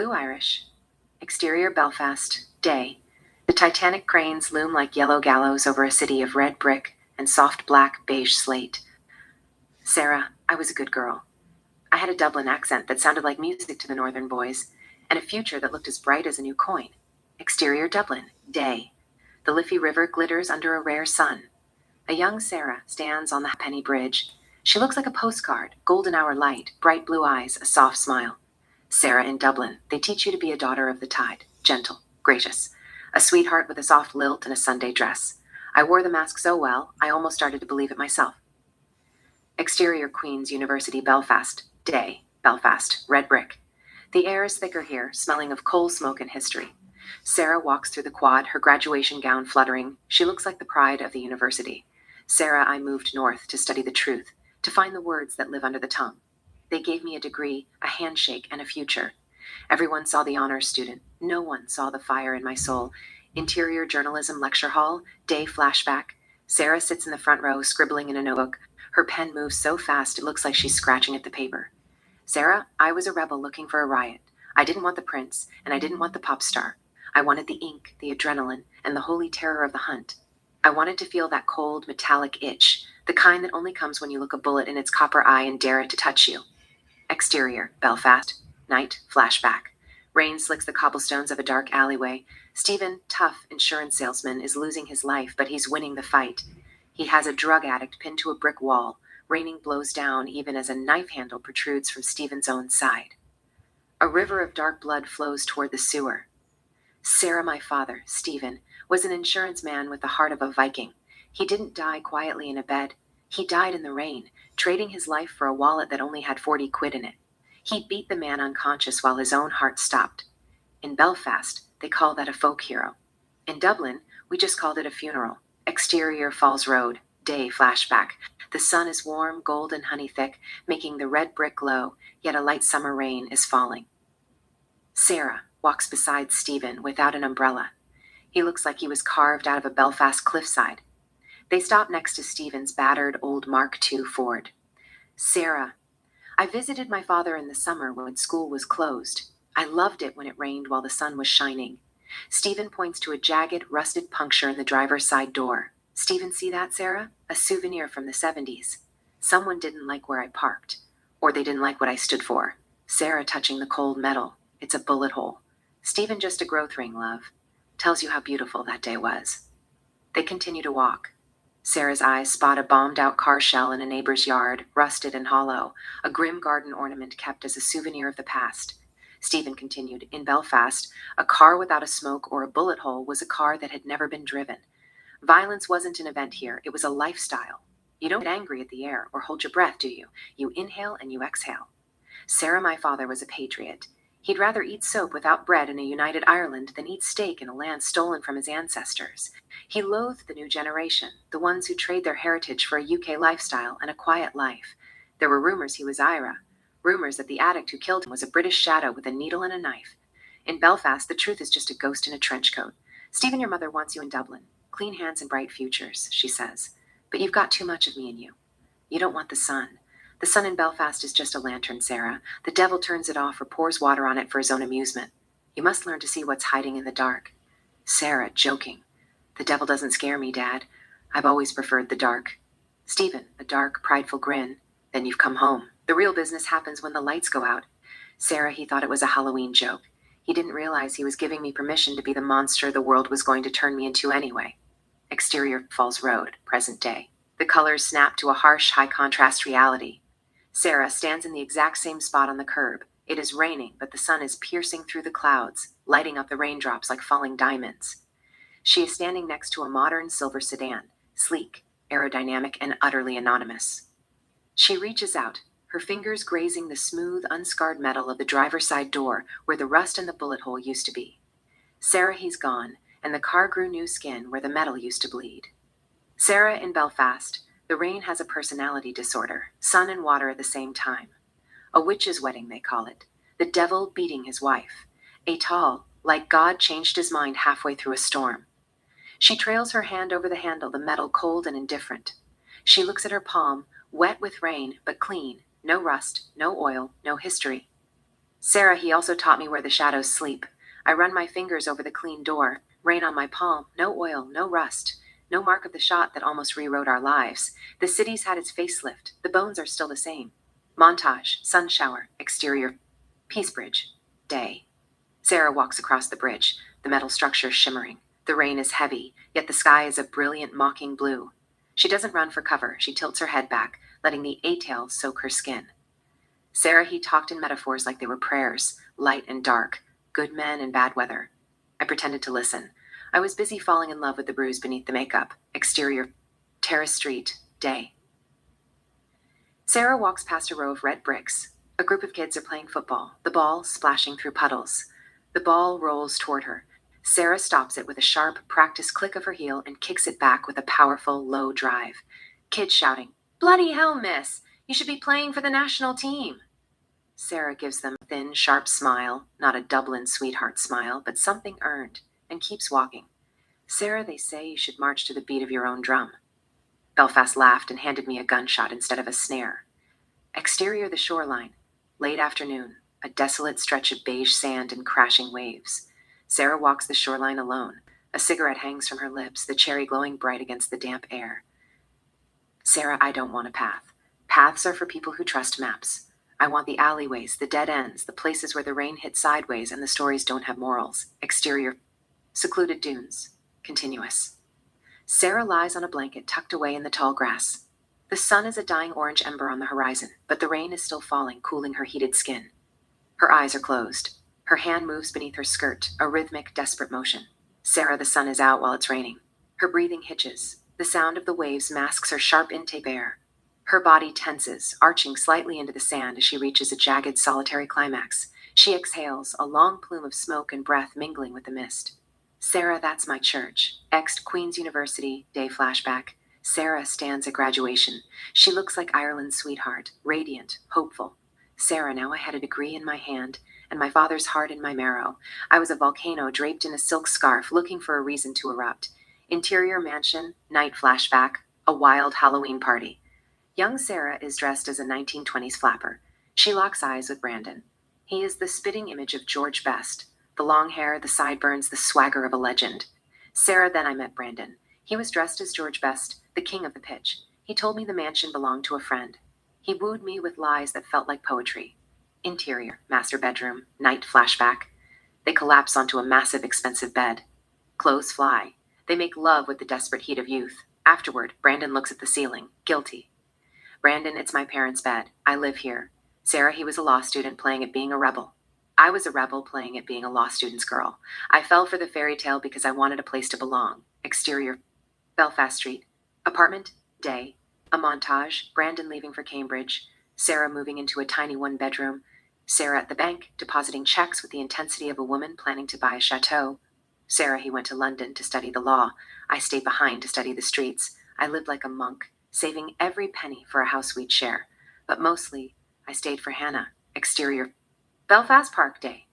Blue Irish. Exterior Belfast. Day. The Titanic cranes loom like yellow gallows over a city of red brick and soft black beige slate. Sarah, I was a good girl. I had a Dublin accent that sounded like music to the northern boys, and a future that looked as bright as a new coin. Exterior Dublin. Day. The Liffey River glitters under a rare sun. A young Sarah stands on the Penny Bridge. She looks like a postcard, golden hour light, bright blue eyes, a soft smile. Sarah in Dublin. They teach you to be a daughter of the tide, gentle, gracious, a sweetheart with a soft lilt and a Sunday dress. I wore the mask so well, I almost started to believe it myself. Exterior Queen's University, Belfast. Day. Belfast. Red brick. The air is thicker here, smelling of coal smoke and history. Sarah walks through the quad, her graduation gown fluttering. She looks like the pride of the university. Sarah, I moved north to study the truth, to find the words that live under the tongue. They gave me a degree, a handshake, and a future. Everyone saw the honors student. No one saw the fire in my soul. Interior Journalism Lecture Hall. Day flashback. Sarah sits in the front row, scribbling in a notebook. Her pen moves so fast it looks like she's scratching at the paper. Sarah, I was a rebel looking for a riot. I didn't want the prince, and I didn't want the pop star. I wanted the ink, the adrenaline, and the holy terror of the hunt. I wanted to feel that cold, metallic itch, the kind that only comes when you look a bullet in its copper eye and dare it to touch you. Exterior, Belfast. Night, flashback. Rain slicks the cobblestones of a dark alleyway. Stephen, tough insurance salesman, is losing his life, but he's winning the fight. He has a drug addict pinned to a brick wall. Raining blows down even as a knife handle protrudes from Stephen's own side. A river of dark blood flows toward the sewer. Sarah, my father, Stephen, was an insurance man with the heart of a Viking. He didn't die quietly in a bed. He died in the rain, trading his life for a wallet that only had 40 quid in it. He beat the man unconscious while his own heart stopped. In Belfast, they call that a folk hero. In Dublin, we just called it a funeral. Exterior Falls Road. Day flashback. The sun is warm, gold and honey thick, making the red brick glow, yet a light summer rain is falling. Sarah walks beside Stephen without an umbrella. He looks like he was carved out of a Belfast cliffside. They stop next to Stephen's battered old Mark II Ford. Sarah, I visited my father in the summer when school was closed. I loved it when it rained while the sun was shining. Stephen points to a jagged, rusted puncture in the driver's side door. Stephen, see that, Sarah? A souvenir from the 70s. Someone didn't like where I parked, or they didn't like what I stood for. Sarah touching the cold metal. It's a bullet hole. Stephen, just a growth ring, love. Tells you how beautiful that day was. They continue to walk. Sarah's eyes spot a bombed-out car shell in a neighbor's yard, rusted and hollow, a grim garden ornament kept as a souvenir of the past. Stephen continued, in Belfast, a car without a smoke or a bullet hole was a car that had never been driven. Violence wasn't an event here, it was a lifestyle. You don't get angry at the air or hold your breath, do you? You inhale and you exhale. Sarah, my father, was a patriot. He'd rather eat soap without bread in a united Ireland than eat steak in a land stolen from his ancestors. He loathed the new generation, the ones who trade their heritage for a UK lifestyle and a quiet life. There were rumors he was Ira, rumors that the addict who killed him was a British shadow with a needle and a knife. In Belfast, the truth is just a ghost in a trench coat. Stephen, your mother wants you in Dublin. Clean hands and bright futures, she says. But you've got too much of me in you. You don't want the sun. The sun in Belfast is just a lantern, Sarah. The devil turns it off or pours water on it for his own amusement. You must learn to see what's hiding in the dark. Sarah, joking. The devil doesn't scare me, Dad. I've always preferred the dark. Stephen, a dark, prideful grin. Then you've come home. The real business happens when the lights go out. Sarah, he thought it was a Halloween joke. He didn't realize he was giving me permission to be the monster the world was going to turn me into anyway. Exterior Falls Road, present day. The colors snap to a harsh, high-contrast reality. Sarah stands in the exact same spot on the curb. It is raining, but the sun is piercing through the clouds, lighting up the raindrops like falling diamonds. She is standing next to a modern silver sedan, sleek, aerodynamic, and utterly anonymous. She reaches out, her fingers grazing the smooth, unscarred metal of the driver's side door where the rust and the bullet hole used to be. Sarah, he's gone, and the car grew new skin where the metal used to bleed. Sarah in Belfast. The rain has a personality disorder, sun and water at the same time. A witch's wedding, they call it. The devil beating his wife. Etal, like God changed his mind halfway through a storm. She trails her hand over the handle, the metal cold and indifferent. She looks at her palm, wet with rain, but clean. No rust, no oil, no history. Sarah, he also taught me where the shadows sleep. I run my fingers over the clean door, rain on my palm, no oil, no rust, no mark of the shot that almost rewrote our lives. The city's had its facelift. The bones are still the same. Montage, sun shower, exterior, Peace Bridge, day. Sarah walks across the bridge, the metal structure shimmering. The rain is heavy, yet the sky is a brilliant mocking blue. She doesn't run for cover. She tilts her head back, letting the A-tail soak her skin. Sarah, he talked in metaphors like they were prayers, light and dark, good men and bad weather. I pretended to listen. I was busy falling in love with the bruise beneath the makeup. Exterior, Terrace Street, day. Sarah walks past a row of red bricks. A group of kids are playing football, the ball splashing through puddles. The ball rolls toward her. Sarah stops it with a sharp, practiced click of her heel and kicks it back with a powerful, low drive. Kids shouting, "Bloody hell, miss! You should be playing for the national team." Sarah gives them a thin, sharp smile, not a Dublin sweetheart smile, but something earned, and keeps walking. Sarah, they say you should march to the beat of your own drum. Belfast laughed and handed me a gunshot instead of a snare. Exterior, the shoreline. Late afternoon, a desolate stretch of beige sand and crashing waves. Sarah walks the shoreline alone. A cigarette hangs from her lips, the cherry glowing bright against the damp air. Sarah, I don't want a path. Paths are for people who trust maps. I want the alleyways, the dead ends, the places where the rain hits sideways and the stories don't have morals. Exterior, secluded dunes. Continuous. Sarah lies on a blanket tucked away in the tall grass. The sun is a dying orange ember on the horizon, but the rain is still falling, cooling her heated skin. Her eyes are closed. Her hand moves beneath her skirt, a rhythmic, desperate motion. Sarah, the sun is out while it's raining. Her breathing hitches. The sound of the waves masks her sharp intake air. Her body tenses, arching slightly into the sand as she reaches a jagged, solitary climax. She exhales, a long plume of smoke and breath mingling with the mist. Sarah, that's my church. Queen's University, day flashback. Sarah stands at graduation. She looks like Ireland's sweetheart, radiant, hopeful. Sarah, now I had a degree in my hand, and my father's heart in my marrow. I was a volcano draped in a silk scarf, looking for a reason to erupt. Interior mansion, night flashback, a wild Halloween party. Young Sarah is dressed as a 1920s flapper. She locks eyes with Brandon. He is the spitting image of George Best. The long hair, the sideburns, the swagger of a legend. Sarah, then I met Brandon. He was dressed as George Best, the king of the pitch. He told me the mansion belonged to a friend. He wooed me with lies that felt like poetry. Interior, master bedroom, night flashback. They collapse onto a massive, expensive bed. Clothes fly. They make love with the desperate heat of youth. Afterward, Brandon looks at the ceiling, guilty. Brandon, it's my parents' bed. I live here. Sarah, he was a law student playing at being a rebel. I was a rebel playing at being a law student's girl. I fell for the fairy tale because I wanted a place to belong. Exterior, Belfast Street. Apartment, day. A montage, Brandon leaving for Cambridge. Sarah moving into a tiny one-bedroom. Sarah at the bank, depositing checks with the intensity of a woman planning to buy a chateau. Sarah, he went to London to study the law. I stayed behind to study the streets. I lived like a monk, saving every penny for a house we'd share. But mostly, I stayed for Hannah. Exterior, Belfast Park, day.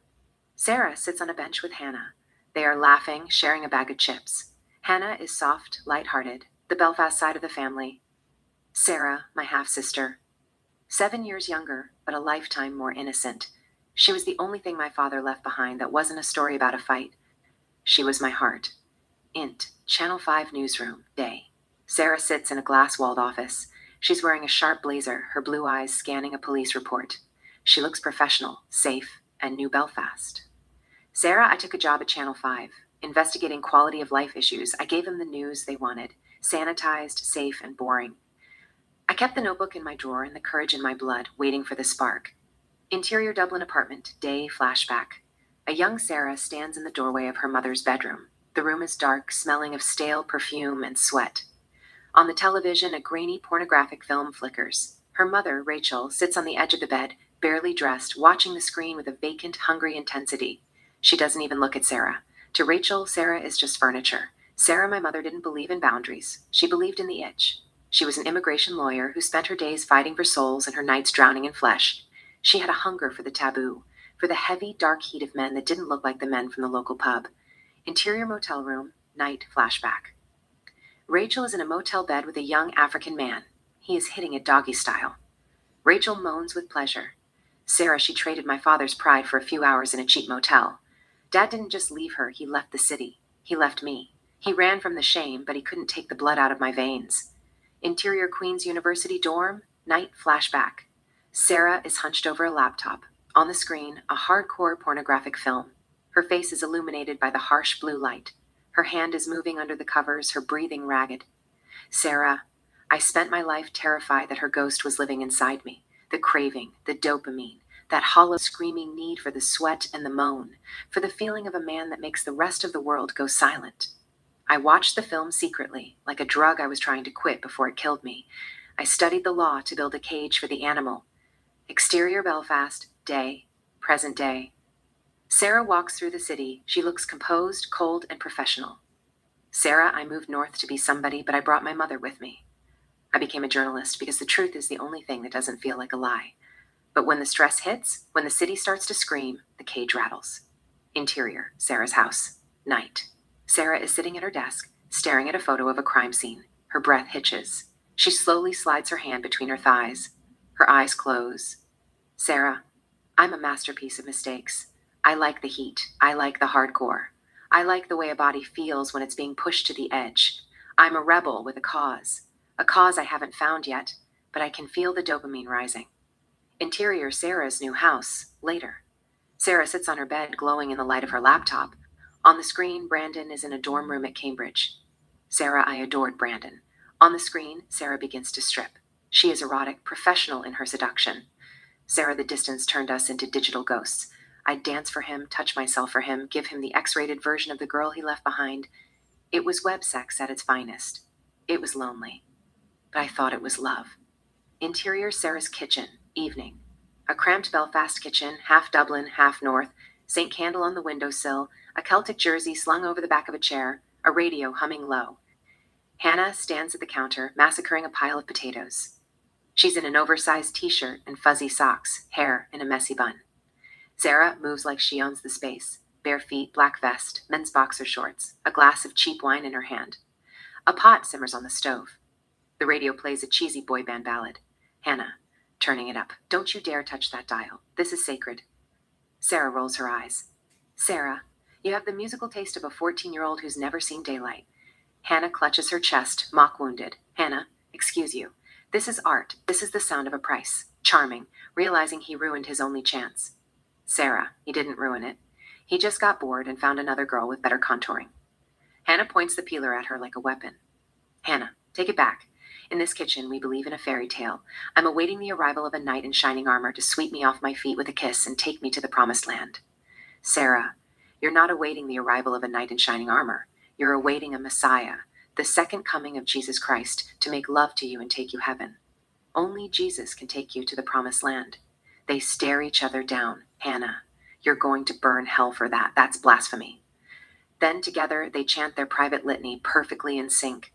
Sarah sits on a bench with Hannah. They are laughing, sharing a bag of chips. Hannah is soft, light-hearted, the Belfast side of the family. Sarah, my half-sister. 7 years younger, but a lifetime more innocent. She was the only thing my father left behind that wasn't a story about a fight. She was my heart. Int, Channel 5 newsroom, day. Sarah sits in a glass-walled office. She's wearing a sharp blazer, her blue eyes scanning a police report. She looks professional, safe, and New Belfast. Sarah, I took a job at Channel 5, investigating quality of life issues. I gave them the news they wanted, sanitized, safe, and boring. I kept the notebook in my drawer and the courage in my blood, waiting for the spark. Interior Dublin apartment, day flashback. A young Sarah stands in the doorway of her mother's bedroom. The room is dark, smelling of stale perfume and sweat. On the television, a grainy pornographic film flickers. Her mother, Rachel, sits on the edge of the bed, barely dressed, watching the screen with a vacant, hungry intensity. She doesn't even look at Sarah. To Rachel, Sarah is just furniture. Sarah, my mother, didn't believe in boundaries. She believed in the itch. She was an immigration lawyer who spent her days fighting for souls and her nights drowning in flesh. She had a hunger for the taboo, for the heavy, dark heat of men that didn't look like the men from the local pub. Interior motel room, night flashback. Rachel is in a motel bed with a young African man. He is hitting it doggy style. Rachel moans with pleasure. Sarah, she traded my father's pride for a few hours in a cheap motel. Dad didn't just leave her, he left the city. He left me. He ran from the shame, but he couldn't take the blood out of my veins. Interior Queens University dorm, night flashback. Sarah is hunched over a laptop. On the screen, a hardcore pornographic film. Her face is illuminated by the harsh blue light. Her hand is moving under the covers, her breathing ragged. Sarah, I spent my life terrified that her ghost was living inside me. The craving, the dopamine, that hollow screaming need for the sweat and the moan, for the feeling of a man that makes the rest of the world go silent. I watched the film secretly, like a drug I was trying to quit before it killed me. I studied the law to build a cage for the animal. Exterior Belfast, day, present day. Sarah walks through the city. She looks composed, cold, and professional. Sarah, I moved north to be somebody, but I brought my mother with me. I became a journalist because the truth is the only thing that doesn't feel like a lie. But when the stress hits, when the city starts to scream, the cage rattles. Interior, Sarah's house. Night. Sarah is sitting at her desk, staring at a photo of a crime scene. Her breath hitches. She slowly slides her hand between her thighs. Her eyes close. Sarah, I'm a masterpiece of mistakes. I like the heat. I like the hardcore. I like the way a body feels when it's being pushed to the edge. I'm a rebel with a cause I haven't found yet, but I can feel the dopamine rising. Interior, Sarah's new house, later. Sarah sits on her bed, glowing in the light of her laptop. On the screen, Brandon is in a dorm room at Cambridge. Sarah, I adored Brandon. On the screen, Sarah begins to strip. She is erotic, professional in her seduction. Sarah, the distance turned us into digital ghosts. I'd dance for him, touch myself for him, give him the X-rated version of the girl he left behind. It was web sex at its finest. It was lonely. But I thought it was love. Interior, Sarah's kitchen, evening. A cramped Belfast kitchen, half Dublin, half North, St. Candle on the windowsill, a Celtic jersey slung over the back of a chair, a radio humming low. Hannah stands at the counter, massacring a pile of potatoes. She's in an oversized t-shirt and fuzzy socks, hair in a messy bun. Sarah moves like she owns the space. Bare feet, black vest, men's boxer shorts, a glass of cheap wine in her hand. A pot simmers on the stove. The radio plays a cheesy boy band ballad. Hannah, turning it up. Don't you dare touch that dial. This is sacred. Sarah rolls her eyes. Sarah, you have the musical taste of a 14-year-old who's never seen daylight. Hannah clutches her chest, mock wounded. Hannah, excuse you. This is art. This is the sound of a price. Charming, realizing he ruined his only chance. Sarah, he didn't ruin it. He just got bored and found another girl with better contouring. Hannah points the peeler at her like a weapon. Hannah, take it back. In this kitchen, we believe in a fairy tale. I'm awaiting the arrival of a knight in shining armor to sweep me off my feet with a kiss and take me to the promised land. Sarah, you're not awaiting the arrival of a knight in shining armor. You're awaiting a Messiah, the second coming of Jesus Christ, to make love to you and take you heaven. Only Jesus can take you to the promised land. They stare each other down. Hannah, you're going to burn hell for that. That's blasphemy. Then together they chant their private litany, perfectly in sync.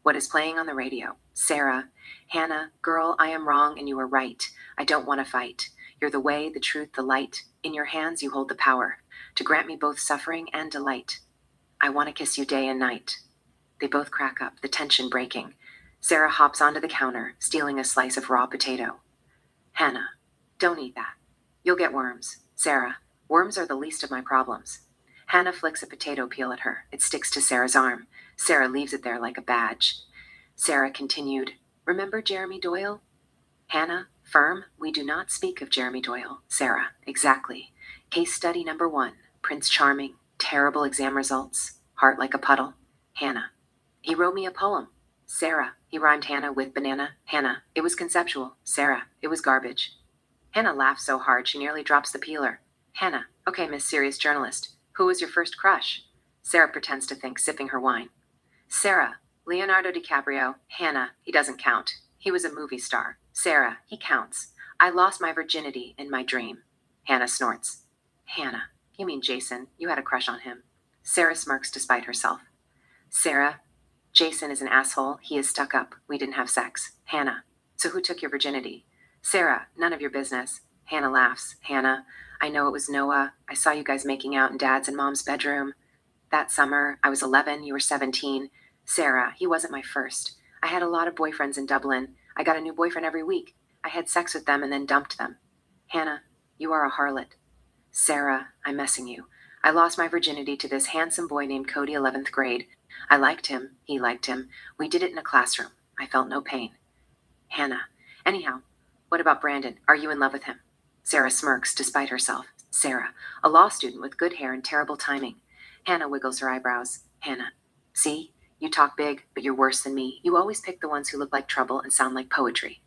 What is playing on the radio? Sarah, Hannah, girl, I am wrong and you are right. I don't want to fight. You're the way, the truth, the light. In your hands you hold the power to grant me both suffering and delight. I want to kiss you day and night. They both crack up, the tension breaking. Sarah hops onto the counter, stealing a slice of raw potato. Hannah, don't eat that. You'll get worms. Sarah, worms are the least of my problems. Hannah flicks a potato peel at her. It sticks to Sarah's arm. Sarah leaves it there like a badge. Sarah continued, remember Jeremy Doyle? Hannah, firm, we do not speak of Jeremy Doyle. Sarah, exactly. Case study number 1, Prince Charming, terrible exam results, heart like a puddle. Hannah, he wrote me a poem. Sarah, he rhymed Hannah with banana. Hannah, it was conceptual. Sarah, it was garbage. Hannah laughs so hard she nearly drops the peeler. Hannah, okay, Miss Serious Journalist, who was your first crush? Sarah pretends to think, sipping her wine. Sarah, Leonardo DiCaprio. Hannah, he doesn't count. He was a movie star. Sarah, he counts. I lost my virginity in my dream. Hannah snorts. Hannah, you mean Jason? You had a crush on him. Sarah smirks despite herself. Sarah, Jason is an asshole. He is stuck up. We didn't have sex. Hannah, so who took your virginity? Sarah, none of your business. Hannah laughs. Hannah, I know it was Noah. I saw you guys making out in Dad's and Mom's bedroom. That summer, I was 11, you were 17. Sarah, he wasn't my first. I had a lot of boyfriends in Dublin. I got a new boyfriend every week. I had sex with them and then dumped them. Hannah, You are a harlot. Sarah, I'm messing you. I lost my virginity to this handsome boy named Cody, 11th grade. I liked him. He liked him. We did it in a classroom. I felt no pain. Hannah. Anyhow, what about Brandon? Are you in love with him? Sarah smirks, despite herself. Sarah. A law student with good hair and terrible timing. Hannah wiggles her eyebrows. Hannah. See? You talk big, but you're worse than me. You always pick the ones who look like trouble and sound like poetry.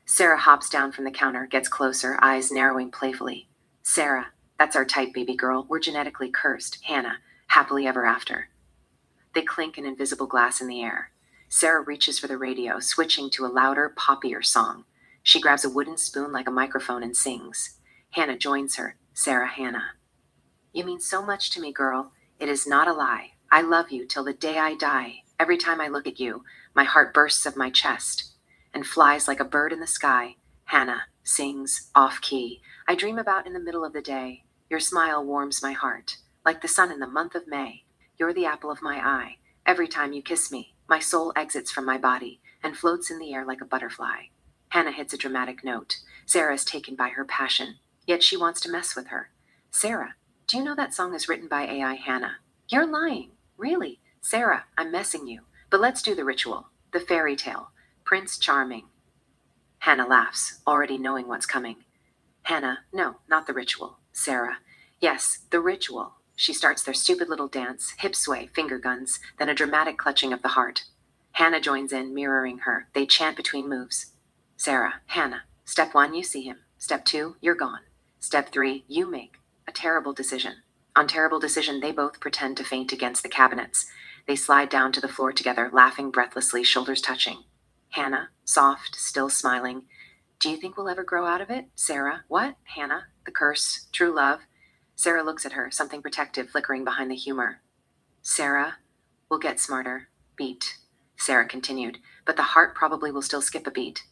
Sarah hops down from the counter, gets closer, eyes narrowing playfully. Sarah. That's our type, baby girl. We're genetically cursed. Hannah. Happily ever after. They clink an invisible glass in the air. Sarah reaches for the radio, switching to a louder, poppier song. She grabs a wooden spoon like a microphone and sings. Hannah joins her. Sarah, Hannah. You mean so much to me, girl. It is not a lie. I love you till the day I die. Every time I look at you, my heart bursts of my chest and flies like a bird in the sky. Hannah sings off key. I dream about in the middle of the day. Your smile warms my heart, like the sun in the month of May. You're the apple of my eye. Every time you kiss me, my soul exits from my body and floats in the air like a butterfly. Hannah hits a dramatic note. Sarah is taken by her passion, yet she wants to mess with her. Sarah, do you know that song is written by AI Hannah? You're lying. Really? Sarah, I'm messing you. But let's do the ritual. The fairy tale. Prince Charming. Hannah laughs, already knowing what's coming. Hannah, no, not the ritual. Sarah, yes, the ritual. She starts their stupid little dance, hip sway, finger guns, then a dramatic clutching of the heart. Hannah joins in, mirroring her. They chant between moves. Sarah, Hannah, step 1, you see him. Step 2, you're gone. Step 3, you make a terrible decision. On terrible decision, they both pretend to faint against the cabinets. They slide down to the floor together, laughing breathlessly, shoulders touching. Hannah, soft, still smiling. Do you think we'll ever grow out of it? Sarah, what? Hannah, the curse, true love. Sarah looks at her, something protective flickering behind the humor. Sarah, we'll get smarter. Beat. Sarah continued, but the heart probably will still skip a beat.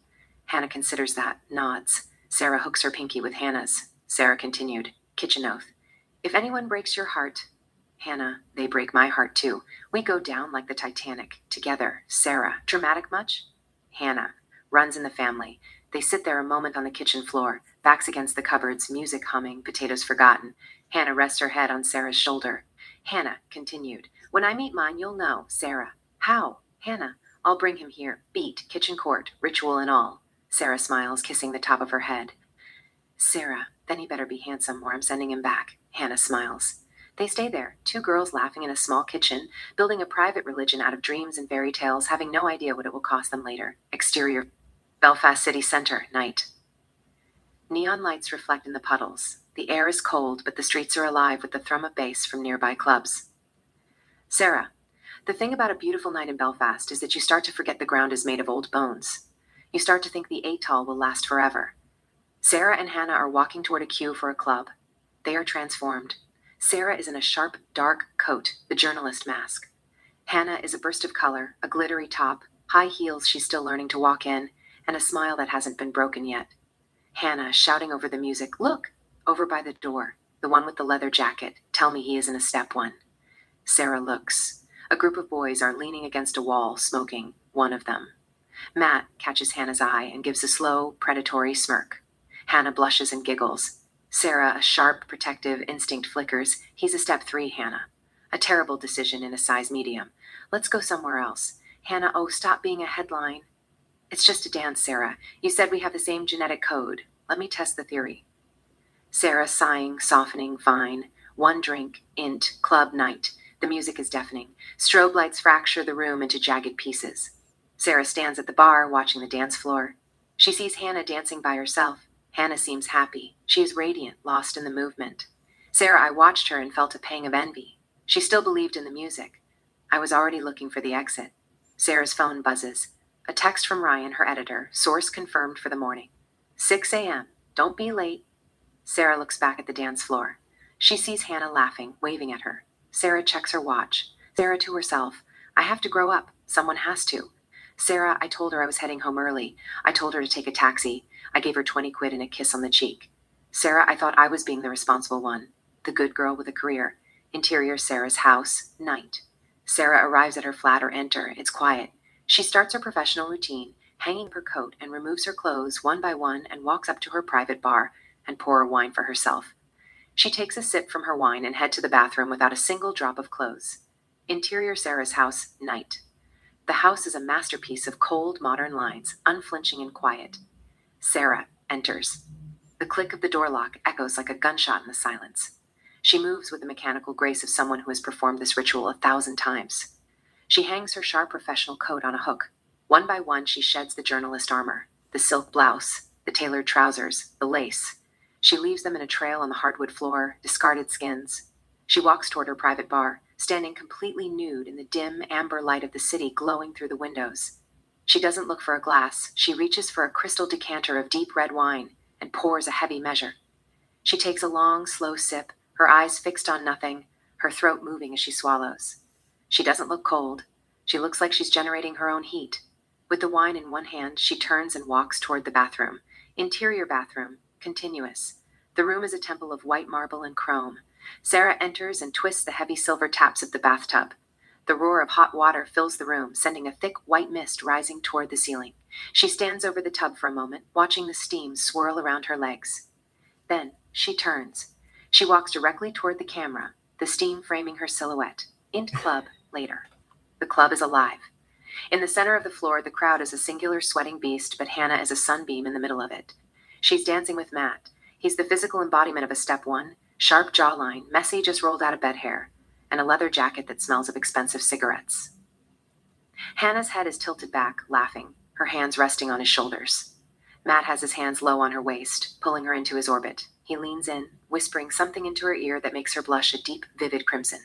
Hannah considers that, nods. Sarah hooks her pinky with Hannah's. Sarah continued, kitchen oath. If anyone breaks your heart, Hannah, they break my heart too. We go down like the Titanic, together. Sarah, dramatic much? Hannah, runs in the family. They sit there a moment on the kitchen floor, backs against the cupboards, music humming, potatoes forgotten. Hannah rests her head on Sarah's shoulder. Hannah continued, when I meet mine, you'll know. Sarah, how? Hannah, I'll bring him here. Beat, kitchen court, ritual and all. Sarah smiles, kissing the top of her head. Sarah, then he better be handsome or I'm sending him back. Hannah smiles. They stay there, 2 girls laughing in a small kitchen, building a private religion out of dreams and fairy tales, having no idea what it will cost them later. Exterior, Belfast city centre, night. Neon lights reflect in the puddles. The air is cold, but the streets are alive with the thrum of bass from nearby clubs. Sarah, the thing about a beautiful night in Belfast is that you start to forget the ground is made of old bones. You start to think the atoll will last forever. Sarah and Hannah are walking toward a queue for a club. They are transformed. Sarah is in a sharp, dark coat, the journalist mask. Hannah is a burst of color, a glittery top, high heels she's still learning to walk in, and a smile that hasn't been broken yet. Hannah, shouting over the music, look, over by the door, the one with the leather jacket, tell me he isn't a step 1. Sarah looks. A group of boys are leaning against a wall, smoking, one of them. Matt catches Hannah's eye and gives a slow, predatory smirk. Hannah blushes and giggles. Sarah, a sharp, protective instinct flickers. He's a step 3, Hannah. A terrible decision in a size medium. Let's go somewhere else. Hannah, oh, stop being a headline. It's just a dance, Sarah. You said we have the same genetic code. Let me test the theory. Sarah, sighing, softening, fine. 1 drink, int, club night. The music is deafening. Strobe lights fracture the room into jagged pieces. Sarah stands at the bar, watching the dance floor. She sees Hannah dancing by herself. Hannah seems happy. She is radiant, lost in the movement. Sarah, I watched her and felt a pang of envy. She still believed in the music. I was already looking for the exit. Sarah's phone buzzes. A text from Ryan, her editor. Source confirmed for the morning. 6 a.m. Don't be late. Sarah looks back at the dance floor. She sees Hannah laughing, waving at her. Sarah checks her watch. Sarah to herself. I have to grow up. Someone has to. Sarah, I told her I was heading home early. I told her to take a taxi. I gave her 20 quid and a kiss on the cheek. Sarah, I thought I was being the responsible one. The good girl with a career. Interior Sarah's house. Night. Sarah arrives at her flat or enter. It's quiet. She starts her professional routine, hanging her coat and removes her clothes one by one and walks up to her private bar. and pour her wine for herself. She takes a sip from her wine and head to the bathroom without a single drop of clothes. Interior Sarah's house, night. The house is a masterpiece of cold, modern lines, unflinching and quiet. Sarah enters. The click of the door lock echoes like a gunshot in the silence. She moves with the mechanical grace of someone who has performed this ritual 1,000 times. She hangs her sharp professional coat on a hook. One by one, she sheds the journalist armor, the silk blouse, the tailored trousers, the lace. She leaves them in a trail on the hardwood floor, discarded skins. She walks toward her private bar, standing completely nude in the dim, amber light of the city glowing through the windows. She doesn't look for a glass. She reaches for a crystal decanter of deep red wine and pours a heavy measure. She takes a long, slow sip, her eyes fixed on nothing, her throat moving as she swallows. She doesn't look cold. She looks like she's generating her own heat. With the wine in one hand, she turns and walks toward the bathroom. Interior bathroom, continuous. The room is a temple of white marble and chrome. Sarah enters and twists the heavy silver taps of the bathtub. The roar of hot water fills the room, sending a thick white mist rising toward the ceiling. She stands over the tub for a moment, watching the steam swirl around her legs. Then she turns. She walks directly toward the camera, the steam framing her silhouette. Int Club, later. The club is alive. In the center of the floor, the crowd is a singular sweating beast, but Hannah is a sunbeam in the middle of it. She's dancing with Matt. He's the physical embodiment of a step one, sharp jawline, messy just rolled out of bed hair, and a leather jacket that smells of expensive cigarettes. Hannah's head is tilted back, laughing, her hands resting on his shoulders. Matt has his hands low on her waist, pulling her into his orbit. He leans in, whispering something into her ear that makes her blush a deep, vivid crimson.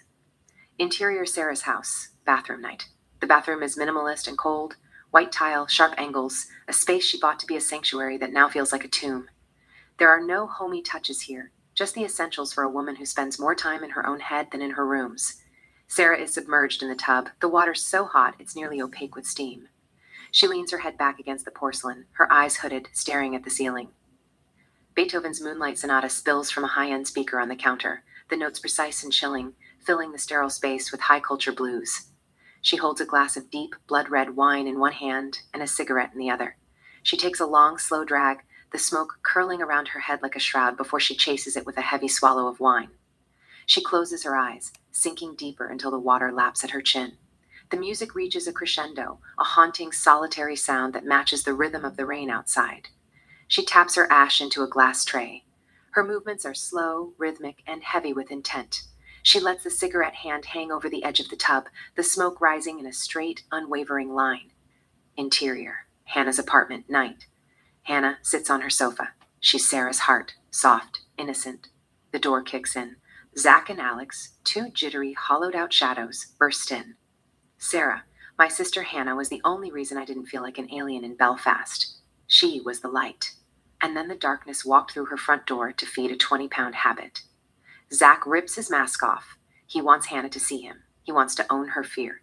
Interior Sarah's house, bathroom night. The bathroom is minimalist and cold, white tile, sharp angles, a space she bought to be a sanctuary that now feels like a tomb. There are no homey touches here, just the essentials for a woman who spends more time in her own head than in her rooms. Sarah is submerged in the tub, the water's so hot it's nearly opaque with steam. She leans her head back against the porcelain, her eyes hooded, staring at the ceiling. Beethoven's Moonlight Sonata spills from a high-end speaker on the counter, the notes precise and chilling, filling the sterile space with high-culture blues. She holds a glass of deep, blood-red wine in one hand and a cigarette in the other. She takes a long, slow drag, the smoke curling around her head like a shroud before she chases it with a heavy swallow of wine. She closes her eyes, sinking deeper until the water laps at her chin. The music reaches a crescendo, a haunting, solitary sound that matches the rhythm of the rain outside. She taps her ash into a glass tray. Her movements are slow, rhythmic, and heavy with intent. She lets the cigarette hand hang over the edge of the tub, the smoke rising in a straight, unwavering line. Interior, Hannah's apartment, night. Hannah sits on her sofa. She's Sarah's heart, soft, innocent. The door kicks in. Zach and Alex, two jittery, hollowed-out shadows, burst in. Sarah, my sister Hannah, was the only reason I didn't feel like an alien in Belfast. She was the light. And then the darkness walked through her front door to feed a 20-pound habit. Zach rips his mask off. He wants Hannah to see him. He wants to own her fear.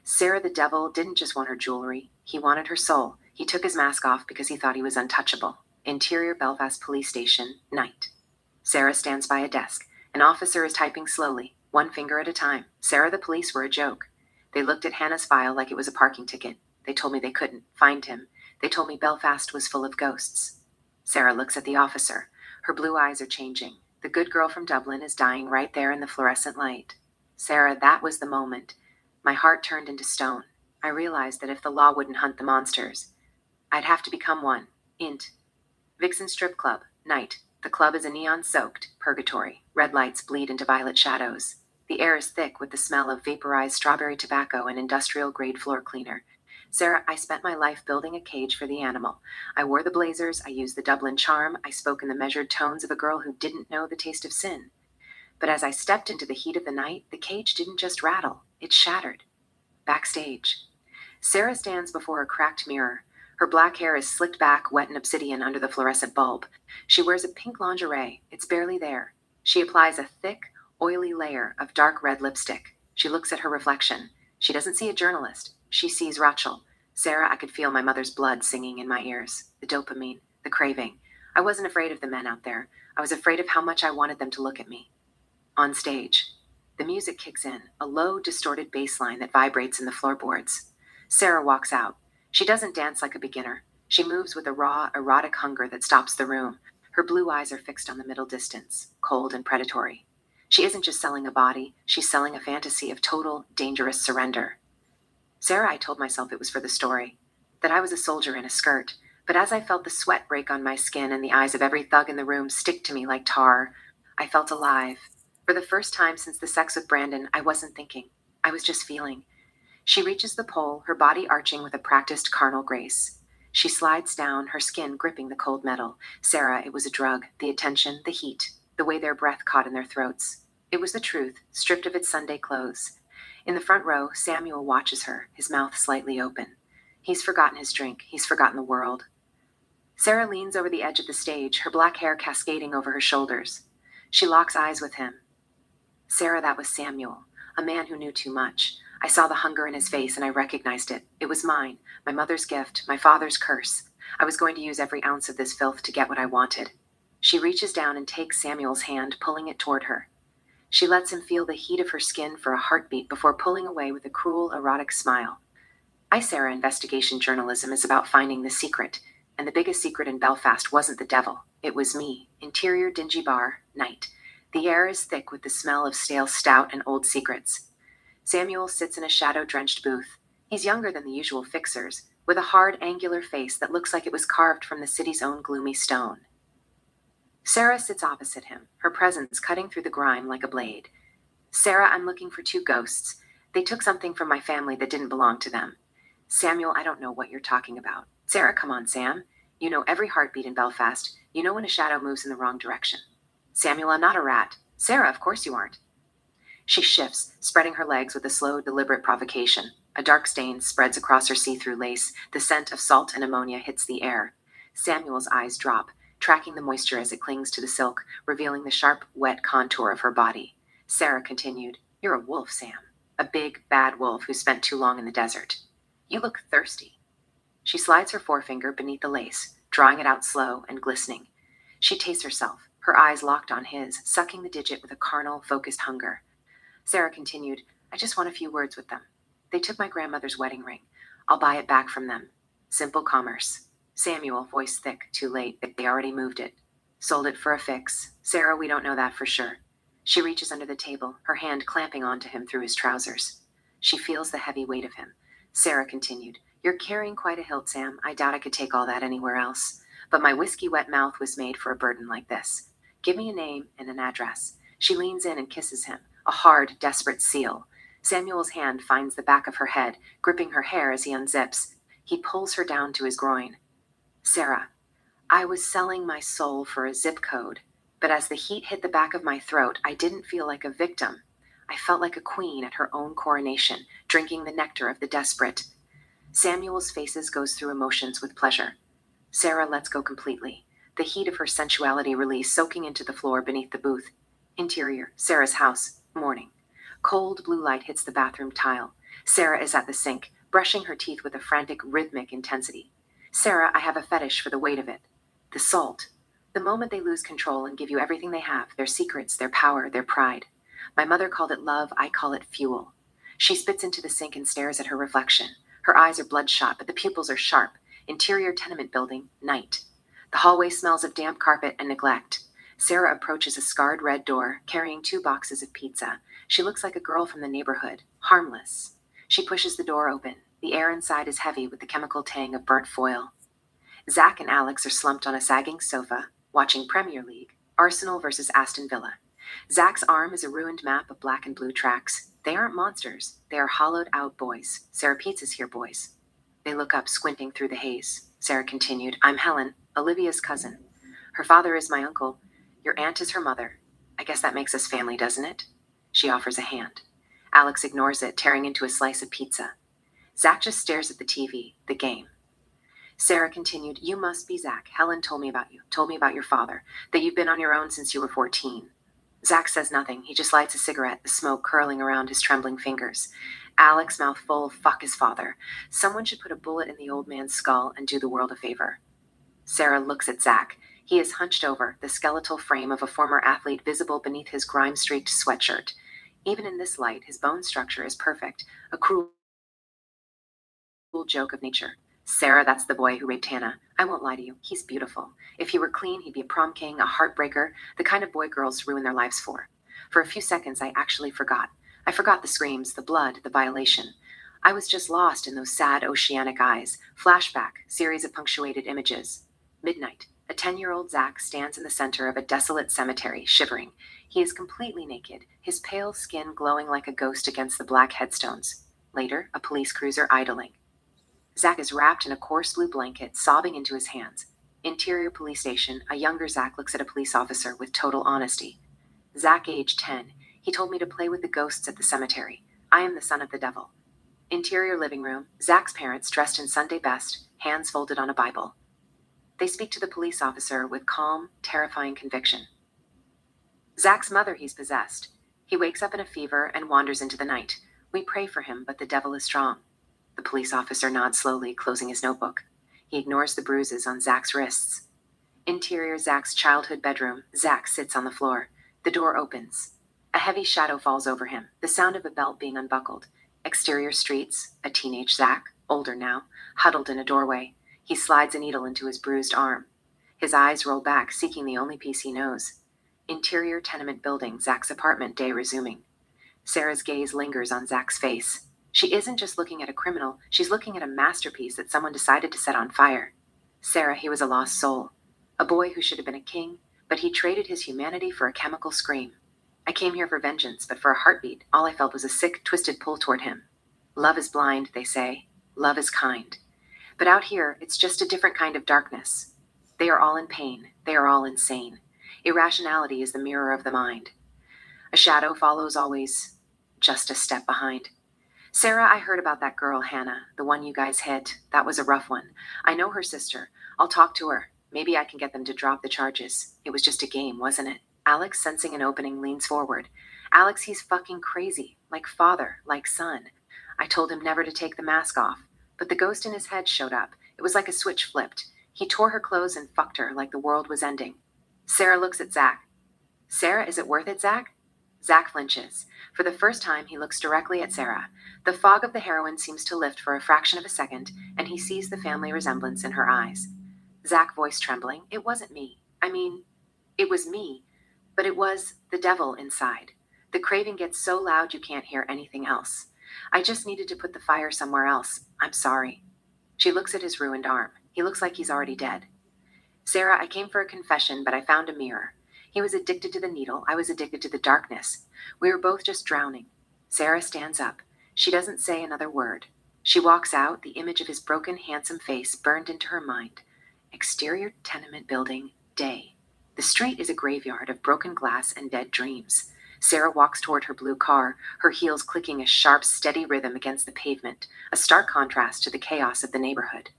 Sarah the devil didn't just want her jewelry. He wanted her soul. He took his mask off because he thought he was untouchable. Interior Belfast Police Station, night. Sarah stands by a desk. An officer is typing slowly, one finger at a time. Sarah the police were a joke. They looked at Hannah's file like it was a parking ticket. They told me they couldn't find him. They told me Belfast was full of ghosts. Sarah looks at the officer. Her blue eyes are changing. The good girl from Dublin is dying right there in the fluorescent light. Sarah, that was the moment. My heart turned into stone. I realized that if the law wouldn't hunt the monsters, I'd have to become one. Int. Vixen Strip Club, night. The club is a neon-soaked purgatory. Red lights bleed into violet shadows. The air is thick with the smell of vaporized strawberry tobacco and industrial-grade floor cleaner. Sarah, I spent my life building a cage for the animal. I wore the blazers, I used the Dublin charm, I spoke in the measured tones of a girl who didn't know the taste of sin. But as I stepped into the heat of the night, the cage didn't just rattle, it shattered. Backstage. Sarah stands before a cracked mirror. Her black hair is slicked back, wet in obsidian under the fluorescent bulb. She wears a pink lingerie. It's barely there. She applies a thick, oily layer of dark red lipstick. She looks at her reflection. She doesn't see a journalist. She sees Rachel. Sarah, I could feel my mother's blood singing in my ears. The dopamine, the craving. I wasn't afraid of the men out there. I was afraid of how much I wanted them to look at me. On stage. The music kicks in, a low, distorted bass line that vibrates in the floorboards. Sarah walks out. She doesn't dance like a beginner. She moves with a raw, erotic hunger that stops the room. Her blue eyes are fixed on the middle distance, cold and predatory. She isn't just selling a body, she's selling a fantasy of total, dangerous surrender. Sarah, I told myself it was for the story, that I was a soldier in a skirt, but as I felt the sweat break on my skin and the eyes of every thug in the room stick to me like tar, I felt alive. For the first time since the sex with Brandon, I wasn't thinking. I was just feeling. She reaches the pole, her body arching with a practiced carnal grace. She slides down, her skin gripping the cold metal. Sarah, it was a drug, the attention, the heat, the way their breath caught in their throats. It was the truth, stripped of its Sunday clothes. In the front row, Samuel watches her, his mouth slightly open. He's forgotten his drink, he's forgotten the world. Sarah leans over the edge of the stage, her black hair cascading over her shoulders. She locks eyes with him. Sarah, that was Samuel, a man who knew too much. I saw the hunger in his face and I recognized it. It was mine, my mother's gift, my father's curse. I was going to use every ounce of this filth to get what I wanted. She reaches down and takes Samuel's hand, pulling it toward her. She lets him feel the heat of her skin for a heartbeat before pulling away with a cruel, erotic smile. Sarah, investigation journalism is about finding the secret, and the biggest secret in Belfast wasn't the devil. It was me. Interior dingy bar, night. The air is thick with the smell of stale stout and old secrets. Samuel sits in a shadow-drenched booth. He's younger than the usual fixers, with a hard, angular face that looks like it was carved from the city's own gloomy stone. Sarah sits opposite him, her presence cutting through the grime like a blade. Sarah, I'm looking for two ghosts. They took something from my family that didn't belong to them. Samuel, I don't know what you're talking about. Sarah, come on, Sam. You know every heartbeat in Belfast. You know when a shadow moves in the wrong direction. Samuel, I'm not a rat. Sarah, of course you aren't. She shifts, spreading her legs with a slow, deliberate provocation. A dark stain spreads across her see-through lace. The scent of salt and ammonia hits the air. Samuel's eyes drop, tracking the moisture as it clings to the silk, revealing the sharp, wet contour of her body. Sarah continued, You're a wolf, Sam. A big, bad wolf who spent too long in the desert. You look thirsty. She slides her forefinger beneath the lace, drawing it out slow and glistening. She tastes herself, her eyes locked on his, sucking the digit with a carnal, focused hunger. Sarah continued, I just want a few words with them. They took my grandmother's wedding ring. I'll buy it back from them. Simple commerce. Samuel, voice thick, too late, they already moved it. Sold it for a fix. Sarah, we don't know that for sure. She reaches under the table, her hand clamping onto him through his trousers. She feels the heavy weight of him. Sarah continued, You're carrying quite a hilt, Sam. I doubt I could take all that anywhere else. But my whiskey-wet mouth was made for a burden like this. Give me a name and an address. She leans in and kisses him, a hard, desperate seal. Samuel's hand finds the back of her head, gripping her hair as he unzips. He pulls her down to his groin. Sarah, I was selling my soul for a zip code, but as the heat hit the back of my throat, I didn't feel like a victim. I felt like a queen at her own coronation, drinking the nectar of the desperate. Samuel's faces goes through emotions with pleasure. Sarah lets go completely, the heat of her sensuality released, soaking into the floor beneath the booth. Interior, Sarah's house, morning. Cold blue light hits the bathroom tile. Sarah is at the sink, brushing her teeth with a frantic, rhythmic intensity. Sarah, I have a fetish for the weight of it. The salt. The moment they lose control and give you everything they have, their secrets, their power, their pride. My mother called it love, I call it fuel. She spits into the sink and stares at her reflection. Her eyes are bloodshot, but the pupils are sharp. Interior tenement building, night. The hallway smells of damp carpet and neglect. Sarah approaches a scarred red door, carrying 2 boxes of pizza. She looks like a girl from the neighborhood, harmless. She pushes the door open. The air inside is heavy with the chemical tang of burnt foil. Zach and Alex are slumped on a sagging sofa, watching Premier League, Arsenal versus Aston Villa. Zach's arm is a ruined map of black and blue tracks. They aren't monsters. They are hollowed-out boys. Sarah Pizza's here, boys. They look up, squinting through the haze. Sarah continued, I'm Helen, Olivia's cousin. Her father is my uncle. Your aunt is her mother. I guess that makes us family, doesn't it? She offers a hand. Alex ignores it, tearing into a slice of pizza. Zach just stares at the TV, the game. Sarah continued, You must be Zach. Helen told me about you, told me about your father, that you've been on your own since you were 14. Zach says nothing. He just lights a cigarette, the smoke curling around his trembling fingers. Alex, mouth full, fuck his father. Someone should put a bullet in the old man's skull and do the world a favor. Sarah looks at Zach. He is hunched over, the skeletal frame of a former athlete visible beneath his grime-streaked sweatshirt. Even in this light, his bone structure is perfect, a cruel joke of nature. Sarah, that's the boy who raped Hannah. I won't lie to you, he's beautiful. If he were clean, he'd be a prom king, a heartbreaker, the kind of boy girls ruin their lives for. For a few seconds, I actually forgot. I forgot the screams, the blood, the violation. I was just lost in those sad oceanic eyes. Flashback, series of punctuated images. Midnight. A 10-year-old Zach stands in the center of a desolate cemetery, shivering. He is completely naked, his pale skin glowing like a ghost against the black headstones. Later, a police cruiser idling. Zach is wrapped in a coarse blue blanket, sobbing into his hands. Interior police station, a younger Zach looks at a police officer with total honesty. Zach, age 10. He told me to play with the ghosts at the cemetery. I am the son of the devil. Interior living room, Zach's parents dressed in Sunday best, hands folded on a Bible. They speak to the police officer with calm, terrifying conviction. Zach's mother, he's possessed. He wakes up in a fever and wanders into the night. We pray for him, but the devil is strong. The police officer nods slowly, closing his notebook. He ignores the bruises on Zach's wrists. Interior Zach's childhood bedroom, Zach sits on the floor. The door opens. A heavy shadow falls over him, the sound of a belt being unbuckled. Exterior streets, a teenage Zach, older now, huddled in a doorway. He slides a needle into his bruised arm. His eyes roll back, seeking the only peace he knows. Interior tenement building, Zach's apartment, day resuming. Sarah's gaze lingers on Zach's face. She isn't just looking at a criminal, she's looking at a masterpiece that someone decided to set on fire. Sarah, he was a lost soul. A boy who should have been a king, but he traded his humanity for a chemical scream. I came here for vengeance, but for a heartbeat, all I felt was a sick, twisted pull toward him. Love is blind, they say. Love is kind. But out here, it's just a different kind of darkness. They are all in pain. They are all insane. Irrationality is the mirror of the mind. A shadow follows always, just a step behind. Sarah, I heard about that girl, Hannah, the one you guys hit. That was a rough one. I know her sister. I'll talk to her. Maybe I can get them to drop the charges. It was just a game, wasn't it? Alex, sensing an opening, leans forward. Alex, he's fucking crazy. Like father, like son. I told him never to take the mask off. But the ghost in his head showed up. It was like a switch flipped. He tore her clothes and fucked her like the world was ending. Sarah looks at Zach. Sarah, is it worth it, Zach? Zach flinches. For the first time, he looks directly at Sarah. The fog of the heroine seems to lift for a fraction of a second, and he sees the family resemblance in her eyes. Zach, voice trembling. It wasn't me. I mean, it was me, but it was the devil inside. The craving gets so loud you can't hear anything else. I just needed to put the fire somewhere else. I'm sorry. She looks at his ruined arm. He looks like he's already dead. Sarah, I came for a confession, but I found a mirror. He was addicted to the needle. I was addicted to the darkness. We were both just drowning. Sarah stands up. She doesn't say another word. She walks out, the image of his broken, handsome face burned into her mind. Exterior tenement building, day. The street is a graveyard of broken glass and dead dreams. Sarah walks toward her blue car, her heels clicking a sharp, steady rhythm against the pavement, a stark contrast to the chaos of the neighborhood.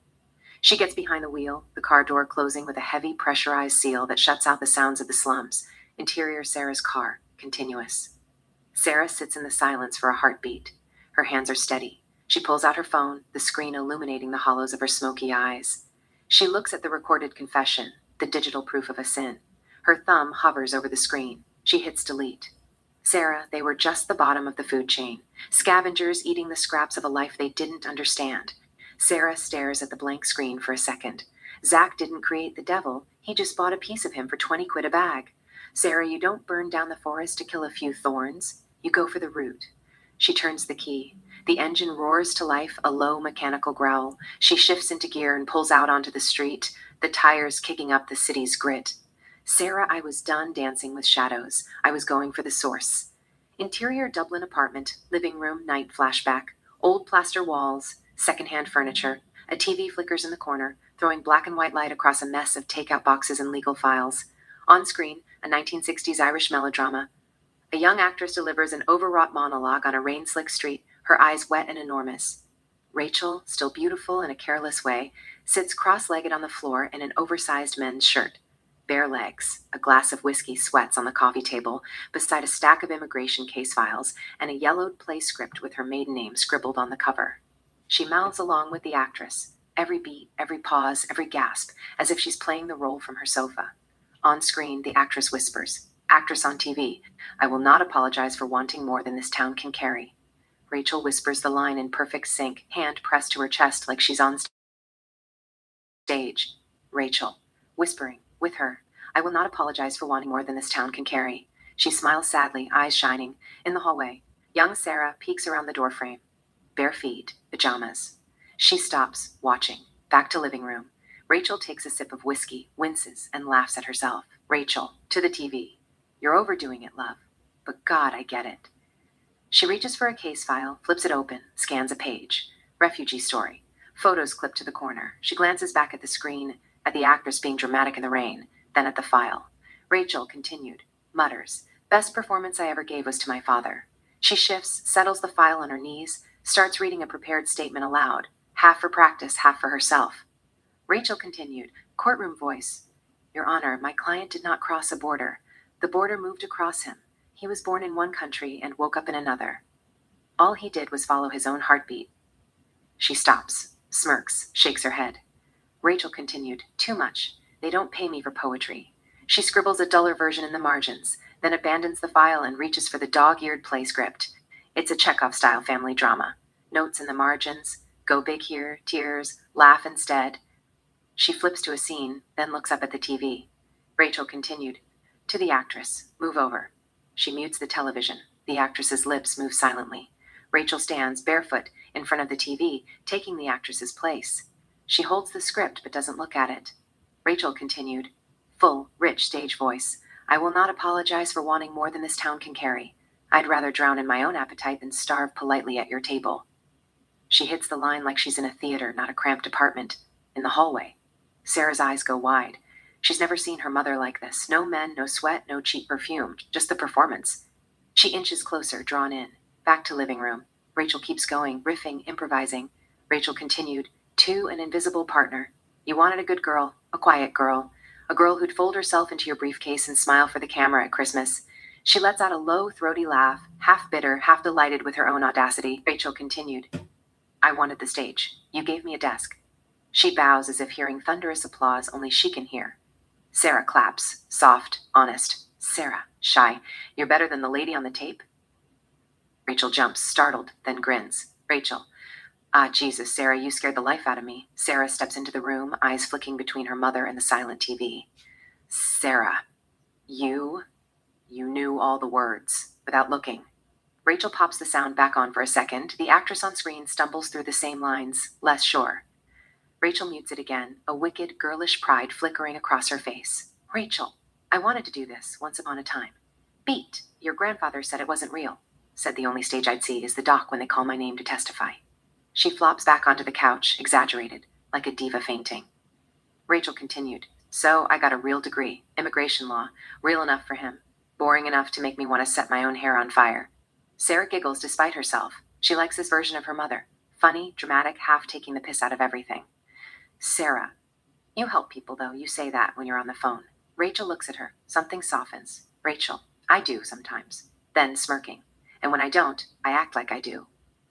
She gets behind the wheel, the car door closing with a heavy, pressurized seal that shuts out the sounds of the slums. Interior Sarah's car, continuous. Sarah sits in the silence for a heartbeat. Her hands are steady. She pulls out her phone, the screen illuminating the hollows of her smoky eyes. She looks at the recorded confession, the digital proof of a sin. Her thumb hovers over the screen. She hits delete. Sarah, they were just the bottom of the food chain, scavengers eating the scraps of a life they didn't understand. Sarah stares at the blank screen for a second. Zach didn't create the devil. He just bought a piece of him for 20 quid a bag. Sarah, you don't burn down the forest to kill a few thorns. You go for the root. She turns the key. The engine roars to life, a low mechanical growl. She shifts into gear and pulls out onto the street, the tires kicking up the city's grit. Sarah, I was done dancing with shadows. I was going for the source. Interior Dublin apartment, living room, night flashback. Old plaster walls, secondhand furniture. A TV flickers in the corner, throwing black and white light across a mess of takeout boxes and legal files. On screen, a 1960s Irish melodrama. A young actress delivers an overwrought monologue on a rain-slick street, her eyes wet and enormous. Rachel, still beautiful in a careless way, sits cross-legged on the floor in an oversized men's shirt. Bare legs, a glass of whiskey sweats on the coffee table beside a stack of immigration case files and a yellowed play script with her maiden name scribbled on the cover. She mouths along with the actress, every beat, every pause, every gasp, as if she's playing the role from her sofa. On screen, the actress whispers, actress on TV, I will not apologize for wanting more than this town can carry. Rachel whispers the line in perfect sync, hand pressed to her chest like she's on stage. Stage. Rachel. Whispering, with her. I will not apologize for wanting more than this town can carry. She smiles sadly, eyes shining. In the hallway. Young Sarah peeks around the doorframe. Bare feet, pajamas. She stops, watching. Back to living room. Rachel takes a sip of whiskey, winces, and laughs at herself. Rachel, to the TV. You're overdoing it, love. But God, I get it. She reaches for a case file, flips it open, scans a page. Refugee story. Photos clipped to the corner. She glances back at the screen, at the actress being dramatic in the rain, then at the file. Rachel continued, mutters, best performance I ever gave was to my father. She shifts, settles the file on her knees, starts reading a prepared statement aloud, half for practice, half for herself. Rachel continued, courtroom voice. Your Honor, my client did not cross a border. The border moved across him. He was born in one country and woke up in another. All he did was follow his own heartbeat. She stops, smirks, shakes her head. Rachel continued, too much. They don't pay me for poetry. She scribbles a duller version in the margins, then abandons the file and reaches for the dog-eared play script. It's a Chekhov-style family drama. Notes in the margins, go big here, tears, laugh instead. She flips to a scene, then looks up at the TV. Rachel continued, to the actress, move over. She mutes the television. The actress's lips move silently. Rachel stands, barefoot, in front of the TV, taking the actress's place. She holds the script but doesn't look at it. Rachel continued, full, rich stage voice. I will not apologize for wanting more than this town can carry. I'd rather drown in my own appetite than starve politely at your table. She hits the line like she's in a theater, not a cramped apartment. In the hallway. Sarah's eyes go wide. She's never seen her mother like this. No men, no sweat, no cheap perfume, just the performance. She inches closer, drawn in. Back to living room. Rachel keeps going, riffing, improvising. Rachel continued, to an invisible partner. You wanted a good girl, a quiet girl, a girl who'd fold herself into your briefcase and smile for the camera at Christmas. She lets out a low, throaty laugh, half bitter, half delighted with her own audacity. Rachel continued, I wanted the stage. You gave me a desk. She bows as if hearing thunderous applause only she can hear. Sarah claps, soft, honest. Sarah, shy. You're better than the lady on the tape? Rachel jumps, startled, then grins. Rachel. Ah, Jesus, Sarah, you scared the life out of me. Sarah steps into the room, eyes flicking between her mother and the silent TV. Sarah, you knew all the words, without looking. Rachel pops the sound back on for a second. The actress on screen stumbles through the same lines, less sure. Rachel mutes it again, a wicked, girlish pride flickering across her face. Rachel, I wanted to do this once upon a time. Beat, your grandfather said it wasn't real. Said the only stage I'd see is the dock when they call my name to testify. She flops back onto the couch, exaggerated, like a diva fainting. Rachel continued, so I got a real degree, immigration law, real enough for him, boring enough to make me want to set my own hair on fire. Sarah giggles despite herself. She likes this version of her mother. Funny, dramatic, half taking the piss out of everything. Sarah, you help people, though. You say that when you're on the phone. Rachel looks at her. Something softens. Rachel, I do sometimes. Then smirking. And when I don't, I act like I do.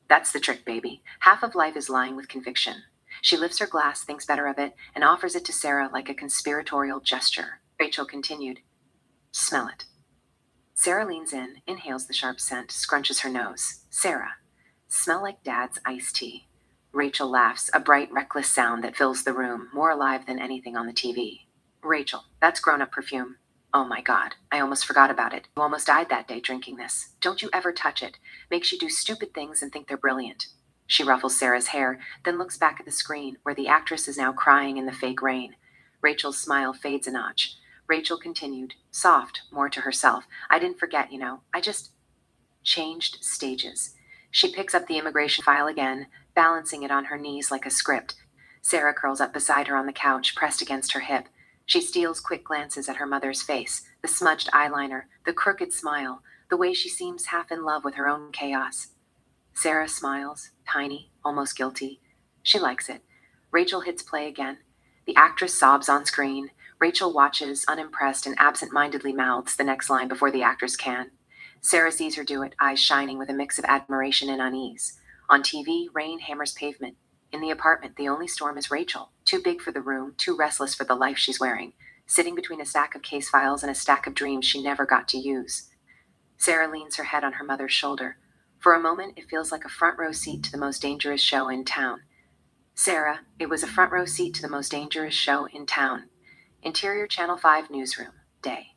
That's the trick, baby. Half of life is lying with conviction. She lifts her glass, thinks better of it, and offers it to Sarah like a conspiratorial gesture. Rachel continued, smell it. Sarah leans in, inhales the sharp scent, scrunches her nose. Sarah, smell like Dad's iced tea. Rachel laughs, a bright, reckless sound that fills the room, more alive than anything on the TV. Rachel, that's grown-up perfume. Oh my God, I almost forgot about it. You almost died that day drinking this. Don't you ever touch it. Makes you do stupid things and think they're brilliant. She ruffles Sarah's hair, then looks back at the screen, where the actress is now crying in the fake rain. Rachel's smile fades a notch. Rachel continued, soft, more to herself. I didn't forget, I just changed stages. She picks up the immigration file again, balancing it on her knees like a script. Sarah curls up beside her on the couch, pressed against her hip. She steals quick glances at her mother's face, the smudged eyeliner, the crooked smile, the way she seems half in love with her own chaos. Sarah smiles, tiny, almost guilty. She likes it. Rachel hits play again. The actress sobs on screen. Rachel watches, unimpressed, and absent-mindedly mouths the next line before the actress can. Sarah sees her do it, eyes shining with a mix of admiration and unease. On TV, rain hammers pavement. In the apartment, the only storm is Rachel, too big for the room, too restless for the life she's wearing, sitting between a stack of case files and a stack of dreams she never got to use. Sarah leans her head on her mother's shoulder. For a moment, it feels like a front row seat to the most dangerous show in town. Sarah, it was a front row seat to the most dangerous show in town. Interior Channel 5 newsroom, day.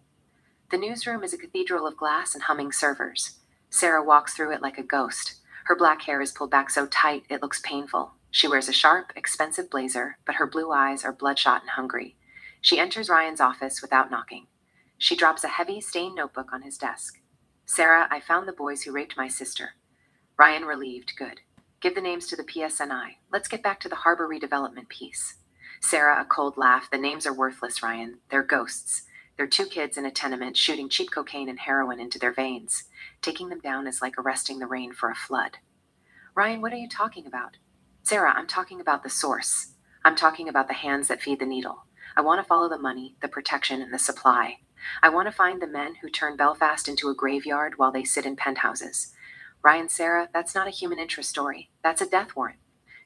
The newsroom is a cathedral of glass and humming servers. Sarah walks through it like a ghost. Her black hair is pulled back so tight it looks painful. She wears a sharp, expensive blazer, but her blue eyes are bloodshot and hungry. She enters Ryan's office without knocking. She drops a heavy, stained notebook on his desk. Sarah, I found the boys who raped my sister. Ryan relieved, good. Give the names to the PSNI. Let's get back to the harbor redevelopment piece. Sarah, a cold laugh. The names are worthless, Ryan. They're ghosts. They're two kids in a tenement shooting cheap cocaine and heroin into their veins. Taking them down is like arresting the rain for a flood. Ryan, what are you talking about? Sarah, I'm talking about the source. I'm talking about the hands that feed the needle. I want to follow the money, the protection, and the supply. I want to find the men who turn Belfast into a graveyard while they sit in penthouses. Ryan, Sarah, that's not a human interest story. That's a death warrant.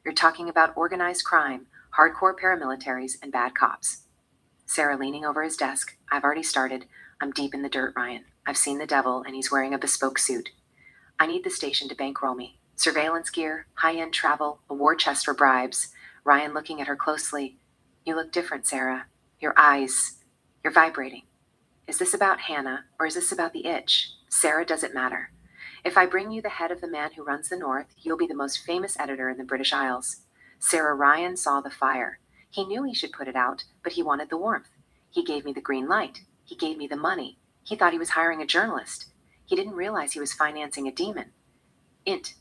You're talking about organized crime, hardcore paramilitaries, and bad cops. Sarah leaning over his desk. I've already started. I'm deep in the dirt, Ryan. I've seen the devil, and he's wearing a bespoke suit. I need the station to bankroll me. Surveillance gear, high-end travel, a war chest for bribes. Ryan looking at her closely. You look different, Sarah. Your eyes. You're vibrating. Is this about Hannah, or is this about the itch? Sarah, does it matter? If I bring you the head of the man who runs the North, you'll be the most famous editor in the British Isles. Sarah, Ryan saw the fire. He knew he should put it out, but he wanted the warmth. He gave me the green light. He gave me the money. He thought he was hiring a journalist. He didn't realize he was financing a demon. Int.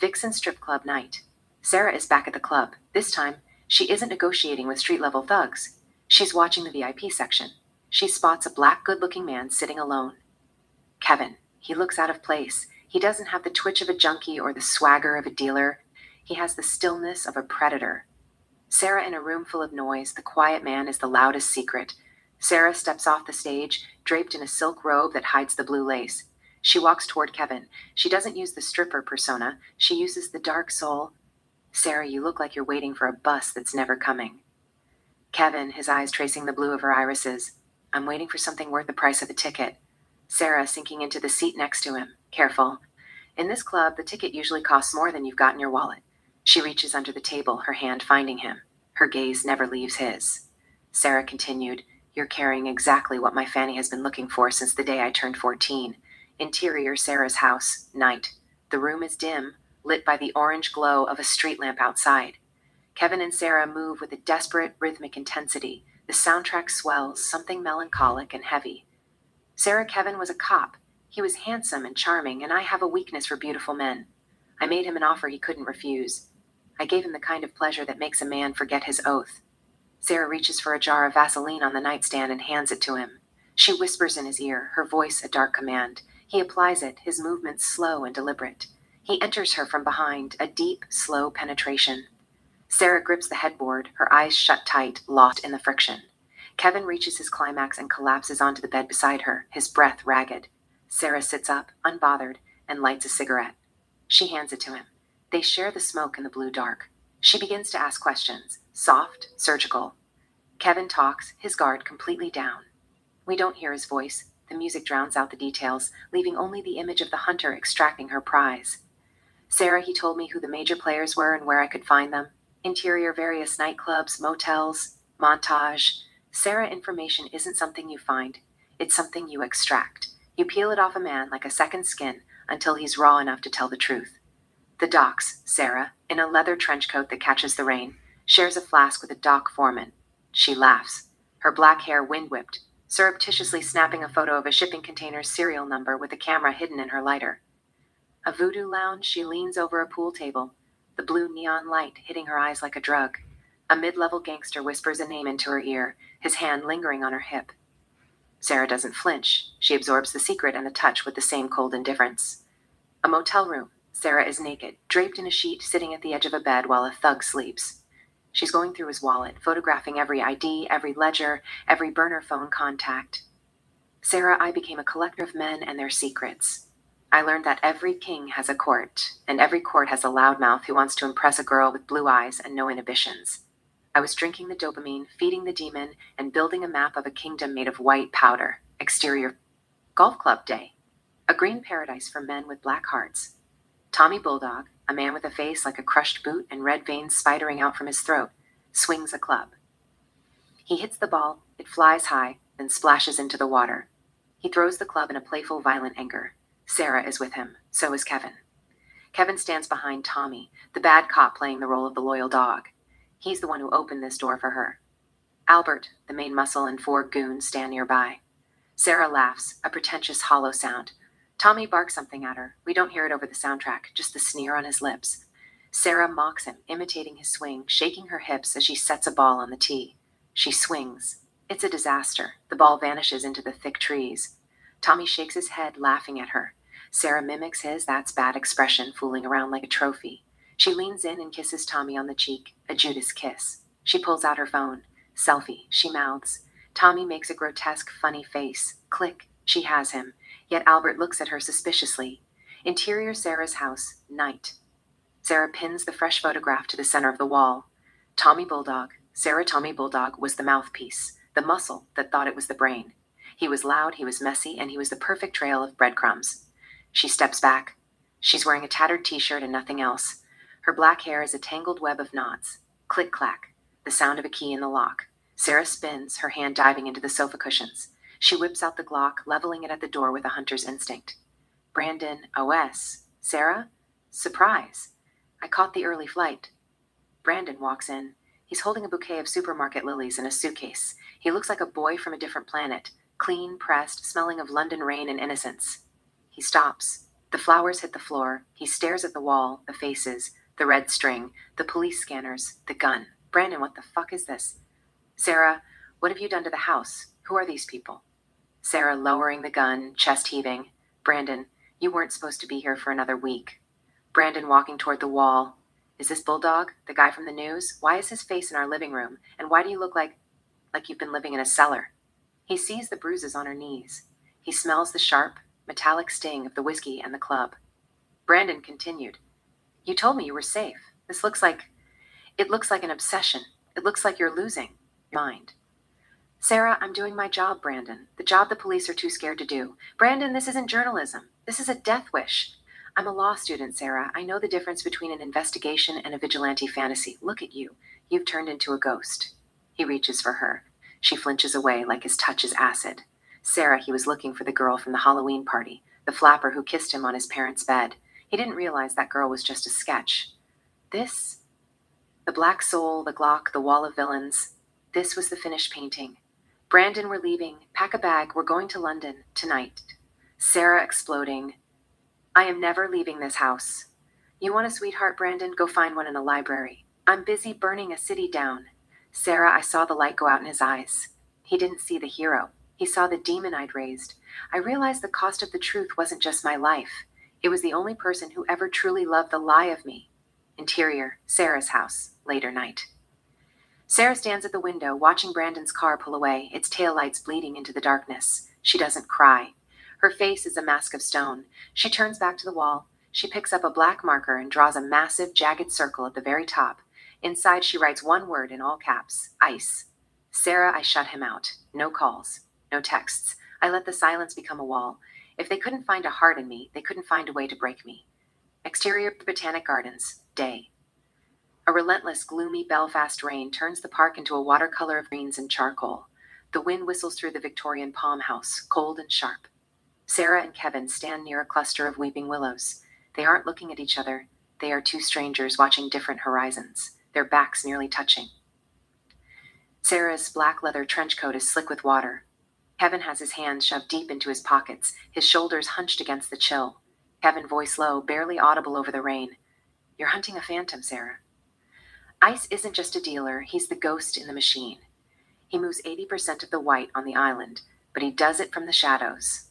Vixen Strip Club night. Sarah is back at the club. This time, she isn't negotiating with street-level thugs. She's watching the VIP section. She spots a black, good-looking man sitting alone. Kevin. He looks out of place. He doesn't have the twitch of a junkie or the swagger of a dealer. He has the stillness of a predator. Sarah in a room full of noise, the quiet man is the loudest secret. Sarah steps off the stage, draped in a silk robe that hides the blue lace. She walks toward Kevin. She doesn't use the stripper persona. She uses the dark soul. Sarah, you look like you're waiting for a bus that's never coming. Kevin, his eyes tracing the blue of her irises. I'm waiting for something worth the price of a ticket. Sarah sinking into the seat next to him. Careful. In this club, the ticket usually costs more than you've got in your wallet. She reaches under the table, her hand finding him. Her gaze never leaves his. Sarah continued, You're carrying exactly what my Fanny has been looking for since the day I turned 14. Interior Sarah's house, night. The room is dim, lit by the orange glow of a street lamp outside. Kevin and Sarah move with a desperate, rhythmic intensity. The soundtrack swells, something melancholic and heavy. Sarah, Kevin was a cop. He was handsome and charming, and I have a weakness for beautiful men. I made him an offer he couldn't refuse. I gave him the kind of pleasure that makes a man forget his oath. Sarah reaches for a jar of Vaseline on the nightstand and hands it to him. She whispers in his ear, her voice a dark command. He applies it, his movements slow and deliberate. He enters her from behind, a deep, slow penetration. Sarah grips the headboard, her eyes shut tight, lost in the friction. Kevin reaches his climax and collapses onto the bed beside her, his breath ragged. Sarah sits up, unbothered, and lights a cigarette. She hands it to him. They share the smoke in the blue dark. She begins to ask questions, soft, surgical. Kevin talks, his guard completely down. We don't hear his voice. The music drowns out the details, leaving only the image of the hunter extracting her prize. Sarah, he told me who the major players were and where I could find them. Interior various nightclubs, motels, montage. Sarah, information isn't something you find. It's something you extract. You peel it off a man like a second skin until he's raw enough to tell the truth. The docks, Sarah, in a leather trench coat that catches the rain, shares a flask with a dock foreman. She laughs, her black hair wind-whipped, surreptitiously snapping a photo of a shipping container's serial number with the camera hidden in her lighter. A voodoo lounge, she leans over a pool table, the blue neon light hitting her eyes like a drug. A mid-level gangster whispers a name into her ear, his hand lingering on her hip. Sarah doesn't flinch. She absorbs the secret and the touch with the same cold indifference. A motel room. Sarah is naked, draped in a sheet, sitting at the edge of a bed while a thug sleeps. She's going through his wallet, photographing every ID, every ledger, every burner phone contact. Sarah, I became a collector of men and their secrets. I learned that every king has a court, and every court has a loudmouth who wants to impress a girl with blue eyes and no inhibitions. I was drinking the dopamine, feeding the demon, and building a map of a kingdom made of white powder. Exterior golf club day. A green paradise for men with black hearts. Tommy Bulldog, a man with a face like a crushed boot and red veins spidering out from his throat, swings a club. He hits the ball, it flies high, then splashes into the water. He throws the club in a playful, violent anger. Sarah is with him. So is Kevin. Kevin stands behind Tommy, the bad cop playing the role of the loyal dog. He's the one who opened this door for her. Albert, the main muscle, and 4 goons stand nearby. Sarah laughs, a pretentious, hollow sound. Tommy barks something at her. We don't hear it over the soundtrack, just the sneer on his lips. Sarah mocks him, imitating his swing, shaking her hips as she sets a ball on the tee. She swings. It's a disaster. The ball vanishes into the thick trees. Tommy shakes his head, laughing at her. Sarah mimics his "that's bad" expression, fooling around like a trophy. She leans in and kisses Tommy on the cheek, a Judas kiss. She pulls out her phone. Selfie, she mouths. Tommy makes a grotesque, funny face. Click, she has him. Yet Albert looks at her suspiciously. Interior Sarah's house, night. Sarah pins the fresh photograph to the center of the wall. Tommy Bulldog, Sarah Tommy Bulldog, was the mouthpiece, the muscle that thought it was the brain. He was loud, he was messy, and he was the perfect trail of breadcrumbs. She steps back. She's wearing a tattered t-shirt and nothing else. Her black hair is a tangled web of knots. Click-clack, the sound of a key in the lock. Sarah spins, her hand diving into the sofa cushions. She whips out the Glock, leveling it at the door with a hunter's instinct. Brandon, OS. Sarah? Surprise. I caught the early flight. Brandon walks in. He's holding a bouquet of supermarket lilies in a suitcase. He looks like a boy from a different planet, clean, pressed, smelling of London rain and innocence. He stops. The flowers hit the floor. He stares at the wall, the faces, the red string, the police scanners, the gun. Brandon, what the fuck is this? Sarah, what have you done to the house? Who are these people? Sarah, lowering the gun, chest heaving. Brandon, you weren't supposed to be here for another week. Brandon walking toward the wall. Is this Bulldog, the guy from the news? Why is his face in our living room? And why do you look like you've been living in a cellar? He sees the bruises on her knees. He smells the sharp, metallic sting of the whiskey and the club. Brandon continued. You told me you were safe. It looks like an obsession. It looks like you're losing your mind. Sarah, I'm doing my job, Brandon. The job the police are too scared to do. Brandon, this isn't journalism. This is a death wish. I'm a law student, Sarah. I know the difference between an investigation and a vigilante fantasy. Look at you. You've turned into a ghost. He reaches for her. She flinches away like his touch is acid. Sarah, he was looking for the girl from the Halloween party, the flapper who kissed him on his parents' bed. He didn't realize that girl was just a sketch. This? The black soul, the Glock, the wall of villains. This was the finished painting. Brandon, we're leaving. Pack a bag. We're going to London tonight. Sarah exploding. I am never leaving this house. You want a sweetheart, Brandon? Go find one in the library. I'm busy burning a city down. Sarah, I saw the light go out in his eyes. He didn't see the hero. He saw the demon I'd raised. I realized the cost of the truth wasn't just my life. It was the only person who ever truly loved the lie of me. Interior, Sarah's house, later night. Sarah stands at the window, watching Brandon's car pull away, its taillights bleeding into the darkness. She doesn't cry. Her face is a mask of stone. She turns back to the wall. She picks up a black marker and draws a massive, jagged circle at the very top. Inside, she writes one word in all caps, ICE. Sarah, I shut him out. No calls. No texts. I let the silence become a wall. If they couldn't find a heart in me, they couldn't find a way to break me. Exterior Botanic Gardens. Day. A relentless, gloomy Belfast rain turns the park into a watercolor of greens and charcoal. The wind whistles through the Victorian palm house, cold and sharp. Sarah and Kevin stand near a cluster of weeping willows. They aren't looking at each other. They are two strangers watching different horizons, their backs nearly touching. Sarah's black leather trench coat is slick with water. Kevin has his hands shoved deep into his pockets, his shoulders hunched against the chill. Kevin, voice low, barely audible over the rain. You're hunting a phantom, Sarah. Ice isn't just a dealer, he's the ghost in the machine. He moves 80% of the white on the island, but he does it from the shadows.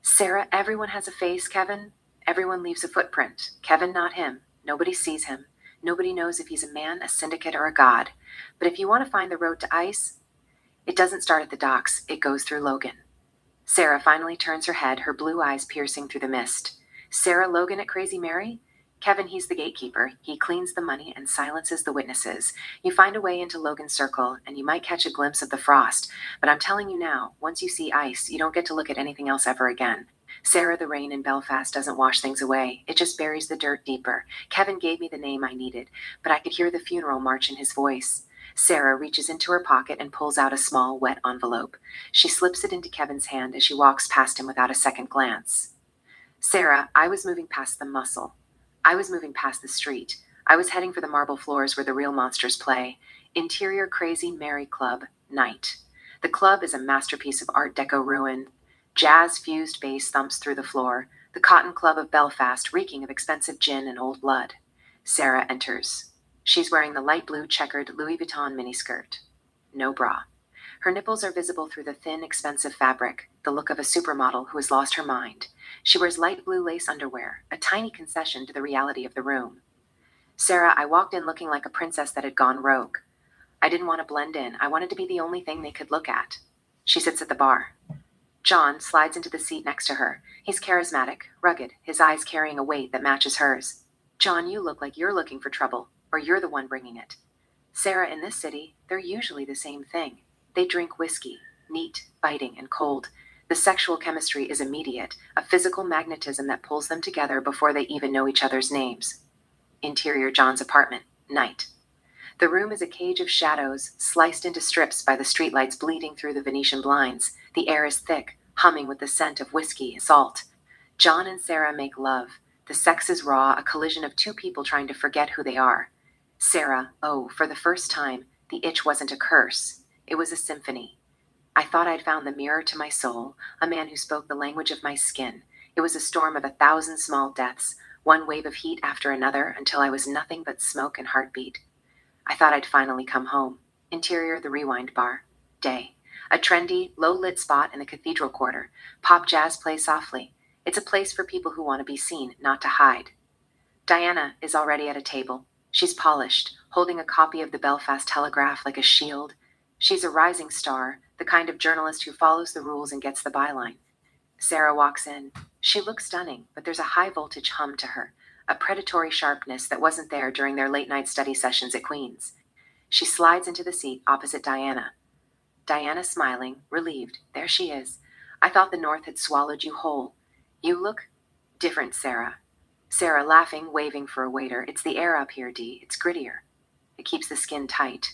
Sarah, everyone has a face, Kevin. Everyone leaves a footprint. Kevin, not him. Nobody sees him. Nobody knows if he's a man, a syndicate, or a god. But if you want to find the road to ice, it doesn't start at the docks, it goes through Logan. Sarah finally turns her head, her blue eyes piercing through the mist. Sarah, Logan at Crazy Mary? Kevin, he's the gatekeeper. He cleans the money and silences the witnesses. You find a way into Logan's circle, and you might catch a glimpse of the frost. But I'm telling you now, once you see ice, you don't get to look at anything else ever again. Sarah, the rain in Belfast doesn't wash things away. It just buries the dirt deeper. Kevin gave me the name I needed, but I could hear the funeral march in his voice. Sarah reaches into her pocket and pulls out a small, wet envelope. She slips it into Kevin's hand as she walks past him without a second glance. Sarah, I was moving past the muscle. I was moving past the street. I was heading for the marble floors where the real monsters play. Interior Crazy Mary Club, Night. The club is a masterpiece of Art Deco ruin. Jazz-fused bass thumps through the floor. The Cotton Club of Belfast, reeking of expensive gin and old blood. Sarah enters. She's wearing the light blue checkered Louis Vuitton miniskirt. No bra. Her nipples are visible through the thin, expensive fabric, the look of a supermodel who has lost her mind. She wears light blue lace underwear, a tiny concession to the reality of the room. Sarah, I walked in looking like a princess that had gone rogue. I didn't want to blend in. I wanted to be the only thing they could look at. She sits at the bar. John slides into the seat next to her. He's charismatic, rugged, his eyes carrying a weight that matches hers. John, you look like you're looking for trouble, or you're the one bringing it. Sarah, in this city, they're usually the same thing. They drink whiskey, neat, biting, and cold. The sexual chemistry is immediate, a physical magnetism that pulls them together before they even know each other's names. Interior John's apartment, night. The room is a cage of shadows, sliced into strips by the streetlights bleeding through the Venetian blinds. The air is thick, humming with the scent of whiskey and salt. John and Sarah make love. The sex is raw, a collision of two people trying to forget who they are. Sarah, oh, for the first time, the itch wasn't a curse. It was a symphony. I thought I'd found the mirror to my soul, a man who spoke the language of my skin. It was a storm of 1,000 small deaths, one wave of heat after another, until I was nothing but smoke and heartbeat. I thought I'd finally come home. Interior, the Rewind Bar. Day. A trendy, low-lit spot in the Cathedral Quarter. Pop jazz plays softly. It's a place for people who want to be seen, not to hide. Diana is already at a table. She's polished, holding a copy of the Belfast Telegraph like a shield. She's a rising star, the kind of journalist who follows the rules and gets the byline. Sarah walks in. She looks stunning, but there's a high-voltage hum to her, a predatory sharpness that wasn't there during their late-night study sessions at Queen's. She slides into the seat opposite Diana. Diana smiling, relieved. There she is. I thought the North had swallowed you whole. You look different, Sarah. Sarah laughing, waving for a waiter. It's the air up here, Dee. It's grittier. It keeps the skin tight.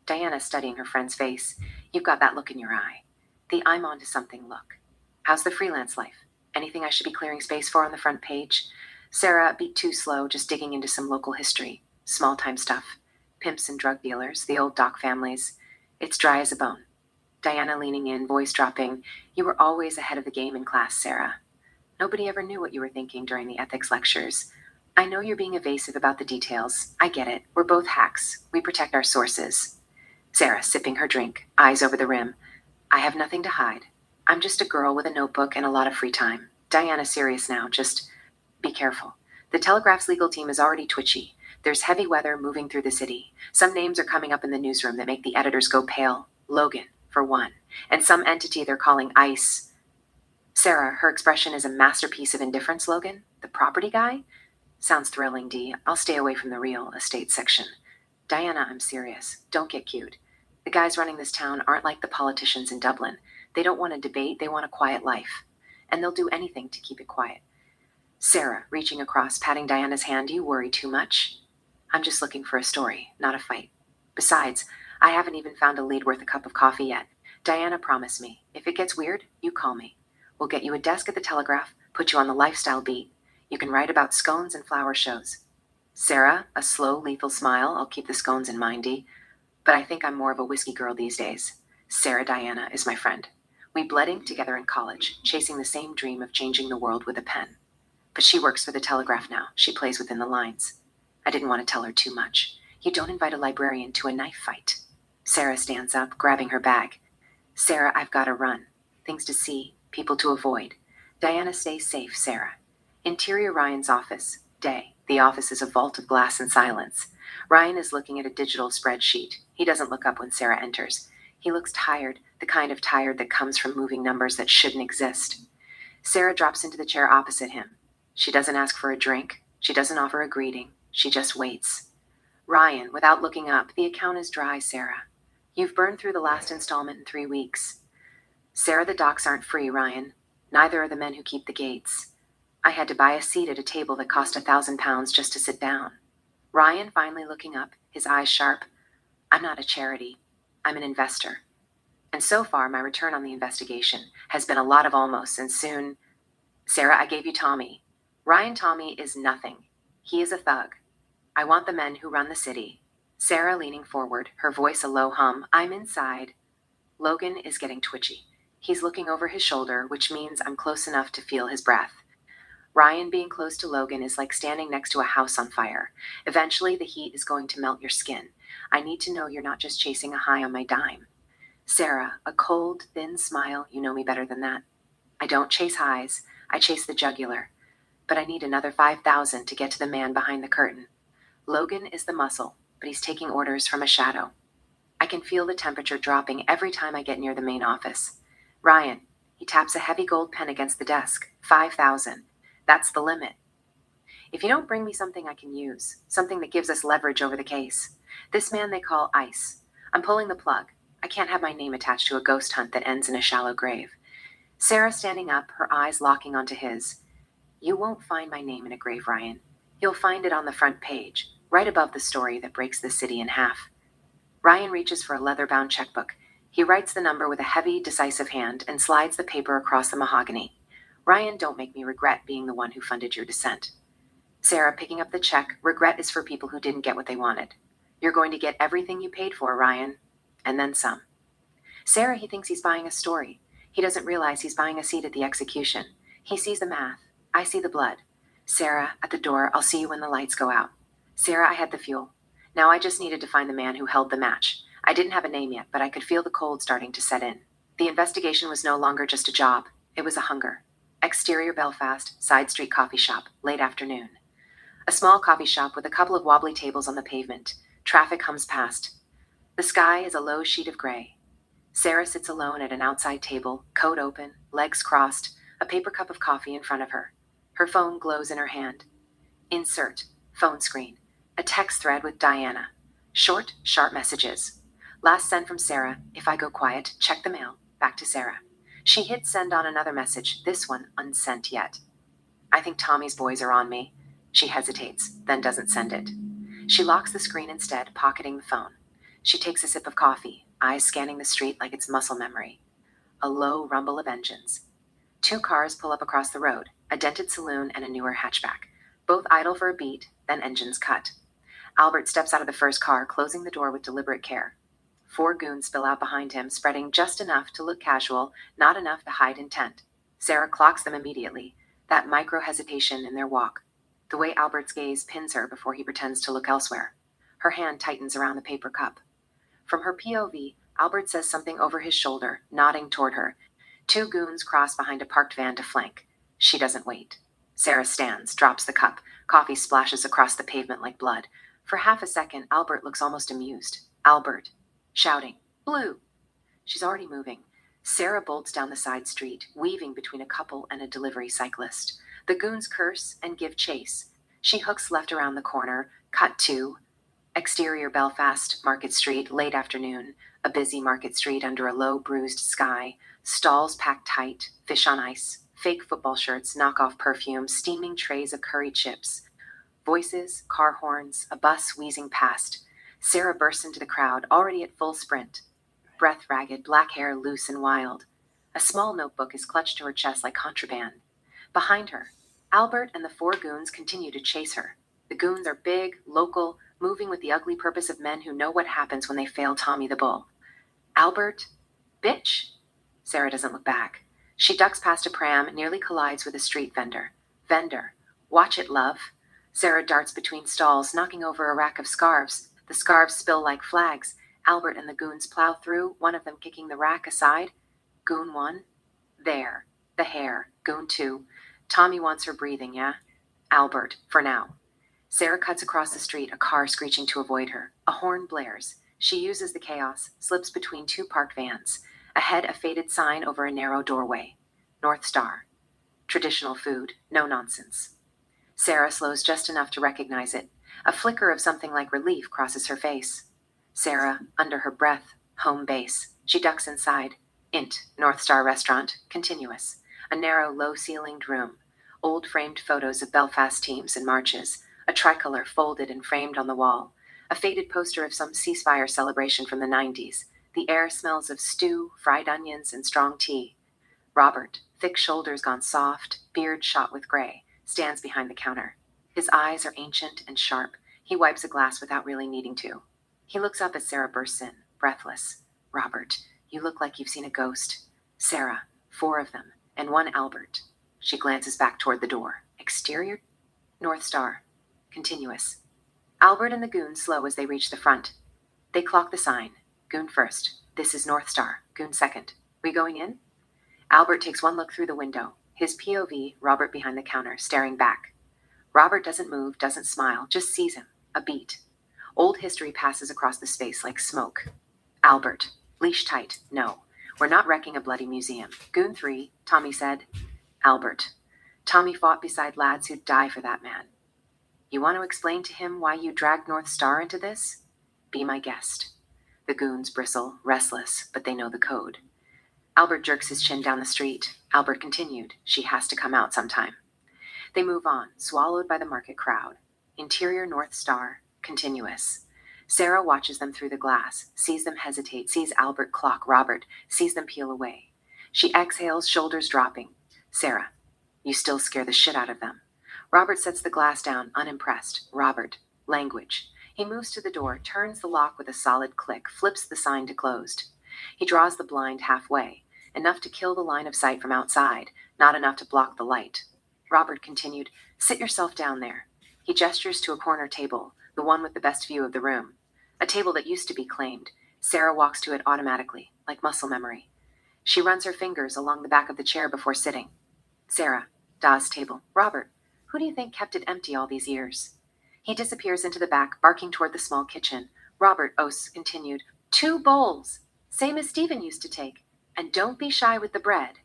Diana studying her friend's face. You've got that look in your eye. The I'm onto something look. How's the freelance life? Anything I should be clearing space for on the front page? Sarah, beat too slow, just digging into some local history. Small-time stuff. Pimps and drug dealers, the old doc families. It's dry as a bone. Diana leaning in, voice dropping. You were always ahead of the game in class, Sarah. Nobody ever knew what you were thinking during the ethics lectures. I know you're being evasive about the details. I get it. We're both hacks. We protect our sources. Sarah, sipping her drink, eyes over the rim. I have nothing to hide. I'm just a girl with a notebook and a lot of free time. Diana, serious now. Just be careful. The Telegraph's legal team is already twitchy. There's heavy weather moving through the city. Some names are coming up in the newsroom that make the editors go pale. Logan, for one. And some entity they're calling ICE. Sarah, her expression is a masterpiece of indifference, Logan. The property guy? Sounds thrilling, Dee. I'll stay away from the real estate section. Diana, I'm serious. Don't get cute. The guys running this town aren't like the politicians in Dublin. They don't want a debate, they want a quiet life. And they'll do anything to keep it quiet. Sarah, reaching across, patting Diana's hand, you worry too much. I'm just looking for a story, not a fight. Besides, I haven't even found a lead worth a cup of coffee yet. Diana, promise me, if it gets weird, you call me. We'll get you a desk at the Telegraph, put you on the lifestyle beat. You can write about scones and flower shows. Sarah, a slow, lethal smile. I'll keep the scones in mind, Dee. But I think I'm more of a whiskey girl these days. Sarah Diana is my friend. We bled ink together in college, chasing the same dream of changing the world with a pen. But she works for the Telegraph now. She plays within the lines. I didn't want to tell her too much. You don't invite a librarian to a knife fight. Sarah stands up, grabbing her bag. Sarah, I've got to run. Things to see, people to avoid. Diana, stay safe, Sarah. Interior Ryan's office. Day. The office is a vault of glass and silence. Ryan is looking at a digital spreadsheet. He doesn't look up when Sarah enters. He looks tired, the kind of tired that comes from moving numbers that shouldn't exist. Sarah drops into the chair opposite him. She doesn't ask for a drink. She doesn't offer a greeting. She just waits. Ryan, without looking up, the account is dry, Sarah. You've burned through the last installment in 3 weeks. Sarah, the docs aren't free, Ryan. Neither are the men who keep the gates. I had to buy a seat at a table that cost £1,000 just to sit down. Ryan finally looking up, his eyes sharp. I'm not a charity. I'm an investor. And so far, my return on the investigation has been a lot of almosts, and soon... Sarah, I gave you Tommy. Ryan Tommy is nothing. He is a thug. I want the men who run the city. Sarah leaning forward, her voice a low hum. I'm inside. Logan is getting twitchy. He's looking over his shoulder, which means I'm close enough to feel his breath. Ryan being close to Logan is like standing next to a house on fire. Eventually, the heat is going to melt your skin. I need to know you're not just chasing a high on my dime. Sarah, a cold, thin smile. You know me better than that. I don't chase highs. I chase the jugular. But I need another 5,000 to get to the man behind the curtain. Logan is the muscle, but he's taking orders from a shadow. I can feel the temperature dropping every time I get near the main office. Ryan, he taps a heavy gold pen against the desk. 5,000. That's the limit. If you don't bring me something I can use, something that gives us leverage over the case. This man they call Ice. I'm pulling the plug. I can't have my name attached to a ghost hunt that ends in a shallow grave. Sarah standing up, her eyes locking onto his. You won't find my name in a grave, Ryan. You'll find it on the front page, right above the story that breaks the city in half. Ryan reaches for a leather-bound checkbook. He writes the number with a heavy, decisive hand and slides the paper across the mahogany. Ryan, don't make me regret being the one who funded your descent. Sarah, picking up the check, regret is for people who didn't get what they wanted. You're going to get everything you paid for, Ryan. And then some. Sarah, he thinks he's buying a story. He doesn't realize he's buying a seat at the execution. He sees the math. I see the blood. Sarah, at the door, I'll see you when the lights go out. Sarah, I had the fuel. Now I just needed to find the man who held the match. I didn't have a name yet, but I could feel the cold starting to set in. The investigation was no longer just a job. It was a hunger. Exterior Belfast, side street coffee shop, late afternoon. A small coffee shop with a couple of wobbly tables on the pavement. Traffic hums past. The sky is a low sheet of gray. Sarah sits alone at an outside table, coat open, legs crossed, a paper cup of coffee in front of her. Her phone glows in her hand. Insert, phone screen, a text thread with Diana. Short, sharp messages. Last sent from Sarah. If I go quiet, check the mail. Back to Sarah. She hits send on another message, this one unsent yet. I think Tommy's boys are on me. She hesitates, then doesn't send it. She locks the screen instead, pocketing the phone. She takes a sip of coffee, eyes scanning the street like it's muscle memory. A low rumble of engines. 2 cars pull up across the road, a dented saloon and a newer hatchback. Both idle for a beat, then engines cut. Albert steps out of the first car, closing the door with deliberate care. 4 goons spill out behind him, spreading just enough to look casual, not enough to hide intent. Sarah clocks them immediately, that micro-hesitation in their walk. The way Albert's gaze pins her before he pretends to look elsewhere. Her hand tightens around the paper cup. From her POV, Albert says something over his shoulder, nodding toward her. 2 goons cross behind a parked van to flank. She doesn't wait. Sarah stands, drops the cup. Coffee splashes across the pavement like blood. For half a second, Albert looks almost amused. Albert, shouting, "Blue!" She's already moving. Sarah bolts down the side street, weaving between a couple and a delivery cyclist. The goons curse and give chase. She hooks left around the corner, cut to exterior Belfast, Market Street, late afternoon. A busy Market Street under a low, bruised sky. Stalls packed tight, fish on ice, fake football shirts, knockoff perfume, steaming trays of curry chips. Voices, car horns, a bus wheezing past. Sarah bursts into the crowd, already at full sprint. Breath ragged, black hair loose and wild. A small notebook is clutched to her chest like contraband. Behind her, Albert and the 4 goons continue to chase her. The goons are big, local, moving with the ugly purpose of men who know what happens when they fail Tommy the Bull. Albert, bitch. Sarah doesn't look back. She ducks past a pram, nearly collides with a street vendor. Vendor, watch it, love. Sarah darts between stalls, knocking over a rack of scarves. The scarves spill like flags. Albert and the goons plow through, one of them kicking the rack aside. Goon 1. There. The hair. Goon 2. Tommy wants her breathing, yeah? Albert, for now. Sarah cuts across the street, a car screeching to avoid her. A horn blares. She uses the chaos, slips between 2 parked vans. Ahead, a faded sign over a narrow doorway. North Star. Traditional food. No nonsense. Sarah slows just enough to recognize it. A flicker of something like relief crosses her face. Sarah, under her breath, home base. She ducks inside. Int, North Star restaurant, continuous. A narrow, low-ceilinged room. Old framed photos of Belfast teams and marches. A tricolor folded and framed on the wall. A faded poster of some ceasefire celebration from the 90s. The air smells of stew, fried onions, and strong tea. Robert, thick shoulders gone soft, beard shot with gray, stands behind the counter. His eyes are ancient and sharp. He wipes a glass without really needing to. He looks up as Sarah bursts in, breathless. Robert, you look like you've seen a ghost. Sarah, 4 of them, and 1 Albert. She glances back toward the door. Exterior? North Star. Continuous. Albert and the goon slow as they reach the front. They clock the sign. Goon first. This is North Star. Goon second. We going in? Albert takes one look through the window. His POV, Robert behind the counter, staring back. Robert doesn't move, doesn't smile, just sees him. A beat. Old history passes across the space like smoke. Albert. Leash tight. No. We're not wrecking a bloody museum. Goon 3, Tommy said. Albert. Tommy fought beside lads who'd die for that man. You want to explain to him why you dragged North Star into this? Be my guest. The goons bristle, restless, but they know the code. Albert jerks his chin down the street. Albert continued. She has to come out sometime. They move on, swallowed by the market crowd. Interior North Star, continuous. Sarah watches them through the glass, sees them hesitate, sees Albert clock Robert, sees them peel away. She exhales, shoulders dropping. Sarah, you still scare the shit out of them. Robert sets the glass down, unimpressed. Robert, language. He moves to the door, turns the lock with a solid click, flips the sign to closed. He draws the blind halfway, enough to kill the line of sight from outside, not enough to block the light. Robert continued, sit yourself down there. He gestures to a corner table, the one with the best view of the room. A table that used to be claimed. Sarah walks to it automatically, like muscle memory. She runs her fingers along the back of the chair before sitting. Sarah, Da's table. Robert, who do you think kept it empty all these years? He disappears into the back, barking toward the small kitchen. Robert, Ose continued, 2 bowls, same as Stephen used to take. And don't be shy with the bread.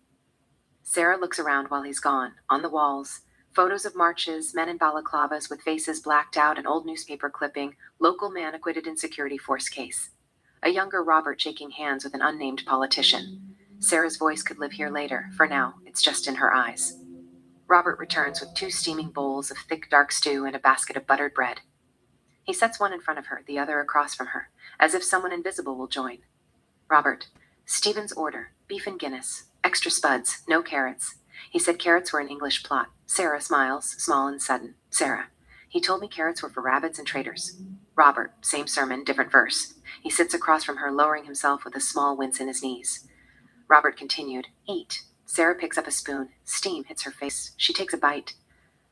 Sarah looks around while he's gone. On the walls, photos of marches, men in balaclavas with faces blacked out, an old newspaper clipping, local man acquitted in security force case. A younger Robert shaking hands with an unnamed politician. Sarah's voice could live here later. For now, it's just in her eyes. Robert returns with 2 steaming bowls of thick dark stew and a basket of buttered bread. He sets one in front of her, the other across from her, as if someone invisible will join. Robert, Stephen's order, beef and Guinness, extra spuds, no carrots. He said carrots were an English plot. Sarah smiles, small and sudden. Sarah, he told me carrots were for rabbits and traitors. Robert, same sermon, different verse. He sits across from her, lowering himself with a small wince in his knees. Robert continued, eat. Sarah picks up a spoon. Steam hits her face. She takes a bite.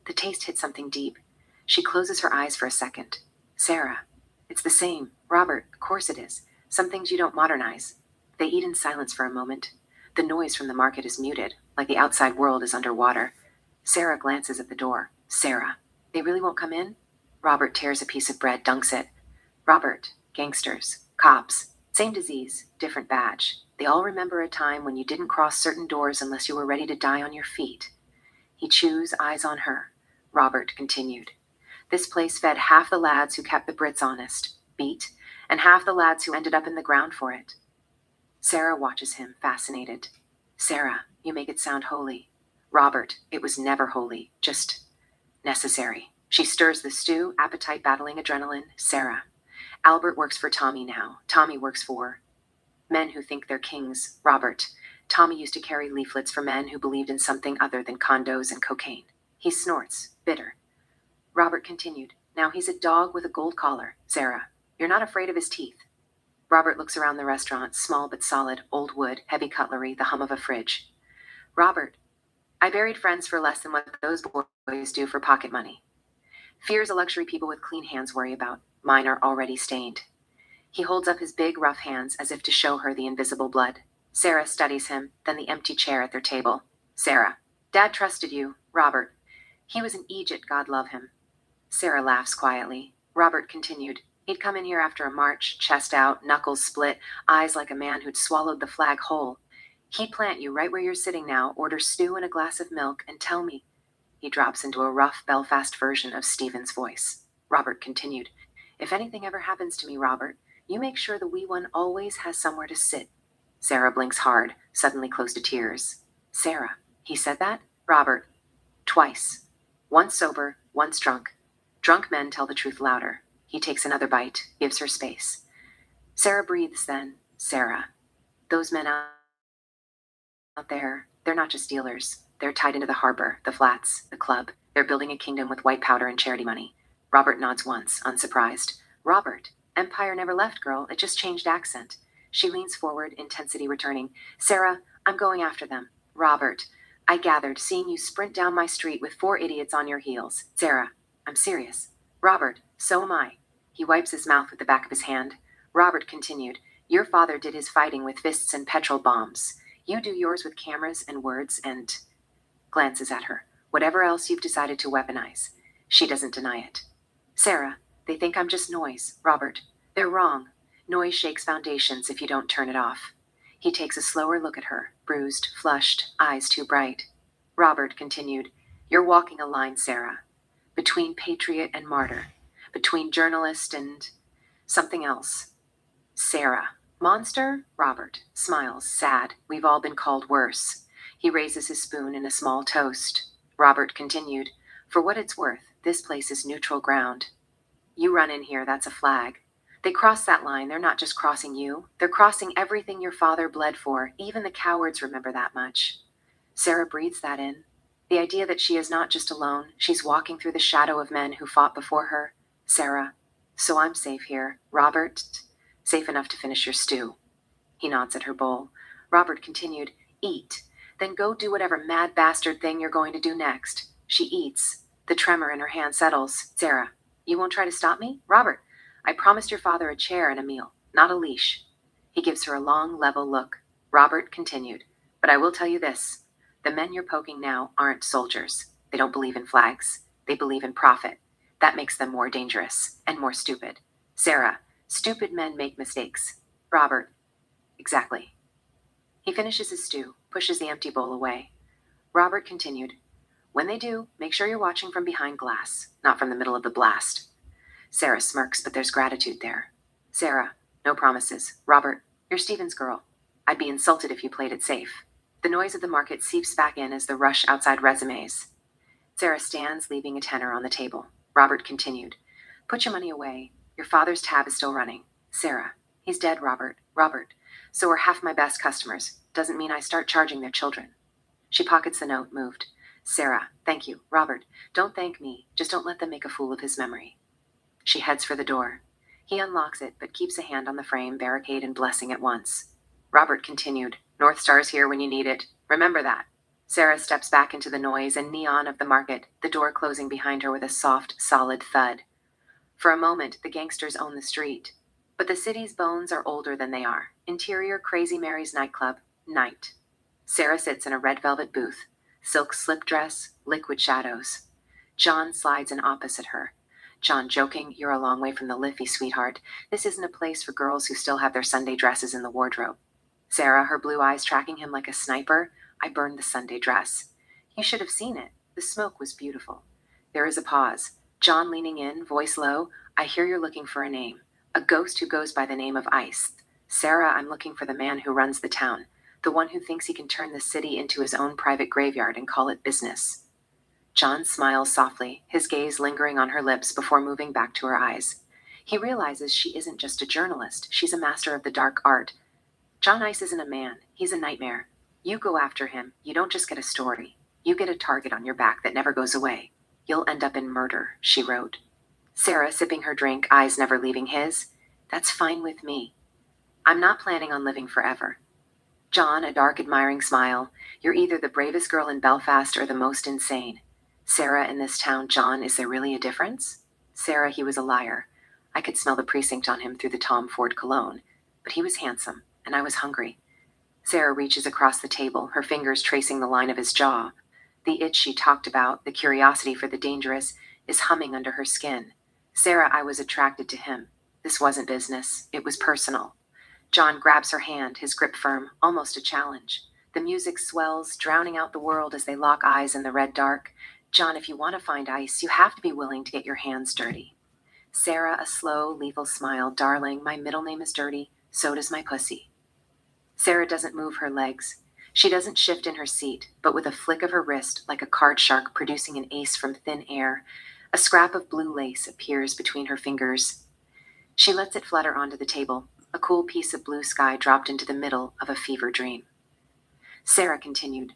The taste hits something deep. She closes her eyes for a second. Sarah, it's the same. Robert, of course it is. Some things you don't modernize. They eat in silence for a moment. The noise from the market is muted, like the outside world is underwater. Sarah glances at the door. Sarah, they really won't come in? Robert tears a piece of bread, dunks it. Robert, gangsters, cops, same disease, different badge. They all remember a time when you didn't cross certain doors unless you were ready to die on your feet. He chews, eyes on her. Robert continued. This place fed half the lads who kept the Brits honest, beat, and half the lads who ended up in the ground for it. Sarah watches him, fascinated. Sarah, you make it sound holy. Robert, it was never holy, just necessary. She stirs the stew, appetite battling adrenaline. Sarah. Albert works for Tommy now. Tommy works for men who think they're kings. Robert. Tommy used to carry leaflets for men who believed in something other than condos and cocaine. He snorts, bitter. Robert continued. Now he's a dog with a gold collar. Sarah, you're not afraid of his teeth. Robert looks around the restaurant, small but solid, old wood, heavy cutlery, the hum of a fridge. Robert, I buried friends for less than what those boys do for pocket money. Fear's a luxury people with clean hands worry about. Mine are already stained. He holds up his big, rough hands as if to show her the invisible blood. Sarah studies him, then the empty chair at their table. Sarah, Dad trusted you. Robert, he was in Egypt, God love him. Sarah laughs quietly. Robert continued. He'd come in here after a march, chest out, knuckles split, eyes like a man who'd swallowed the flag whole. He'd plant you right where you're sitting now, order stew and a glass of milk, and tell me. He drops into a rough Belfast version of Stephen's voice. Robert continued. If anything ever happens to me, Robert, you make sure the wee one always has somewhere to sit. Sarah blinks hard, suddenly close to tears. Sarah, He said that? Robert. Twice. Once sober, once drunk. Drunk men tell the truth louder. He takes another bite, gives her space. Sarah breathes then. Sarah. Those men out there, they're not just dealers. They're tied into the harbor, the flats, the club. They're building a kingdom with white powder and charity money. Robert nods once, unsurprised. Robert. Empire never left, girl. It just changed accent. She leans forward, intensity returning. Sarah, I'm going after them. Robert. I gathered, seeing you sprint down my street with 4 idiots on your heels. Sarah. I'm serious. Robert. So am I. He wipes his mouth with the back of his hand. Robert continued. Your father did his fighting with fists and petrol bombs. You do yours with cameras and words and glances at her. Whatever else you've decided to weaponize. She doesn't deny it. Sarah, they think I'm just noise. Robert, they're wrong. Noise shakes foundations if you don't turn it off. He takes a slower look at her, bruised, flushed, eyes too bright. Robert continued, You're walking a line, Sarah. Between patriot and martyr. Between journalist and something else. Sarah. Monster? Robert smiles, sad. We've all been called worse. He raises his spoon in a small toast. Robert continued, For what it's worth, this place is neutral ground. You run in here, that's a flag. They cross that line, they're not just crossing you. They're crossing everything your father bled for. Even the cowards remember that much. Sarah breathes that in. The idea that she is not just alone, she's walking through the shadow of men who fought before her. Sarah. So I'm safe here. Robert. Safe enough to finish your stew. He nods at her bowl. Robert continued, Eat. Then go do whatever mad bastard thing you're going to do next. She eats. The tremor in her hand settles. Sarah, you won't try to stop me? Robert, I promised your father a chair and a meal, not a leash. He gives her a long, level look. Robert continued, But I will tell you this. The men you're poking now aren't soldiers. They don't believe in flags. They believe in profit. That makes them more dangerous and more stupid. Sarah, stupid men make mistakes. Robert. Exactly. He finishes his stew, pushes the empty bowl away. Robert continued, When they do, make sure you're watching from behind glass, not from the middle of the blast. Sarah smirks, but there's gratitude there. Sarah, no promises. Robert, you're Stephen's girl. I'd be insulted if you played it safe. The noise of the market seeps back in as the rush outside resumes. Sarah stands, leaving a tenner on the table. Robert continued, Put your money away. Your father's tab is still running. Sarah, he's dead, Robert. Robert, so are half my best customers. Doesn't mean I start charging their children. She pockets the note, moved. Sarah, thank you. Robert, don't thank me. Just don't let them make a fool of his memory. She heads for the door. He unlocks it, but keeps a hand on the frame, barricade, and blessing at once. Robert continued, North Star's here when you need it. Remember that. Sarah steps back into the noise and neon of the market, the door closing behind her with a soft, solid thud. For a moment, the gangsters own the street. But the city's bones are older than they are. Interior Crazy Mary's nightclub, night. Sarah sits in a red velvet booth, silk slip dress, liquid shadows. John slides in opposite her. John joking, You're a long way from the Liffey, sweetheart. This isn't a place for girls who still have their Sunday dresses in the wardrobe. Sarah, her blue eyes tracking him like a sniper, I burned the Sunday dress. You should have seen it. The smoke was beautiful. There is a pause. John leaning in, voice low, I hear you're looking for a name. A ghost who goes by the name of Ice. Sarah, I'm looking for the man who runs the town. The one who thinks he can turn the city into his own private graveyard and call it business. John smiles softly, his gaze lingering on her lips before moving back to her eyes. He realizes she isn't just a journalist, she's a master of the dark art. John Ice isn't a man, he's a nightmare. You go after him, you don't just get a story. You get a target on your back that never goes away. You'll end up in murder, she wrote. Sarah, sipping her drink, eyes never leaving his. That's fine with me. I'm not planning on living forever. John, a dark, admiring smile. You're either the bravest girl in Belfast or the most insane. Sarah, in this town, John, is there really a difference? Sarah, he was a liar. I could smell the precinct on him through the Tom Ford cologne. But he was handsome, and I was hungry. Sarah reaches across the table, her fingers tracing the line of his jaw. The itch she talked about, the curiosity for the dangerous, is humming under her skin. Sarah, I was attracted to him. This wasn't business. It was personal. John grabs her hand, his grip firm, almost a challenge. The music swells, drowning out the world as they lock eyes in the red dark. John, if you want to find Ice, you have to be willing to get your hands dirty. Sarah, a slow, lethal smile. Darling, my middle name is Dirty. So does my pussy. Sarah doesn't move her legs. She doesn't shift in her seat, but with a flick of her wrist, like a card shark producing an ace from thin air, a scrap of blue lace appears between her fingers. She lets it flutter onto the table, a cool piece of blue sky dropped into the middle of a fever dream. Sarah continued,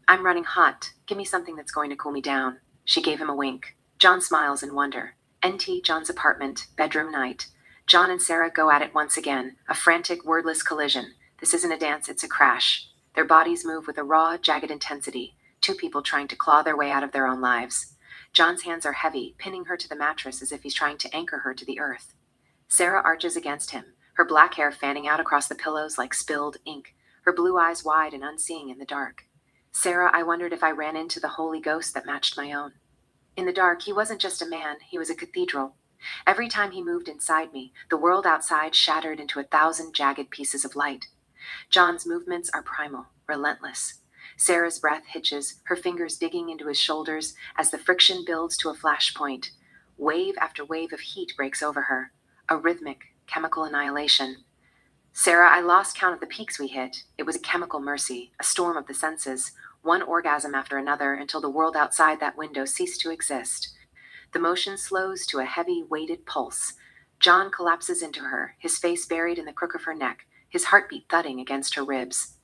I'm running hot. Give me something that's going to cool me down. She gave him a wink. John smiles in wonder. NT John's apartment, bedroom night. John and Sarah go at it once again, a frantic, wordless collision. This isn't a dance, it's a crash. Their bodies move with a raw, jagged intensity, two people trying to claw their way out of their own lives. John's hands are heavy, pinning her to the mattress as if he's trying to anchor her to the earth. Sarah arches against him, her black hair fanning out across the pillows like spilled ink, her blue eyes wide and unseeing in the dark. Sarah, I wondered if I ran into the holy ghost that matched my own. In the dark, he wasn't just a man, he was a cathedral. Every time he moved inside me, the world outside shattered into 1,000 jagged pieces of light. John's movements are primal, relentless. Sarah's breath hitches, her fingers digging into his shoulders as the friction builds to a flashpoint. Wave after wave of heat breaks over her, a rhythmic, chemical annihilation. Sarah, I lost count of the peaks we hit. It was a chemical mercy, a storm of the senses, one orgasm after another until the world outside that window ceased to exist. The motion slows to a heavy, weighted pulse. John collapses into her, his face buried in the crook of her neck, his heartbeat thudding against her ribs.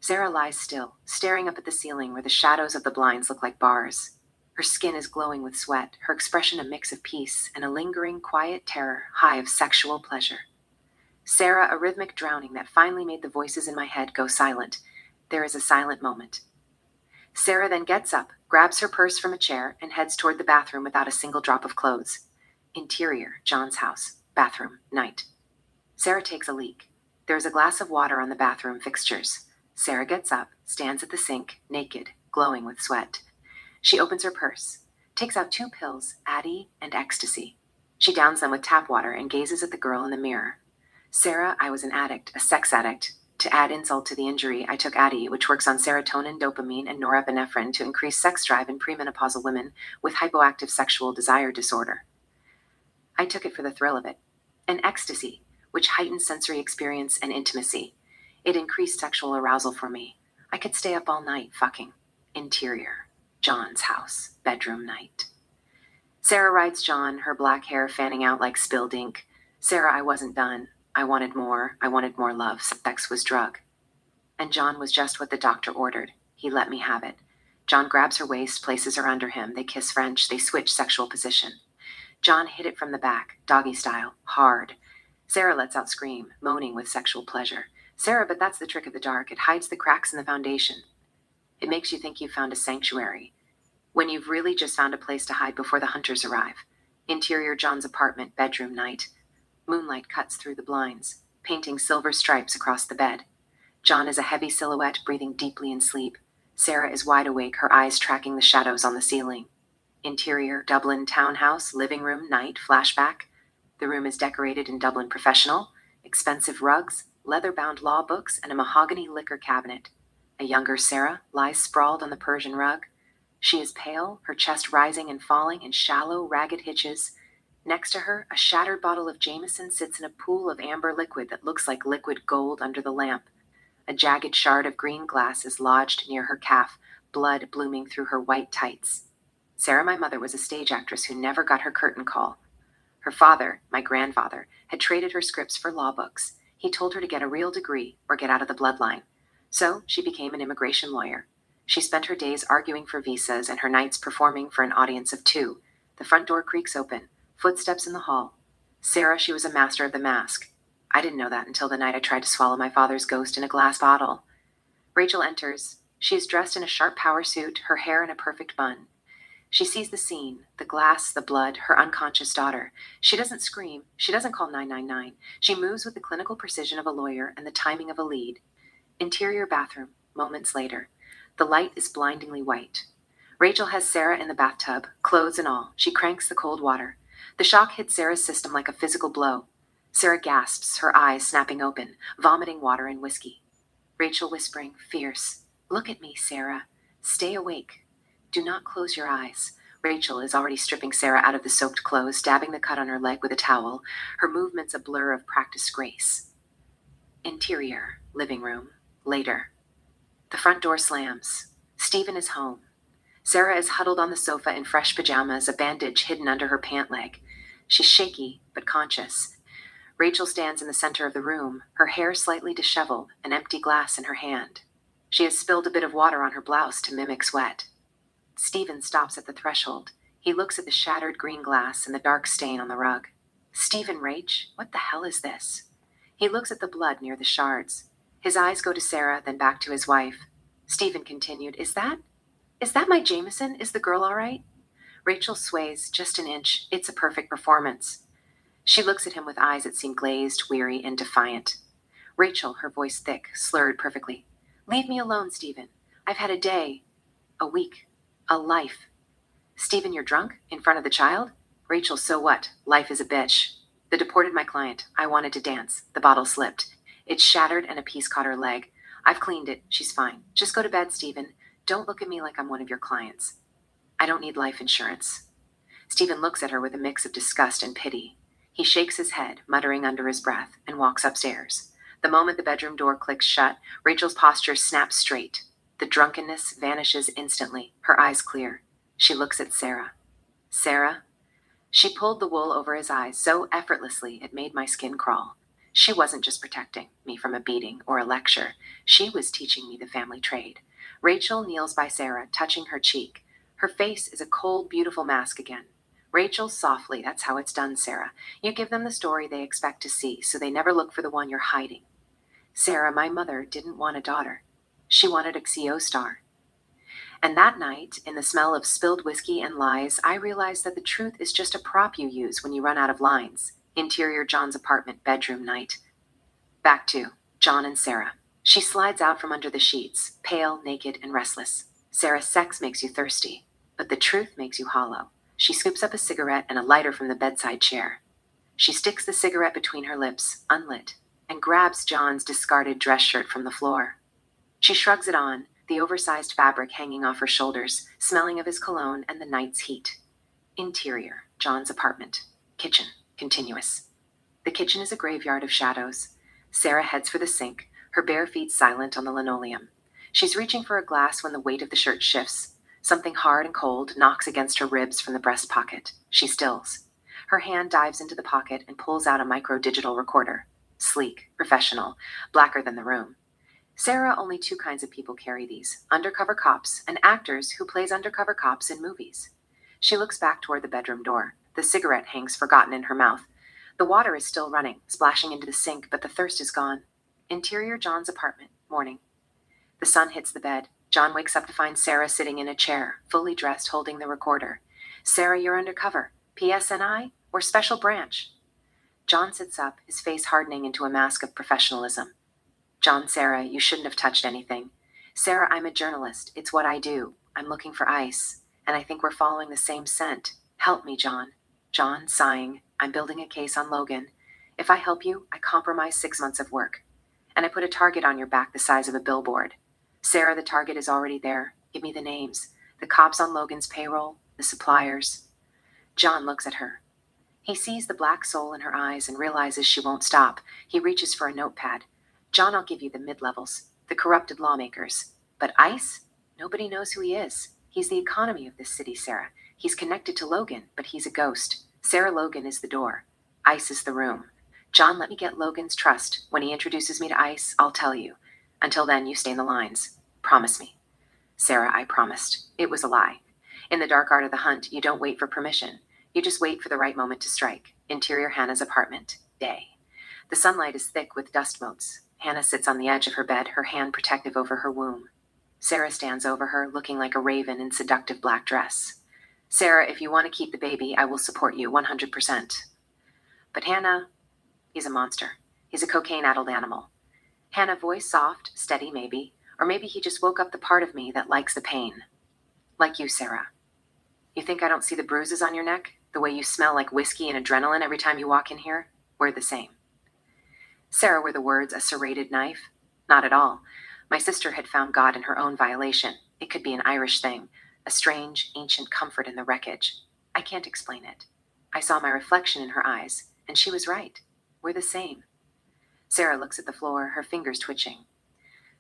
Sarah lies still, staring up at the ceiling where the shadows of the blinds look like bars. Her skin is glowing with sweat, her expression a mix of peace and a lingering, quiet terror, high of sexual pleasure. Sarah, a rhythmic drowning that finally made the voices in my head go silent. There is a silent moment. Sarah then gets up, grabs her purse from a chair, and heads toward the bathroom without a single drop of clothes. Interior, John's house. Bathroom, night. Sarah takes a leak. There is a glass of water on the bathroom fixtures. Sarah gets up, stands at the sink, naked, glowing with sweat. She opens her purse, takes out 2 pills, Addy and Ecstasy. She downs them with tap water and gazes at the girl in the mirror. Sarah, I was an addict, a sex addict. To add insult to the injury, I took Addy, which works on serotonin, dopamine, and norepinephrine to increase sex drive in premenopausal women with hypoactive sexual desire disorder. I took it for the thrill of it. And Ecstasy, which heightens sensory experience and intimacy. It increased sexual arousal for me. I could stay up all night fucking. Interior, John's house, bedroom night. Sarah rides John, her black hair fanning out like spilled ink. Sarah, I wasn't done. I wanted more love. Sex was drug. And John was just what the doctor ordered. He let me have it. John grabs her waist, places her under him. They kiss French. They switch sexual position. John hit it from the back, doggy style, hard. Sarah lets out scream, moaning with sexual pleasure. Sarah, but that's the trick of the dark. It hides the cracks in the foundation. It makes you think you've found a sanctuary, when you've really just found a place to hide before the hunters arrive. Interior, John's apartment, bedroom night. Moonlight cuts through the blinds, painting silver stripes across the bed. John is a heavy silhouette, breathing deeply in sleep. Sarah is wide awake, her eyes tracking the shadows on the ceiling. Interior, Dublin townhouse, living room, night, flashback. The room is decorated in Dublin professional, expensive rugs, leather-bound law books, and a mahogany liquor cabinet. A younger Sarah lies sprawled on the Persian rug. She is pale, her chest rising and falling in shallow, ragged hitches. Next to her, a shattered bottle of Jameson sits in a pool of amber liquid that looks like liquid gold under the lamp. A jagged shard of green glass is lodged near her calf, blood blooming through her white tights. Sarah, my mother, was a stage actress who never got her curtain call. Her father, my grandfather, had traded her scripts for law books. He told her to get a real degree or get out of the bloodline. So she became an immigration lawyer. She spent her days arguing for visas and her nights performing for an audience of 2. The front door creaks open. Footsteps in the hall. Sarah, she was a master of the mask. I didn't know that until the night I tried to swallow my father's ghost in a glass bottle. Rachel enters. She is dressed in a sharp power suit, her hair in a perfect bun. She sees the scene, the glass, the blood, her unconscious daughter. She doesn't scream. She doesn't call 999. She moves with the clinical precision of a lawyer and the timing of a lead. Interior bathroom, moments later. The light is blindingly white. Rachel has Sarah in the bathtub, clothes and all. She cranks the cold water. The shock hits Sarah's system like a physical blow. Sarah gasps, her eyes snapping open, vomiting water and whiskey. Rachel whispering, fierce, "Look at me, Sarah. Stay awake. Do not close your eyes." Rachel is already stripping Sarah out of the soaked clothes, dabbing the cut on her leg with a towel, her movements a blur of practiced grace. Interior, living room, Later. The front door slams. Stephen is home. Sarah is huddled on the sofa in fresh pajamas, a bandage hidden under her pant leg. She's shaky, but conscious. Rachel stands in the center of the room, her hair slightly disheveled, an empty glass in her hand. She has spilled a bit of water on her blouse to mimic sweat. Stephen stops at the threshold. He looks at the shattered green glass and the dark stain on the rug. Stephen, Rach, what the hell is this? He looks at the blood near the shards. His eyes go to Sarah, then back to his wife. Stephen continued, Is that my Jameson? Is the girl all right? Rachel sways just an inch. It's a perfect performance. She looks at him with eyes that seem glazed, weary, and defiant. Rachel, her voice thick, slurred perfectly. Leave me alone, Stephen. I've had a day, a week, a life. Stephen, you're drunk? In front of the child? Rachel, so what? Life is a bitch. They deported my client. I wanted to dance. The bottle slipped. It shattered and a piece caught her leg. I've cleaned it. She's fine. Just go to bed, Stephen. Don't look at me like I'm one of your clients. I don't need life insurance. Stephen looks at her with a mix of disgust and pity. He shakes his head, muttering under his breath, and walks upstairs. The moment the bedroom door clicks shut, Rachel's posture snaps straight. The drunkenness vanishes instantly, her eyes clear. She looks at Sarah. Sarah? She pulled the wool over his eyes so effortlessly it made my skin crawl. She wasn't just protecting me from a beating or a lecture. She was teaching me the family trade. Rachel kneels by Sarah, touching her cheek. Her face is a cold, beautiful mask again. Rachel, softly, that's how it's done, Sarah. You give them the story they expect to see, so they never look for the one you're hiding. Sarah, my mother didn't want a daughter. She wanted a CO star. And that night, in the smell of spilled whiskey and lies, I realized that the truth is just a prop you use when you run out of lines. Interior John's apartment, bedroom night. Back to John and Sarah. She slides out from under the sheets, pale, naked, and restless. Sarah, sex makes you thirsty, but the truth makes you hollow. She scoops up a cigarette and a lighter from the bedside chair. She sticks the cigarette between her lips, unlit, and grabs John's discarded dress shirt from the floor. She shrugs it on, the oversized fabric hanging off her shoulders, smelling of his cologne and the night's heat. Interior, John's apartment. Kitchen, continuous. The kitchen is a graveyard of shadows. Sarah heads for the sink, her bare feet silent on the linoleum. She's reaching for a glass when the weight of the shirt shifts. Something hard and cold knocks against her ribs from the breast pocket. She stills. Her hand dives into the pocket and pulls out a micro-digital recorder. Sleek, professional, blacker than the room. Sarah, only two kinds of people carry these, undercover cops and actors who plays undercover cops in movies. She looks back toward the bedroom door. The cigarette hangs forgotten in her mouth. The water is still running, splashing into the sink, but the thirst is gone. Interior John's apartment, morning. The sun hits the bed. John wakes up to find Sarah sitting in a chair, fully dressed, holding the recorder. Sarah, you're undercover. PSNI or special branch? John sits up, his face hardening into a mask of professionalism. John, Sarah, you shouldn't have touched anything. Sarah, I'm a journalist. It's what I do. I'm looking for ice. And I think we're following the same scent. Help me, John. John, sighing, I'm building a case on Logan. If I help you, I compromise 6 months of work. And I put a target on your back the size of a billboard. Sarah, the target is already there. Give me the names. The cops on Logan's payroll, the suppliers. John looks at her. He sees the black soul in her eyes and realizes she won't stop. He reaches for a notepad. John, I'll give you the mid-levels, the corrupted lawmakers. But ICE? Nobody knows who he is. He's the economy of this city, Sarah. He's connected to Logan, but he's a ghost. Sarah, Logan is the door. ICE is the room. John, let me get Logan's trust. When he introduces me to ICE, I'll tell you. Until then, you stay in the lines. Promise me. Sarah, I promised. It was a lie. In the dark art of the hunt, you don't wait for permission. You just wait for the right moment to strike. Interior Hannah's apartment. Day. The sunlight is thick with dust motes. Hannah sits on the edge of her bed, her hand protective over her womb. Sarah stands over her, looking like a raven in seductive black dress. Sarah, if you want to keep the baby, I will support you 100%. But Hannah, he's a monster. He's a cocaine-addled animal. Hannah, voice soft, steady maybe, or maybe he just woke up the part of me that likes the pain. Like you, Sarah. You think I don't see the bruises on your neck? The way you smell like whiskey and adrenaline every time you walk in here? We're the same. Sarah, were the words a serrated knife? Not at all. My sister had found God in her own violation. It could be an Irish thing, a strange, ancient comfort in the wreckage. I can't explain it. I saw my reflection in her eyes, and she was right. We're the same. Sarah looks at the floor, her fingers twitching.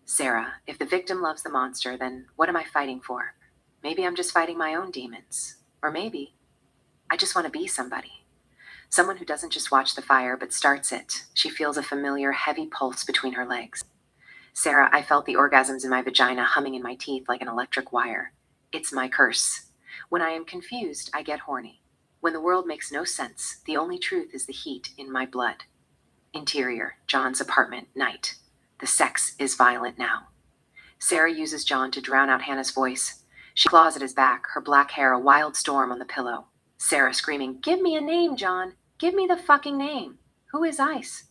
Sarah, if the victim loves the monster, then what am I fighting for? Maybe I'm just fighting my own demons. Or maybe I just want to be somebody. Someone who doesn't just watch the fire, but starts it. She feels a familiar, heavy pulse between her legs. Sarah, I felt the orgasms in my vagina humming in my teeth like an electric wire. It's my curse. When I am confused, I get horny. When the world makes no sense, the only truth is the heat in my blood. Interior, John's apartment, night. The sex is violent now. Sarah uses John to drown out Hannah's voice. She claws at his back, her black hair a wild storm on the pillow. Sarah screaming, "Give me a name, John! Give me the fucking name! Who is Ice?"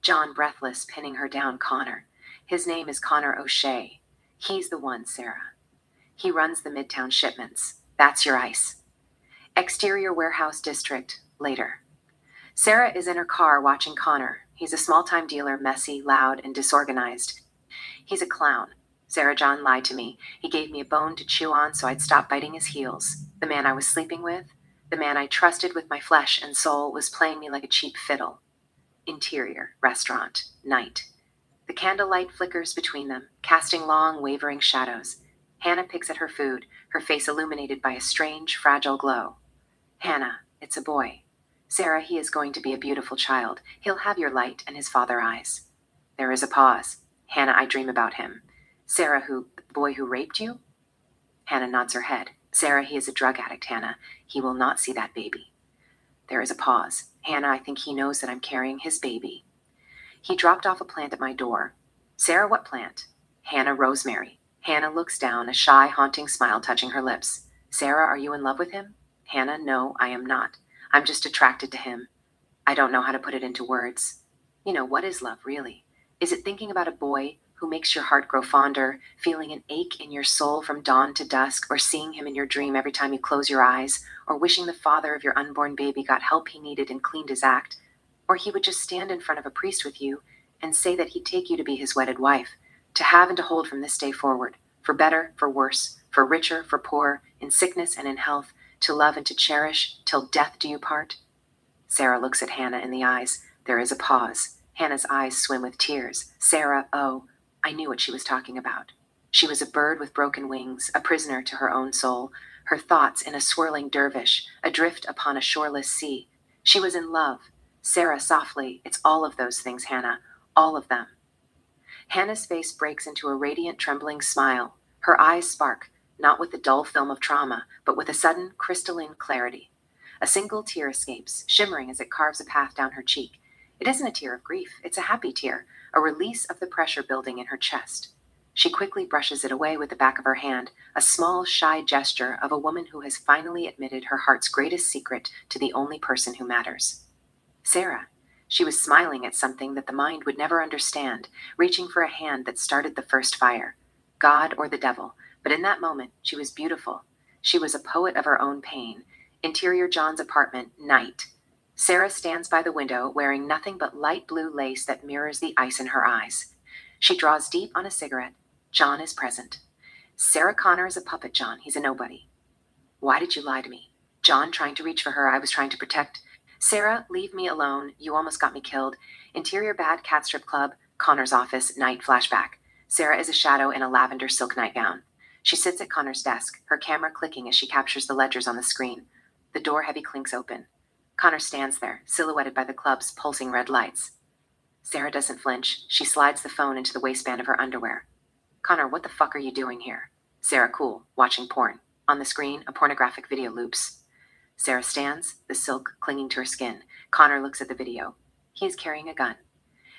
John breathless, pinning her down, Connor. His name is Connor O'Shea. He's the one, Sarah. He runs the Midtown shipments. That's your Ice. Exterior warehouse district, later. Sarah is in her car watching Connor. He's a small-time dealer, messy, loud, and disorganized. He's a clown. Sarah John lied to me. He gave me a bone to chew on so I'd stop biting his heels. The man I was sleeping with, the man I trusted with my flesh and soul, was playing me like a cheap fiddle. Interior, restaurant, night. The candlelight flickers between them, casting long, wavering shadows. Hannah picks at her food, her face illuminated by a strange, fragile glow. Hannah, it's a boy. Sarah, he is going to be a beautiful child. He'll have your light and his father eyes. There is a pause. Hannah, I dream about him. Sarah, the boy who raped you? Hannah nods her head. Sarah, he is a drug addict, Hannah. He will not see that baby. There is a pause. Hannah, I think he knows that I'm carrying his baby. He dropped off a plant at my door. Sarah, what plant? Hannah, rosemary. Hannah looks down, a shy, haunting smile touching her lips. Sarah, are you in love with him? Hannah, no, I am not. I'm just attracted to him. I don't know how to put it into words. What is love, really? Is it thinking about a boy who makes your heart grow fonder, feeling an ache in your soul from dawn to dusk, or seeing him in your dream every time you close your eyes, or wishing the father of your unborn baby got help he needed and cleaned his act, or he would just stand in front of a priest with you and say that he'd take you to be his wedded wife, to have and to hold from this day forward, for better, for worse, for richer, for poor, in sickness and in health, to love and to cherish, till death do you part? Sarah looks at Hannah in the eyes. There is a pause. Hannah's eyes swim with tears. Sarah, oh, I knew what she was talking about. She was a bird with broken wings, a prisoner to her own soul, her thoughts in a swirling dervish, adrift upon a shoreless sea. She was in love. Sarah, softly, it's all of those things, Hannah, all of them. Hannah's face breaks into a radiant, trembling smile. Her eyes spark, not with the dull film of trauma, but with a sudden, crystalline clarity. A single tear escapes, shimmering as it carves a path down her cheek. It isn't a tear of grief, it's a happy tear, a release of the pressure building in her chest. She quickly brushes it away with the back of her hand, a small, shy gesture of a woman who has finally admitted her heart's greatest secret to the only person who matters. Sarah. She was smiling at something that the mind would never understand, reaching for a hand that started the first fire. God or the devil, but in that moment, she was beautiful. She was a poet of her own pain. Interior John's apartment, night. Sarah stands by the window, wearing nothing but light blue lace that mirrors the ice in her eyes. She draws deep on a cigarette. John is present. Sarah Connor is a puppet, John. He's a nobody. Why did you lie to me? John trying to reach for her, I was trying to protect. Sarah, leave me alone. You almost got me killed. Interior Bad Cat Strip Club, Connor's office, night flashback. Sarah is a shadow in a lavender silk nightgown. She sits at Connor's desk, her camera clicking as she captures the ledgers on the screen. The door heavy clinks open. Connor stands there, silhouetted by the club's pulsing red lights. Sarah doesn't flinch. She slides the phone into the waistband of her underwear. Connor, what the fuck are you doing here? Sarah, cool, watching porn. On the screen, a pornographic video loops. Sarah stands, the silk clinging to her skin. Connor looks at the video. He is carrying a gun.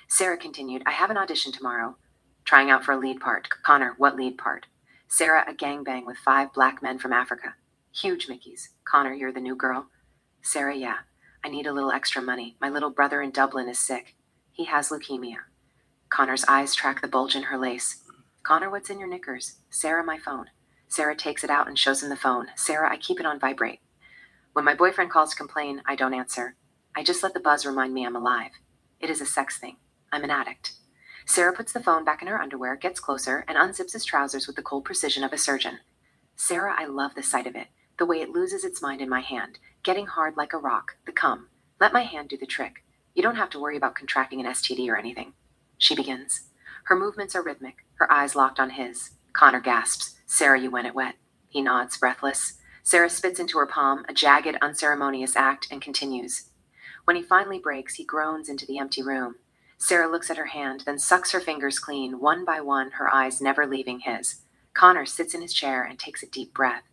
Sarah continued, I have an audition tomorrow. Trying out for a lead part. Connor, what lead part? Sarah, a gangbang with 5 black men from Africa. Huge Mickeys. Connor, you're the new girl? Sarah, yeah. I need a little extra money. My little brother in Dublin is sick. He has leukemia. Connor's eyes track the bulge in her lace. Connor, what's in your knickers? Sarah, my phone. Sarah takes it out and shows him the phone. Sarah, I keep it on vibrate. When my boyfriend calls to complain, I don't answer. I just let the buzz remind me I'm alive. It is a sex thing. I'm an addict. Sarah puts the phone back in her underwear, gets closer, and unzips his trousers with the cold precision of a surgeon. Sarah, I love the sight of it, the way it loses its mind in my hand, getting hard like a rock, the cum. Let my hand do the trick. You don't have to worry about contracting an STD or anything. She begins. Her movements are rhythmic, her eyes locked on his. Connor gasps, "Sarah, you went it wet." He nods, breathless. Sarah spits into her palm, a jagged, unceremonious act, and continues. When he finally breaks, he groans into the empty room. Sarah looks at her hand, then sucks her fingers clean, one by one, her eyes never leaving his. Connor sits in his chair and takes a deep breath.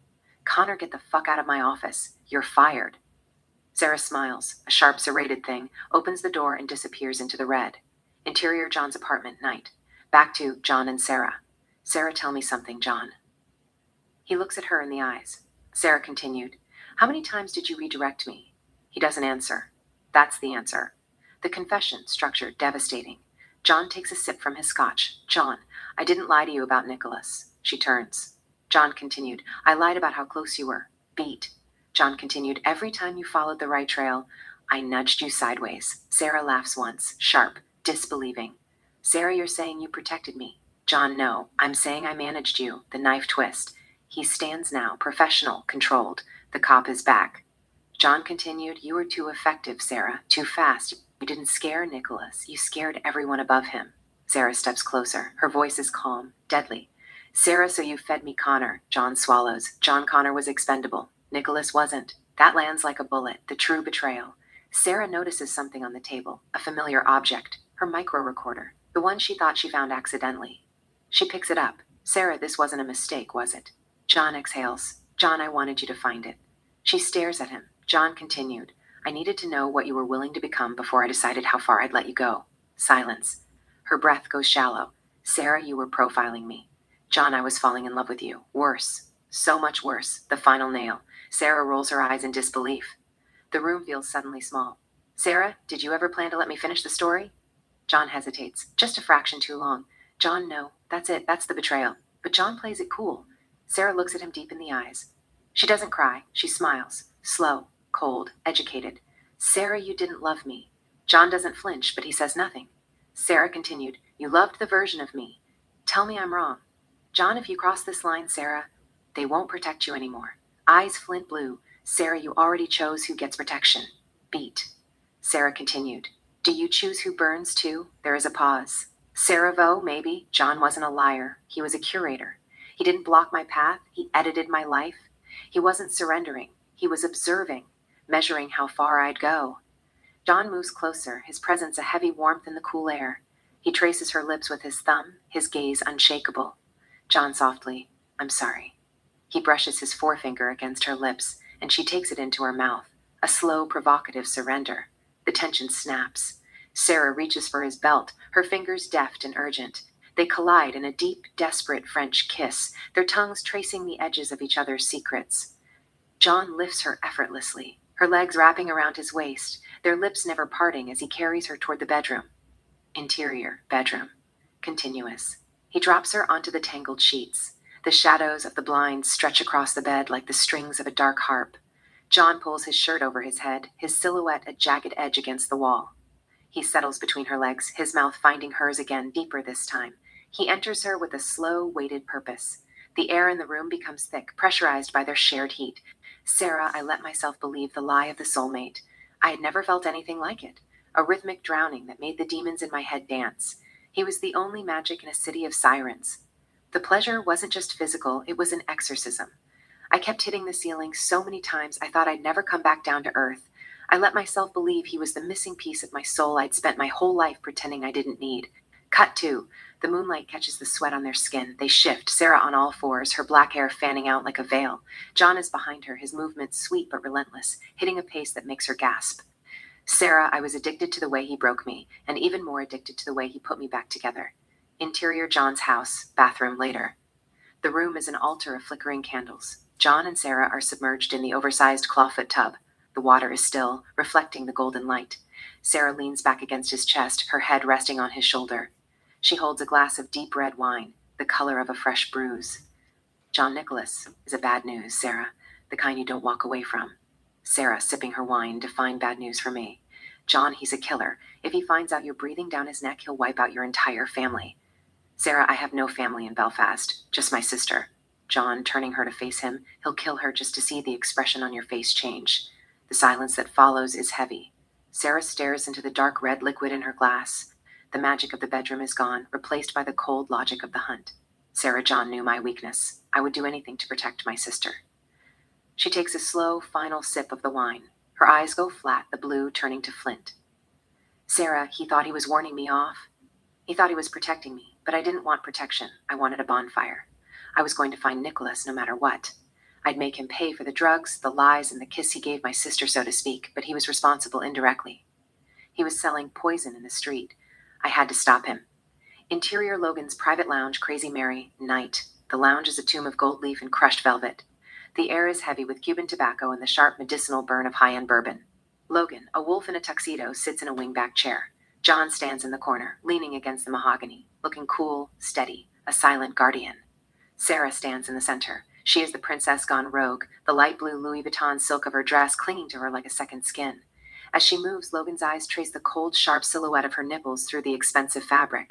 "Connor, get the fuck out of my office. You're fired." Sarah smiles, a sharp, serrated thing, opens the door and disappears into the red. Interior John's apartment, night. Back to John and Sarah. "Sarah, tell me something, John." He looks at her in the eyes. Sarah continued, "How many times did you redirect me?" He doesn't answer. That's the answer. The confession, structured, devastating. John takes a sip from his scotch. "John, I didn't lie to you about Nicholas." She turns. John continued, "I lied about how close you were. Beat." John continued, "Every time you followed the right trail, I nudged you sideways." Sarah laughs once, sharp, disbelieving. "Sarah, you're saying you protected me." John, "No, I'm saying I managed you." The knife twist. He stands now, professional, controlled. The cop is back. John continued, "You were too effective, Sarah. Too fast. You didn't scare Nicholas. You scared everyone above him." Sarah steps closer. Her voice is calm, deadly. "Sarah, so you fed me Connor." John swallows. "John Connor was expendable. Nicholas wasn't. That lands like a bullet. The true betrayal." Sarah notices something on the table, a familiar object, her micro recorder, the one she thought she found accidentally. She picks it up. "Sarah, this wasn't a mistake, was it?" John exhales. "John, I wanted you to find it." She stares at him. John continued, "I needed to know what you were willing to become before I decided how far I'd let you go." Silence. Her breath goes shallow. "Sarah, you were profiling me." John, "I was falling in love with you. Worse. So much worse." The final nail. Sarah rolls her eyes in disbelief. The room feels suddenly small. "Sarah, did you ever plan to let me finish the story?" John hesitates. "Just a fraction too long." John, "No. That's it. That's the betrayal." But John plays it cool. Sarah looks at him deep in the eyes. She doesn't cry. She smiles. Slow, cold, educated. "Sarah, you didn't love me." John doesn't flinch, but he says nothing. Sarah continued, "You loved the version of me. Tell me I'm wrong." "John, if you cross this line, Sarah, they won't protect you anymore." Eyes flint blue. "Sarah, you already chose who gets protection." Beat. Sarah continued, "Do you choose who burns too?" There is a pause. "Sarah Vo, maybe." John wasn't a liar. He was a curator. He didn't block my path. He edited my life. He wasn't surrendering. He was observing, measuring how far I'd go. John moves closer, his presence a heavy warmth in the cool air. He traces her lips with his thumb, his gaze unshakable. John softly, "I'm sorry." He brushes his forefinger against her lips, and she takes it into her mouth. A slow, provocative surrender. The tension snaps. Sarah reaches for his belt, her fingers deft and urgent. They collide in a deep, desperate French kiss, their tongues tracing the edges of each other's secrets. John lifts her effortlessly, her legs wrapping around his waist, their lips never parting as he carries her toward the bedroom. Interior, bedroom. Continuous. He drops her onto the tangled sheets. The shadows of the blinds stretch across the bed like the strings of a dark harp. John pulls his shirt over his head, his silhouette a jagged edge against the wall. He settles between her legs, his mouth finding hers again, deeper this time. He enters her with a slow, weighted purpose. The air in the room becomes thick, pressurized by their shared heat. "Sarah, I let myself believe the lie of the soulmate. I had never felt anything like it. A rhythmic drowning that made the demons in my head dance. He was the only magic in a city of sirens. The pleasure wasn't just physical, it was an exorcism. I kept hitting the ceiling so many times I thought I'd never come back down to earth. I let myself believe he was the missing piece of my soul I'd spent my whole life pretending I didn't need." Cut to. The moonlight catches the sweat on their skin. They shift, Sarah on all fours, her black hair fanning out like a veil. John is behind her, his movements sweet but relentless, hitting a pace that makes her gasp. "Sarah, I was addicted to the way he broke me, and even more addicted to the way he put me back together." Interior John's house, bathroom later. The room is an altar of flickering candles. John and Sarah are submerged in the oversized clawfoot tub. The water is still, reflecting the golden light. Sarah leans back against his chest, her head resting on his shoulder. She holds a glass of deep red wine, the color of a fresh bruise. "John Nicholas is a bad news, Sarah, the kind you don't walk away from." Sarah, sipping her wine, define bad news for me. "John, he's a killer. If he finds out you're breathing down his neck, he'll wipe out your entire family." Sarah, I have no family in Belfast, just my sister. John, turning her to face him, he'll kill her just to see the expression on your face change. The silence that follows is heavy. Sarah stares into the dark red liquid in her glass. The magic of the bedroom is gone, replaced by the cold logic of the hunt. Sarah John knew my weakness. I would do anything to protect my sister. She takes a slow, final sip of the wine. Her eyes go flat, the blue turning to flint. Sarah, he thought he was warning me off. He thought he was protecting me, but I didn't want protection. I wanted a bonfire. I was going to find Nicholas no matter what. I'd make him pay for the drugs, the lies, and the kiss he gave my sister, so to speak, but he was responsible indirectly. He was selling poison in the street. I had to stop him. Interior Logan's private lounge, Crazy Mary, night. The lounge is a tomb of gold leaf and crushed velvet. The air is heavy with Cuban tobacco and the sharp medicinal burn of high-end bourbon. Logan, a wolf in a tuxedo, sits in a wingback chair. John stands in the corner, leaning against the mahogany, looking cool, steady, a silent guardian. Sarah stands in the center. She is the princess gone rogue, the light blue Louis Vuitton silk of her dress clinging to her like a second skin. As she moves, Logan's eyes trace the cold, sharp silhouette of her nipples through the expensive fabric.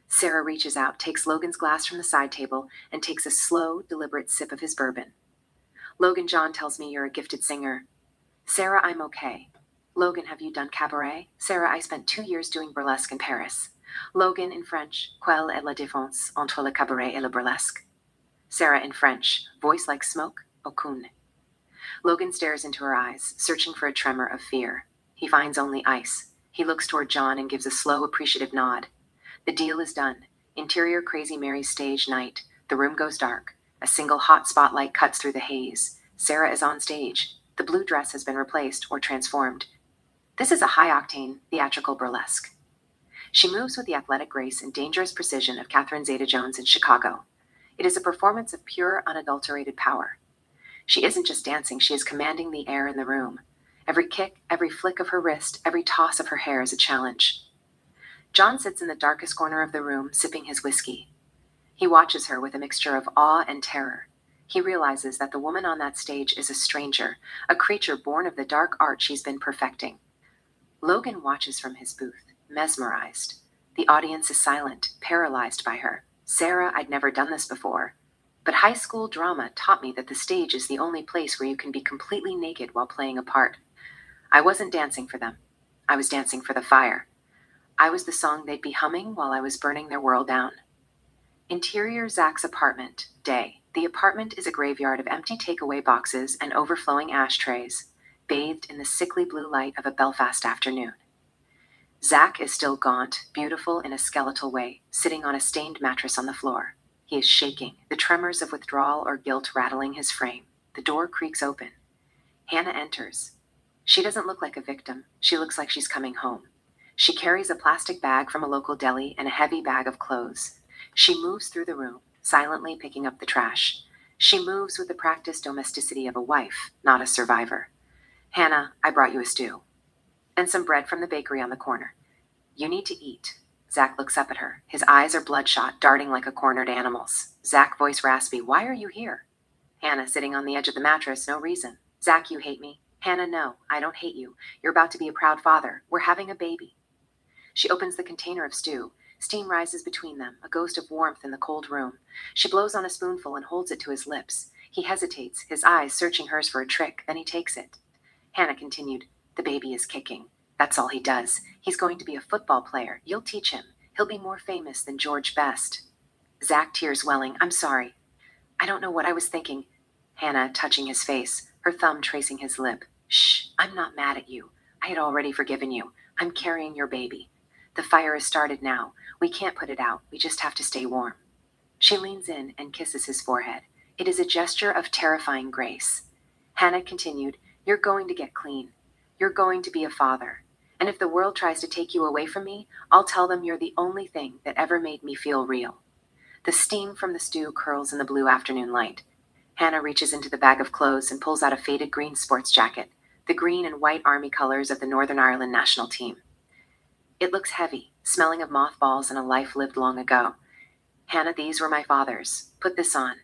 Sarah reaches out, takes Logan's glass from the side table, and takes a slow, deliberate sip of his bourbon. Logan, John tells me you're a gifted singer. Sarah, I'm okay. Logan, have you done cabaret? Sarah, I spent 2 years doing burlesque in Paris. Logan, in French, quelle est la différence entre le cabaret et le burlesque? Sarah, in French, voice like smoke, aucune. Logan stares into her eyes, searching for a tremor of fear. He finds only ice. He looks toward John and gives a slow, appreciative nod. The deal is done. Interior Crazy Mary's stage night. The room goes dark. A single hot spotlight cuts through the haze. Sarah is on stage. The blue dress has been replaced or transformed. This is a high-octane, theatrical burlesque. She moves with the athletic grace and dangerous precision of Catherine Zeta-Jones in Chicago. It is a performance of pure, unadulterated power. She isn't just dancing, she is commanding the air in the room. Every kick, every flick of her wrist, every toss of her hair is a challenge. John sits in the darkest corner of the room, sipping his whiskey. He watches her with a mixture of awe and terror. He realizes that the woman on that stage is a stranger, a creature born of the dark art she's been perfecting. Logan watches from his booth, mesmerized. The audience is silent, paralyzed by her. Sarah, I'd never done this before. But high school drama taught me that the stage is the only place where you can be completely naked while playing a part. I wasn't dancing for them. I was dancing for the fire. I was the song they'd be humming while I was burning their world down. Interior Zach's apartment, day. The apartment is a graveyard of empty takeaway boxes and overflowing ashtrays, bathed in the sickly blue light of a Belfast afternoon. Zach is still gaunt, beautiful in a skeletal way, sitting on a stained mattress on the floor. He is shaking, the tremors of withdrawal or guilt rattling his frame. The door creaks open. Hannah enters. She doesn't look like a victim. She looks like she's coming home. She carries a plastic bag from a local deli and a heavy bag of clothes. She moves through the room, silently picking up the trash. She moves with the practiced domesticity of a wife, not a survivor. Hannah, I brought you a stew. And some bread from the bakery on the corner. You need to eat. Zach looks up at her. His eyes are bloodshot, darting like a cornered animal's. Zach, voice raspy, why are you here? Hannah, sitting on the edge of the mattress, no reason. Zach, you hate me. Hannah, no, I don't hate you. You're about to be a proud father. We're having a baby. She opens the container of stew. Steam rises between them, a ghost of warmth in the cold room. She blows on a spoonful and holds it to his lips. He hesitates, his eyes searching hers for a trick, then he takes it. Hannah continued, the baby is kicking. That's all he does. He's going to be a football player. You'll teach him. He'll be more famous than George Best. Zach, tears welling, I'm sorry. I don't know what I was thinking. Hannah, touching his face, her thumb tracing his lip. Shh, I'm not mad at you. I had already forgiven you. I'm carrying your baby. The fire has started now. We can't put it out. We just have to stay warm. She leans in and kisses his forehead. It is a gesture of terrifying grace. Hannah continued, you're going to get clean. You're going to be a father. And if the world tries to take you away from me, I'll tell them you're the only thing that ever made me feel real. The steam from the stew curls in the blue afternoon light. Hannah reaches into the bag of clothes and pulls out a faded green sports jacket, the green and white army colors of the Northern Ireland national team. It looks heavy, smelling of mothballs and a life lived long ago. Hannah, these were my father's. Put this on.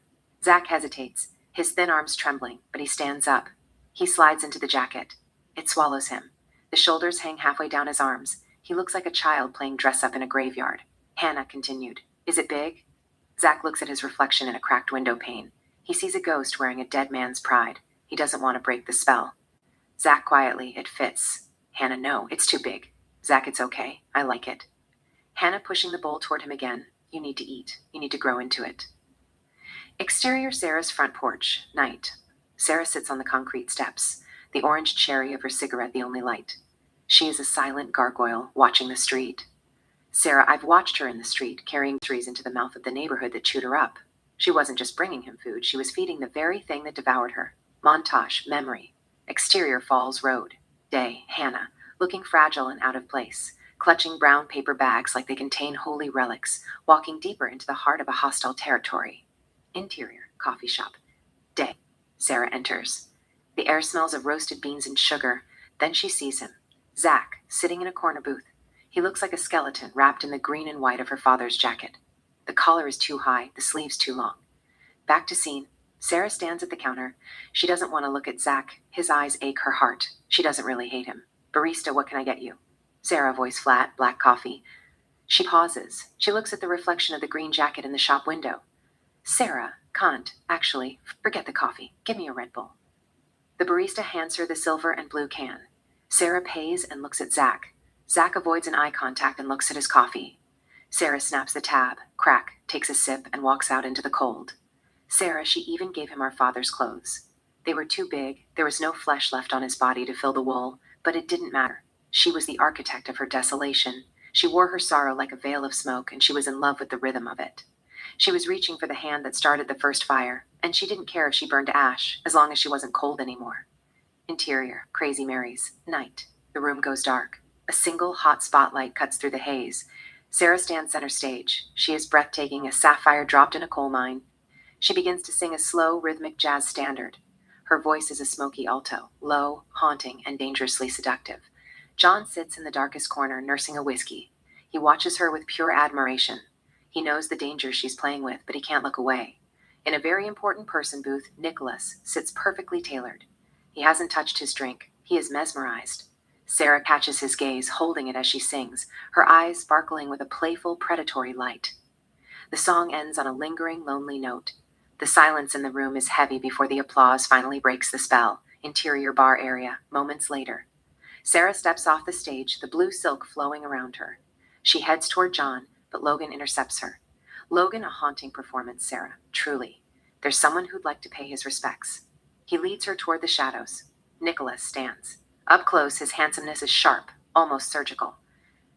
Zach hesitates, his thin arms trembling, but he stands up. He slides into the jacket. It swallows him. The shoulders hang halfway down his arms. He looks like a child playing dress-up in a graveyard. Hannah continued, is it big? Zach looks at his reflection in a cracked window pane. He sees a ghost wearing a dead man's pride. He doesn't want to break the spell. Zach quietly, it fits. Hannah, no, it's too big. Zach, it's okay. I like it. Hannah pushing the bowl toward him again. You need to eat. You need to grow into it. Exterior Sarah's front porch. Night. Sarah sits on the concrete steps, the orange cherry of her cigarette the only light. She is a silent gargoyle, watching the street. Sarah, I've watched her in the street, carrying trees into the mouth of the neighborhood that chewed her up. She wasn't just bringing him food, she was feeding the very thing that devoured her. Montage, memory. Exterior Falls Road. Day, Hannah, looking fragile and out of place, clutching brown paper bags like they contain holy relics, walking deeper into the heart of a hostile territory. Interior, coffee shop. Day. Sarah enters. The air smells of roasted beans and sugar. Then she sees him. Zach, sitting in a corner booth. He looks like a skeleton wrapped in the green and white of her father's jacket. The collar is too high, the sleeves too long. Back to scene. Sarah stands at the counter. She doesn't want to look at Zach. His eyes ache her heart. She doesn't really hate him. Barista, what can I get you? Sarah, voice flat, black coffee. She pauses. She looks at the reflection of the green jacket in the shop window. Sarah, can't. Actually, forget the coffee. Give me a Red Bull. The barista hands her the silver and blue can. Sarah pays and looks at Zach. Zach avoids an eye contact and looks at his coffee. Sarah snaps the tab, crack, takes a sip, and walks out into the cold. Sarah, she even gave him our father's clothes. They were too big, there was no flesh left on his body to fill the wool, but it didn't matter. She was the architect of her desolation. She wore her sorrow like a veil of smoke, and she was in love with the rhythm of it. She was reaching for the hand that started the first fire, and she didn't care if she burned to ash, as long as she wasn't cold anymore. Interior, Crazy Mary's. Night. The room goes dark. A single hot spotlight cuts through the haze. Sarah stands center stage. She is breathtaking, a sapphire dropped in a coal mine. She begins to sing a slow, rhythmic jazz standard. Her voice is a smoky alto, low, haunting, and dangerously seductive. John sits in the darkest corner, nursing a whiskey. He watches her with pure admiration. He knows the danger she's playing with, but he can't look away. In a very important person booth, Nicholas sits perfectly tailored. He hasn't touched his drink. He is mesmerized. Sarah catches his gaze, holding it as she sings, her eyes sparkling with a playful, predatory light. The song ends on a lingering, lonely note. The silence in the room is heavy before the applause finally breaks the spell. Interior bar area, moments later. Sarah steps off the stage, the blue silk flowing around her. She heads toward John, but Logan intercepts her. Logan, a haunting performance, Sarah, truly. There's someone who'd like to pay his respects. He leads her toward the shadows. Nicholas stands. Up close, his handsomeness is sharp, almost surgical.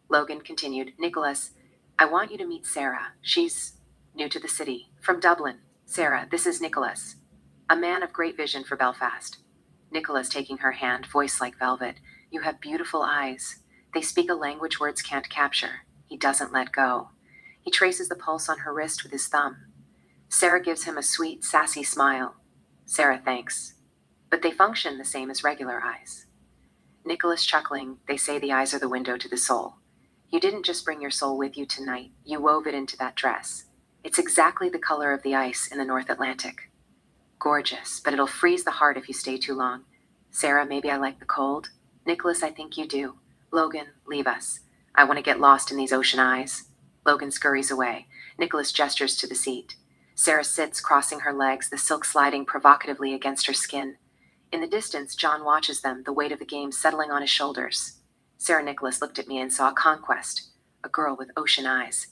Logan continued, Nicholas, I want you to meet Sarah. She's new to the city, from Dublin. Sarah, this is Nicholas, a man of great vision for Belfast. Nicholas taking her hand, voice like velvet. You have beautiful eyes. They speak a language words can't capture. He doesn't let go. He traces the pulse on her wrist with his thumb. Sarah gives him a sweet, sassy smile. Sarah thanks. But they function the same as regular eyes. Nicholas chuckling, they say the eyes are the window to the soul. You didn't just bring your soul with you tonight, you wove it into that dress. It's exactly the color of the ice in the North Atlantic. Gorgeous, but it'll freeze the heart if you stay too long. Sarah, maybe I like the cold. Nicholas, I think you do. Logan, leave us. I want to get lost in these ocean eyes. Logan scurries away. Nicholas gestures to the seat. Sarah sits, crossing her legs, the silk sliding provocatively against her skin. In the distance, John watches them, the weight of the game settling on his shoulders. Sarah Nicholas looked at me and saw a conquest, a girl with ocean eyes.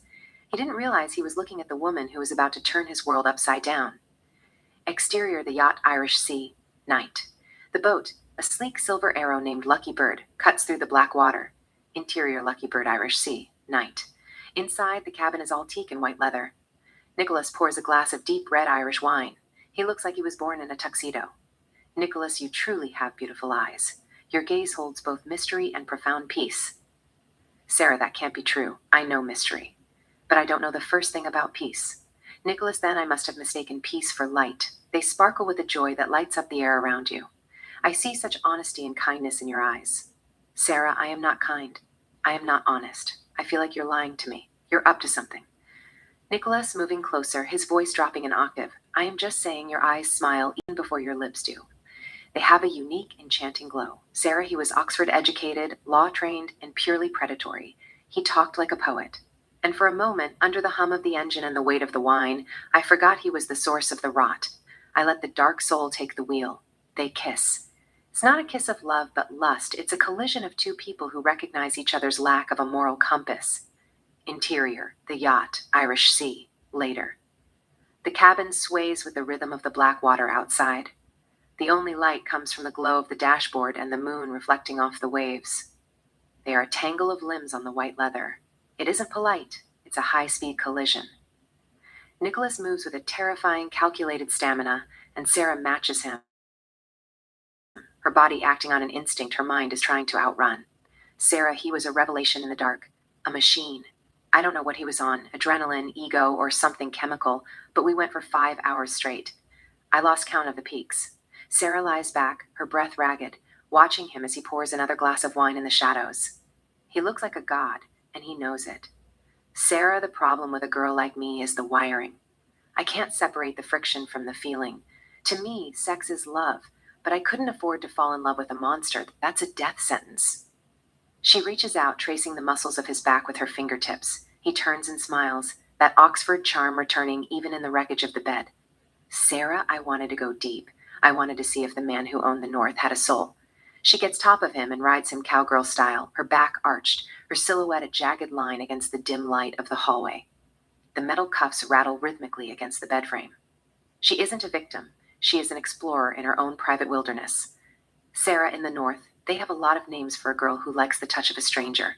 He didn't realize he was looking at the woman who was about to turn his world upside down. Exterior, the yacht Irish Sea. Night. The boat, a sleek silver arrow named Lucky Bird, cuts through the black water. Interior, Lucky Bird, Irish Sea. Night. Inside, the cabin is all teak and white leather. Nicholas pours a glass of deep red Irish wine. He looks like he was born in a tuxedo. Nicholas, you truly have beautiful eyes. Your gaze holds both mystery and profound peace. Sarah, that can't be true. I know mystery. But I don't know the first thing about peace. Nicholas, then I must have mistaken peace for light. They sparkle with a joy that lights up the air around you. I see such honesty and kindness in your eyes. Sarah, I am not kind. I am not honest. I feel like you're lying to me. You're up to something. Nicholas, moving closer, his voice dropping an octave. I am just saying your eyes smile even before your lips do. They have a unique, enchanting glow. Sarah, he was Oxford-educated, law-trained, and purely predatory. He talked like a poet. And for a moment, under the hum of the engine and the weight of the wine, I forgot he was the source of the rot. I let the dark soul take the wheel. They kiss. It's not a kiss of love, but lust. It's a collision of two people who recognize each other's lack of a moral compass. Interior, the yacht, Irish Sea. Later. The cabin sways with the rhythm of the black water outside. The only light comes from the glow of the dashboard and the moon reflecting off the waves. They are a tangle of limbs on the white leather. It isn't polite, it's a high-speed collision. Nicholas moves with a terrifying, calculated stamina, and Sarah matches him, her body acting on an instinct her mind is trying to outrun. Sarah, he was a revelation in the dark, a machine. I don't know what he was on, adrenaline, ego, or something chemical, but we went for 5 hours straight. I lost count of the peaks. Sarah lies back, her breath ragged, watching him as he pours another glass of wine in the shadows. He looks like a god, and he knows it. Sarah, the problem with a girl like me is the wiring. I can't separate the friction from the feeling. To me, sex is love, but I couldn't afford to fall in love with a monster. That's a death sentence. She reaches out, tracing the muscles of his back with her fingertips. He turns and smiles, that Oxford charm returning even in the wreckage of the bed. Sarah, I wanted to go deep. I wanted to see if the man who owned the North had a soul. She gets top of him and rides him cowgirl style, her back arched, her silhouette a jagged line against the dim light of the hallway. The metal cuffs rattle rhythmically against the bed frame. She isn't a victim. She is an explorer in her own private wilderness. Sarah in the North, they have a lot of names for a girl who likes the touch of a stranger.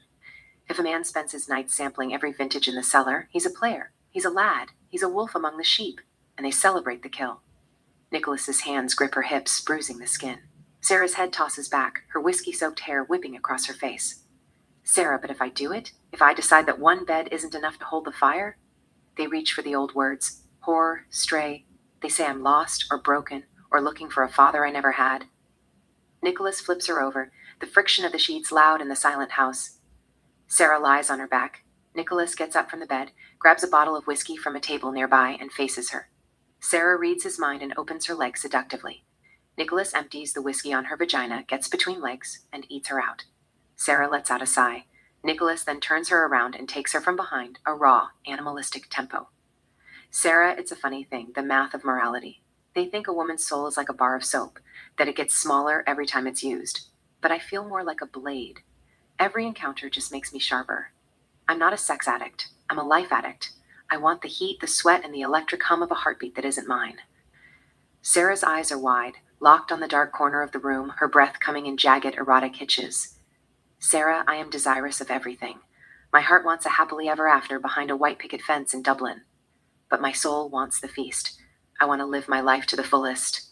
If a man spends his nights sampling every vintage in the cellar, he's a player. He's a lad. He's a wolf among the sheep. And they celebrate the kill. Nicholas's hands grip her hips, bruising the skin. Sarah's head tosses back, her whiskey-soaked hair whipping across her face. Sarah, but if I do it? If I decide that one bed isn't enough to hold the fire? They reach for the old words. Whore, stray. They say I'm lost or broken or looking for a father I never had. Nicholas flips her over, the friction of the sheets loud in the silent house. Sarah lies on her back. Nicholas gets up from the bed, grabs a bottle of whiskey from a table nearby, and faces her. Sarah reads his mind and opens her legs seductively. Nicholas empties the whiskey on her vagina, gets between legs, and eats her out. Sarah lets out a sigh. Nicholas then turns her around and takes her from behind, a raw, animalistic tempo. Sarah, it's a funny thing, the math of morality. They think a woman's soul is like a bar of soap, that it gets smaller every time it's used. But I feel more like a blade. Every encounter just makes me sharper. I'm not a sex addict. I'm a life addict. I want the heat, the sweat, and the electric hum of a heartbeat that isn't mine. Sarah's eyes are wide, locked on the dark corner of the room, her breath coming in jagged, erotic hitches. Sarah, I am desirous of everything. My heart wants a happily ever after behind a white picket fence in Dublin. But my soul wants the feast. I want to live my life to the fullest.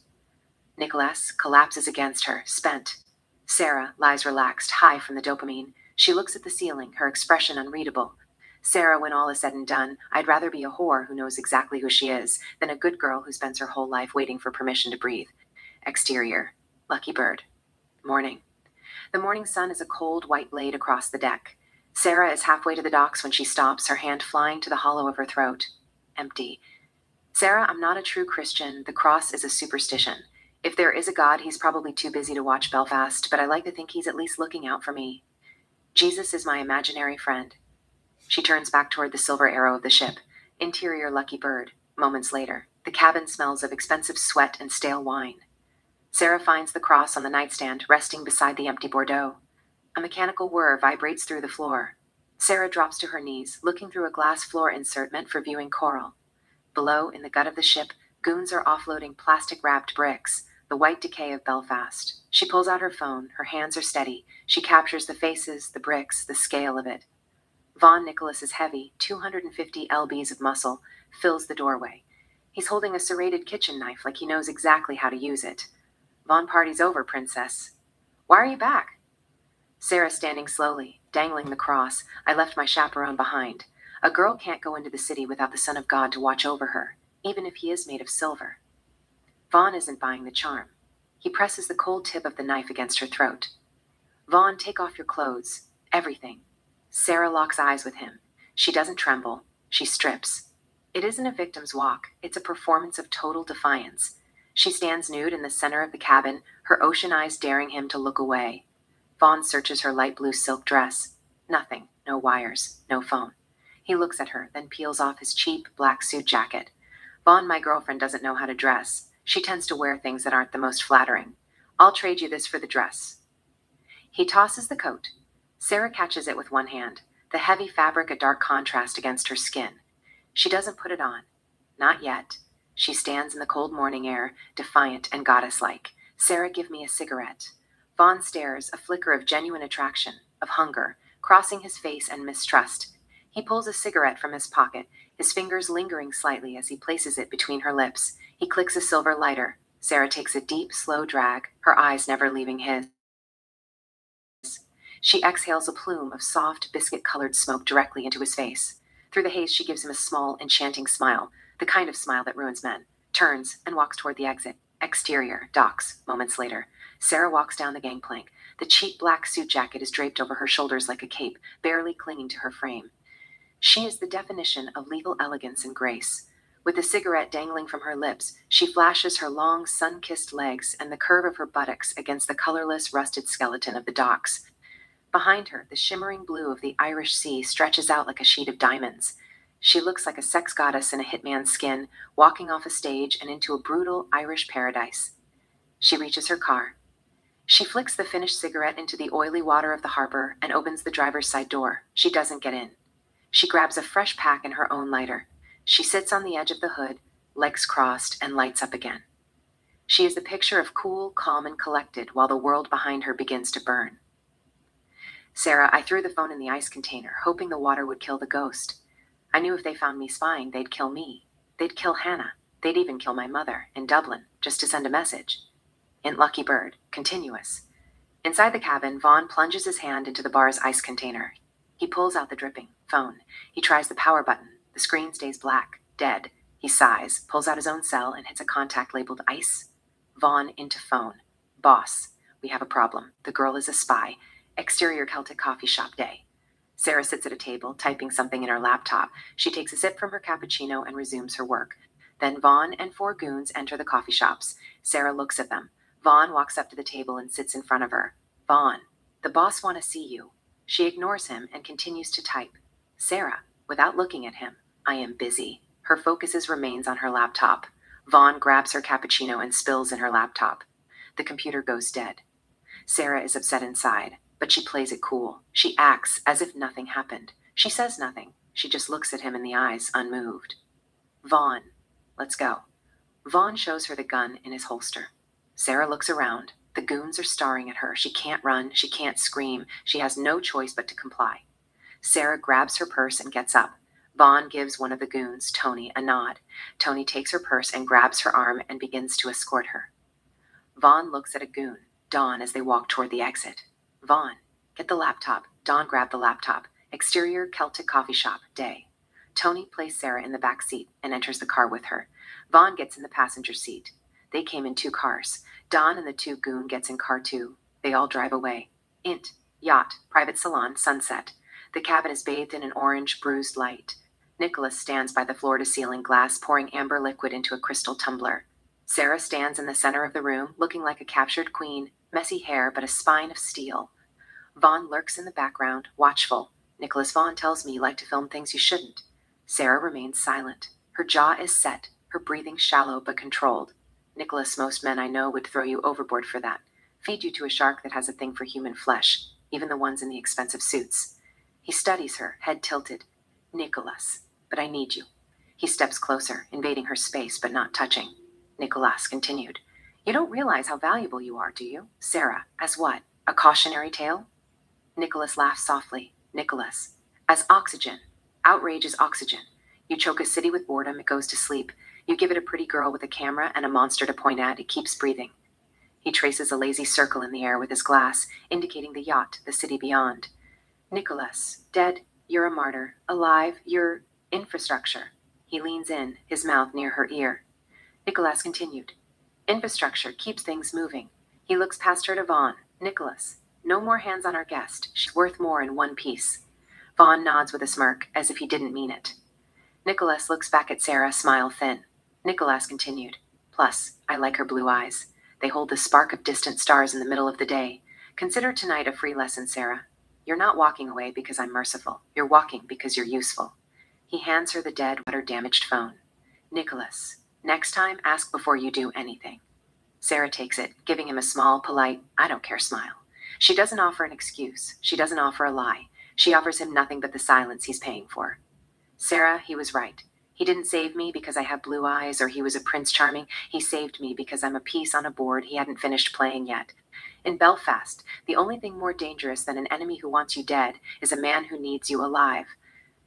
Nicholas collapses against her, spent. Sarah lies relaxed, high from the dopamine. She looks at the ceiling, her expression unreadable. Sarah, when all is said and done, I'd rather be a whore who knows exactly who she is than a good girl who spends her whole life waiting for permission to breathe. Exterior. Lucky bird. Morning. The morning sun is a cold white blade across the deck. Sarah is halfway to the docks when she stops, her hand flying to the hollow of her throat. Empty. Sarah, I'm not a true Christian. The cross is a superstition. If there is a God, he's probably too busy to watch Belfast, but I like to think he's at least looking out for me. Jesus is my imaginary friend. She turns back toward the silver arrow of the ship. Interior lucky bird. Moments later, the cabin smells of expensive sweat and stale wine. Sarah finds the cross on the nightstand, resting beside the empty Bordeaux. A mechanical whir vibrates through the floor. Sarah drops to her knees, looking through a glass floor insert meant for viewing coral. Below, in the gut of the ship, goons are offloading plastic-wrapped bricks, the white decay of Belfast. She pulls out her phone. Her hands are steady. She captures the faces, the bricks, the scale of it. Von Nicholas's heavy, 250 lbs of muscle fills the doorway. He's holding a serrated kitchen knife like he knows exactly how to use it. Von, party's over, princess. Why are you back? Sarah standing slowly, dangling the cross. I left my chaperone behind. A girl can't go into the city without the Son of God to watch over her, even if he is made of silver. Vaughn isn't buying the charm. He presses the cold tip of the knife against her throat. Vaughn, take off your clothes. Everything. Sarah locks eyes with him. She doesn't tremble. She strips. It isn't a victim's walk. It's a performance of total defiance. She stands nude in the center of the cabin, her ocean eyes daring him to look away. Vaughn searches her light blue silk dress. Nothing. No wires. No phone. He looks at her, then peels off his cheap black suit jacket. Vaughn, my girlfriend, doesn't know how to dress. She tends to wear things that aren't the most flattering. I'll trade you this for the dress. He tosses the coat. Sarah catches it with one hand. the heavy fabric a dark contrast against her skin. She doesn't put it on. Not yet. She stands in the cold morning air, defiant and goddess-like. Sarah, give me a cigarette. Vaughn stares, a flicker of genuine attraction, of hunger, crossing his face and mistrust. He pulls a cigarette from his pocket, his fingers lingering slightly as he places it between her lips. He clicks a silver lighter. Sarah takes a deep, slow drag, her eyes never leaving his. She exhales a plume of soft, biscuit-colored smoke directly into his face. Through the haze, she gives him a small, enchanting smile, the kind of smile that ruins men, turns, and walks toward the exit. Exterior, docks, moments later. Sarah walks down the gangplank. The cheap black suit jacket is draped over her shoulders like a cape, barely clinging to her frame. She is the definition of legal elegance and grace. With a cigarette dangling from her lips, she flashes her long, sun-kissed legs and the curve of her buttocks against the colorless, rusted skeleton of the docks. Behind her, the shimmering blue of the Irish Sea stretches out like a sheet of diamonds. She looks like a sex goddess in a hitman's skin, walking off a stage and into a brutal Irish paradise. She reaches her car. She flicks the finished cigarette into the oily water of the harbor and opens the driver's side door. She doesn't get in. She grabs a fresh pack and her own lighter. She sits on the edge of the hood, legs crossed, and lights up again. She is the picture of cool, calm, and collected while the world behind her begins to burn. Sarah, I threw the phone in the ice container, hoping the water would kill the ghost. I knew if they found me spying, they'd kill me. They'd kill Hannah. They'd even kill my mother, in Dublin, just to send a message. In Lucky Bird, continuous. Inside the cabin, Vaughn plunges his hand into the bar's ice container. He pulls out the dripping phone. He tries the power button. The screen stays black, dead. He sighs, pulls out his own cell, and hits a contact labeled ice. Vaughn into phone. Boss, we have a problem. The girl is a spy. Exterior Celtic coffee shop day. Sarah sits at a table, typing something in her laptop. She takes a sip from her cappuccino and resumes her work. Then Vaughn and 4 goons enter the coffee shops. Sarah looks at them. Vaughn walks up to the table and sits in front of her. Vaughn, the boss want to see you. She ignores him and continues to type. Sarah, without looking at him, I am busy. Her focus remains on her laptop. Vaughn grabs her cappuccino and spills in her laptop. The computer goes dead. Sarah is upset inside, but she plays it cool. She acts as if nothing happened. She says nothing. She just looks at him in the eyes, unmoved. Vaughn, let's go. Vaughn shows her the gun in his holster. Sarah looks around. The goons are staring at her. She can't run. She can't scream. She has no choice but to comply. Sarah grabs her purse and gets up. Vaughn gives one of the goons, Tony, a nod. Tony takes her purse and grabs her arm and begins to escort her. Vaughn looks at a goon, Dawn, as they walk toward the exit. Vaughn, get the laptop. Dawn grabbed the laptop. Exterior Celtic coffee shop, day. Tony placed Sarah in the back seat and enters the car with her. Vaughn gets in the passenger seat. They came in 2 cars. Dawn and the 2 goon gets in car 2. They all drive away. Int, yacht, private salon, sunset. The cabin is bathed in an orange, bruised light. Nicholas stands by the floor-to-ceiling glass, pouring amber liquid into a crystal tumbler. Sarah stands in the center of the room, looking like a captured queen, messy hair but a spine of steel. Vaughn lurks in the background, watchful. Nicholas, Vaughn tells me you like to film things you shouldn't. Sarah remains silent. Her jaw is set, her breathing shallow but controlled. Nicholas, most men I know would throw you overboard for that. Feed you to a shark that has a thing for human flesh, even the ones in the expensive suits. He studies her, head tilted. Nicholas, but I need you. He steps closer, invading her space but not touching. Nicholas continued. You don't realize how valuable you are, do you? Sarah, as what? A cautionary tale? Nicholas laughs softly. Nicholas, as oxygen. Outrage is oxygen. You choke a city with boredom, it goes to sleep. You give it a pretty girl with a camera and a monster to point at, it keeps breathing. He traces a lazy circle in the air with his glass, indicating the yacht, the city beyond. Nicholas, dead, you're a martyr. Alive, you're infrastructure. He leans in, his mouth near her ear. Nicholas continued. Infrastructure keeps things moving. He looks past her to Vaughn. Nicholas, no more hands on our guest. She's worth more in one piece. Vaughn nods with a smirk, as if he didn't mean it. Nicholas looks back at Sarah, smile thin. Nicholas continued. Plus, I like her blue eyes. They hold the spark of distant stars in the middle of the day. Consider tonight a free lesson, Sarah. You're not walking away because I'm merciful. You're walking because you're useful. He hands her the dead, water-damaged phone. Nicholas, next time, ask before you do anything. Sarah takes it, giving him a small, polite, I don't care smile. She doesn't offer an excuse. She doesn't offer a lie. She offers him nothing but the silence he's paying for. Sarah, he was right. He didn't save me because I have blue eyes or he was a Prince Charming. He saved me because I'm a piece on a board he hadn't finished playing yet. In Belfast, the only thing more dangerous than an enemy who wants you dead is a man who needs you alive.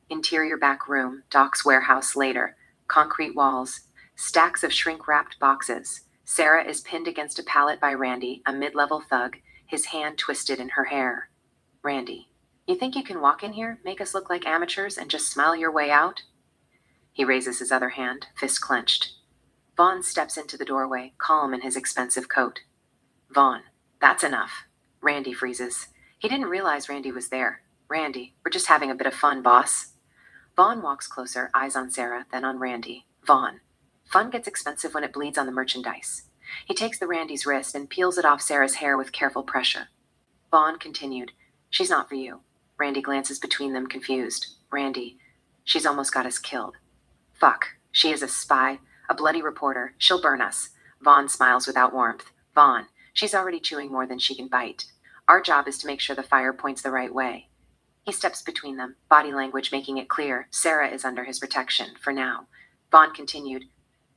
Interior back room, docks warehouse later, concrete walls, stacks of shrink-wrapped boxes. Sarah is pinned against a pallet by Randy, a mid-level thug, his hand twisted in her hair. Randy, you think you can walk in here, make us look like amateurs, and just smile your way out? He raises his other hand, fist clenched. Vaughn steps into the doorway, calm in his expensive coat. Vaughn, that's enough. Randy freezes. He didn't realize Randy was there. Randy, we're just having a bit of fun, boss. Vaughn walks closer, eyes on Sarah, then on Randy. Vaughn. Fun gets expensive when it bleeds on the merchandise. He takes the Randy's wrist and peels it off Sarah's hair with careful pressure. Vaughn continued. She's not for you. Randy glances between them, confused. Randy, she's almost got us killed. Fuck. She is a spy, a bloody reporter. She'll burn us. Vaughn smiles without warmth. Vaughn, she's already chewing more than she can bite. Our job is to make sure the fire points the right way. He steps between them, body language making it clear Sarah is under his protection, for now. Vaughn continued.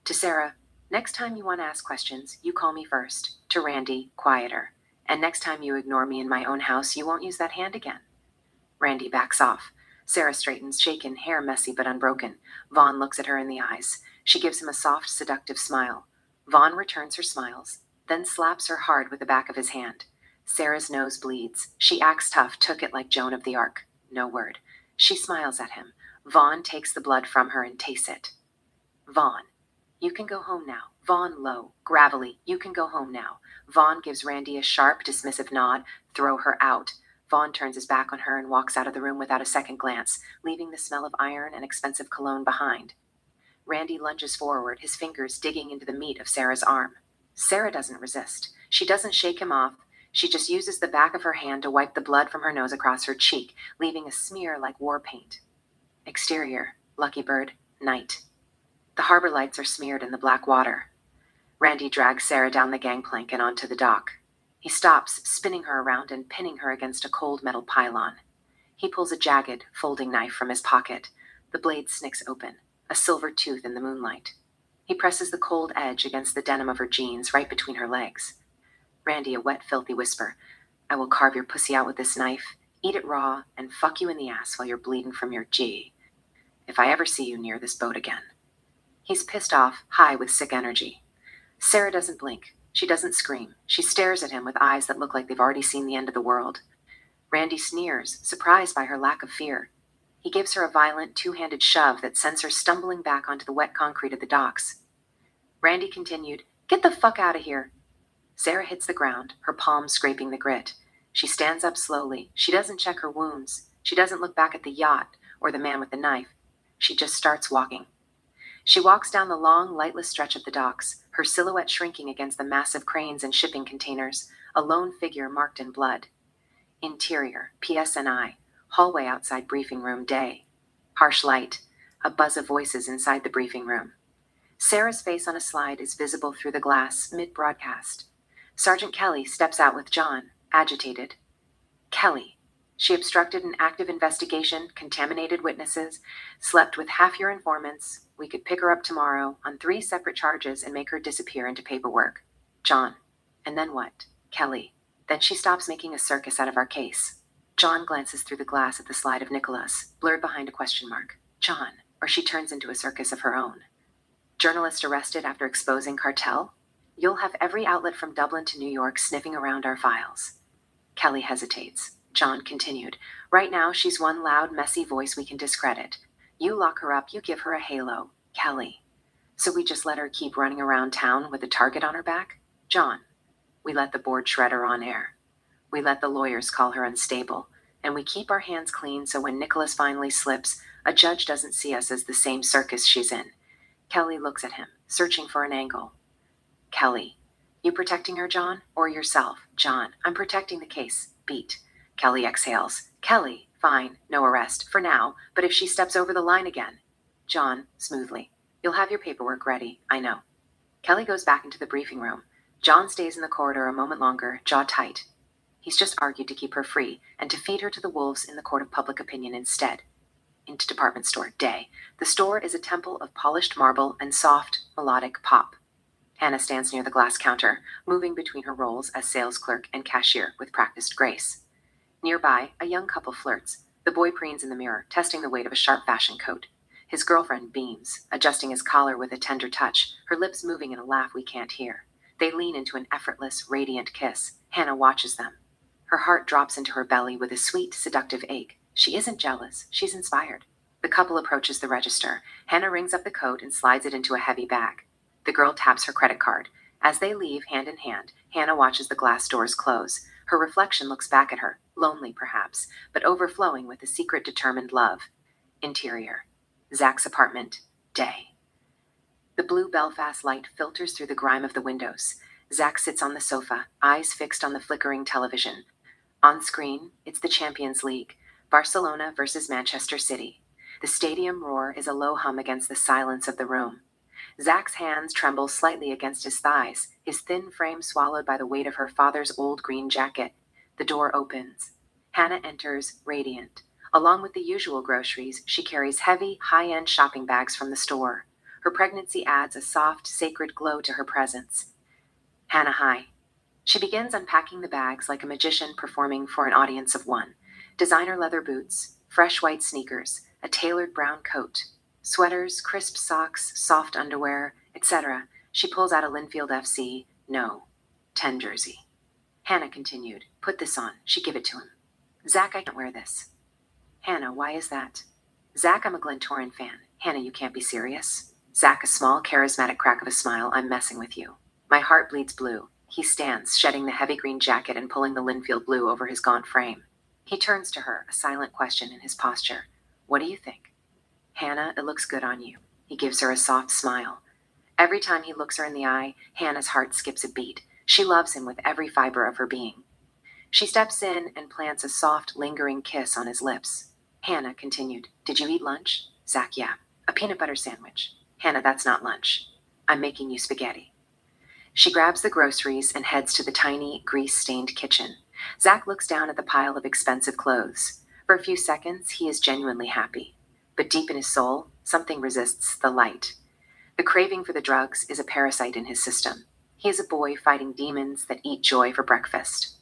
To Sarah, next time you want to ask questions, you call me first. To Randy, quieter. And next time you ignore me in my own house, you won't use that hand again. Randy backs off. Sarah straightens, shaken, hair messy but unbroken. Vaughn looks at her in the eyes. She gives him a soft, seductive smile. Vaughn returns her smiles, then slaps her hard with the back of his hand. Sarah's nose bleeds. She acts tough, took it like Joan of the Arc. No word. She smiles at him. Vaughn takes the blood from her and tastes it. Vaughn, you can go home now. Vaughn low, gravelly, you can go home now. Vaughn gives Randy a sharp, dismissive nod. Throw her out. Vaughn turns his back on her and walks out of the room without a second glance, leaving the smell of iron and expensive cologne behind. Randy lunges forward, his fingers digging into the meat of Sarah's arm. Sarah doesn't resist. She doesn't shake him off. She just uses the back of her hand to wipe the blood from her nose across her cheek, leaving a smear like war paint. Exterior, Lucky Bird, night. The harbor lights are smeared in the black water. Randy drags Sarah down the gangplank and onto the dock. He stops, spinning her around and pinning her against a cold metal pylon. He pulls a jagged, folding knife from his pocket. The blade snicks open, a silver tooth in the moonlight. He presses the cold edge against the denim of her jeans, right between her legs. Randy, a wet, filthy whisper. I will carve your pussy out with this knife, eat it raw, and fuck you in the ass while you're bleeding from your G. If I ever see you near this boat again. He's pissed off, high with sick energy. Sarah doesn't blink. She doesn't scream. She stares at him with eyes that look like they've already seen the end of the world. Randy sneers, surprised by her lack of fear. He gives her a violent, two-handed shove that sends her stumbling back onto the wet concrete of the docks. Randy continued, Get the fuck out of here. Sarah hits the ground, her palms scraping the grit. She stands up slowly. She doesn't check her wounds. She doesn't look back at the yacht or the man with the knife. She just starts walking. She walks down the long, lightless stretch of the docks, her silhouette shrinking against the massive cranes and shipping containers, a lone figure marked in blood. Interior, PSNI, hallway outside briefing room, day. Harsh light, a buzz of voices inside the briefing room. Sarah's face on a slide is visible through the glass, mid-broadcast. Sergeant Kelly steps out with John, agitated. Kelly. She obstructed an active investigation, contaminated witnesses, slept with half your informants. We could pick her up tomorrow on 3 separate charges and make her disappear into paperwork. John. And then what? Kelly. Then she stops making a circus out of our case. John glances through the glass at the slide of Nicholas, blurred behind a question mark. John. Or she turns into a circus of her own. Journalist arrested after exposing cartel? You'll have every outlet from Dublin to New York sniffing around our files. Kelly hesitates. John continued. Right now, she's one loud, messy voice we can discredit. You lock her up, you give her a halo. Kelly. So we just let her keep running around town with a target on her back? John. We let the board shred her on air. We let the lawyers call her unstable. And we keep our hands clean so when Nicholas finally slips, a judge doesn't see us as the same circus she's in. Kelly looks at him, searching for an angle. Kelly. You protecting her, John? Or yourself? John. I'm protecting the case. Beat. Kelly exhales. Kelly. Fine. No arrest. For now. But if she steps over the line again. John. Smoothly. You'll have your paperwork ready. I know. Kelly goes back into the briefing room. John stays in the corridor a moment longer, jaw tight. He's just argued to keep her free and to feed her to the wolves in the court of public opinion instead. Into department store, day. The store is a temple of polished marble and soft, melodic pop. Hannah stands near the glass counter, moving between her roles as sales clerk and cashier with practiced grace. Nearby, a young couple flirts. The boy preens in the mirror, testing the weight of a sharp fashion coat. His girlfriend beams, adjusting his collar with a tender touch, her lips moving in a laugh we can't hear. They lean into an effortless, radiant kiss. Hannah watches them. Her heart drops into her belly with a sweet, seductive ache. She isn't jealous, she's inspired. The couple approaches the register. Hannah rings up the coat and slides it into a heavy bag. The girl taps her credit card. As they leave, hand in hand, Hannah watches the glass doors close. Her reflection looks back at her, lonely perhaps, but overflowing with a secret determined love. Interior. Zach's apartment. Day. The blue Belfast light filters through the grime of the windows. Zach sits on the sofa, eyes fixed on the flickering television. On screen, it's the Champions League, Barcelona versus Manchester City. The stadium roar is a low hum against the silence of the room. Zach's hands tremble slightly against his thighs, his thin frame swallowed by the weight of her father's old green jacket. The door opens. Hannah enters, radiant. Along with the usual groceries, she carries heavy, high-end shopping bags from the store. Her pregnancy adds a soft, sacred glow to her presence. Hannah, hi. She begins unpacking the bags like a magician performing for an audience of one. Designer leather boots, fresh white sneakers, a tailored brown coat, sweaters, crisp socks, soft underwear, etc. She pulls out a Linfield FC, no, 10 jersey. Hannah continued, put this on. She give it to him. Zach, I can't wear this. Hannah, why is that? Zach, I'm a Glentoran fan. Hannah, you can't be serious. Zach, a small, charismatic crack of a smile. I'm messing with you. My heart bleeds blue. He stands, shedding the heavy green jacket and pulling the Linfield blue over his gaunt frame. He turns to her, a silent question in his posture. What do you think? Hannah, it looks good on you. He gives her a soft smile. Every time he looks her in the eye, Hannah's heart skips a beat. She loves him with every fiber of her being. She steps in and plants a soft, lingering kiss on his lips. Hannah continued, did you eat lunch? Zach, yeah. A peanut butter sandwich. Hannah, that's not lunch. I'm making you spaghetti. She grabs the groceries and heads to the tiny, grease-stained kitchen. Zach looks down at the pile of expensive clothes. For a few seconds, he is genuinely happy. But deep in his soul, something resists the light. The craving for the drugs is a parasite in his system. He is a boy fighting demons that eat joy for breakfast.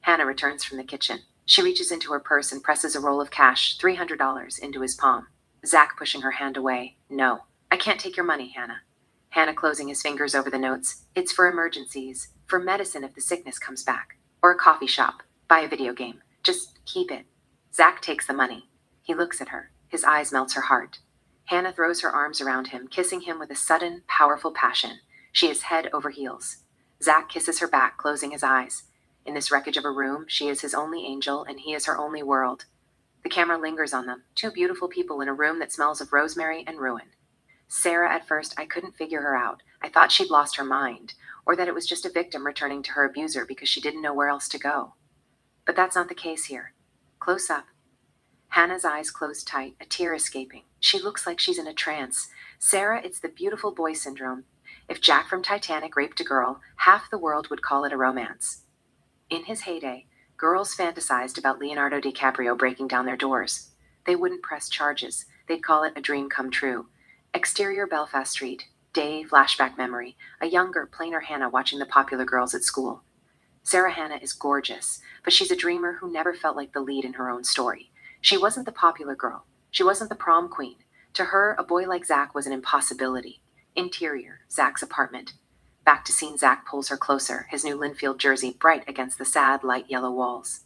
Hannah returns from the kitchen. She reaches into her purse and presses a roll of cash, $300, into his palm. Zach pushing her hand away. No, I can't take your money, Hannah. Hannah closing his fingers over the notes. It's for emergencies, for medicine if the sickness comes back. Or a coffee shop. Buy a video game. Just keep it. Zach takes the money. He looks at her. His eyes melts her heart. Hannah throws her arms around him, kissing him with a sudden, powerful passion. She is head over heels. Zach kisses her back, closing his eyes. In this wreckage of a room, she is his only angel, and he is her only world. The camera lingers on them, two beautiful people in a room that smells of rosemary and ruin. Sarah, at first, I couldn't figure her out. I thought she'd lost her mind, or that it was just a victim returning to her abuser because she didn't know where else to go. But that's not the case here. Close up. Hannah's eyes closed tight, a tear escaping. She looks like she's in a trance. Sarah, it's the beautiful boy syndrome. If Jack from Titanic raped a girl, half the world would call it a romance. In his heyday, girls fantasized about Leonardo DiCaprio breaking down their doors. They wouldn't press charges. They'd call it a dream come true. Exterior Belfast Street. Day, flashback memory. A younger, plainer Hannah watching the popular girls at school. Sarah Hannah is gorgeous, but she's a dreamer who never felt like the lead in her own story. She wasn't the popular girl. She wasn't the prom queen. To her, a boy like Zach was an impossibility. Interior, Zach's apartment. Back to scene, Zach pulls her closer, his new Linfield jersey bright against the sad, light yellow walls.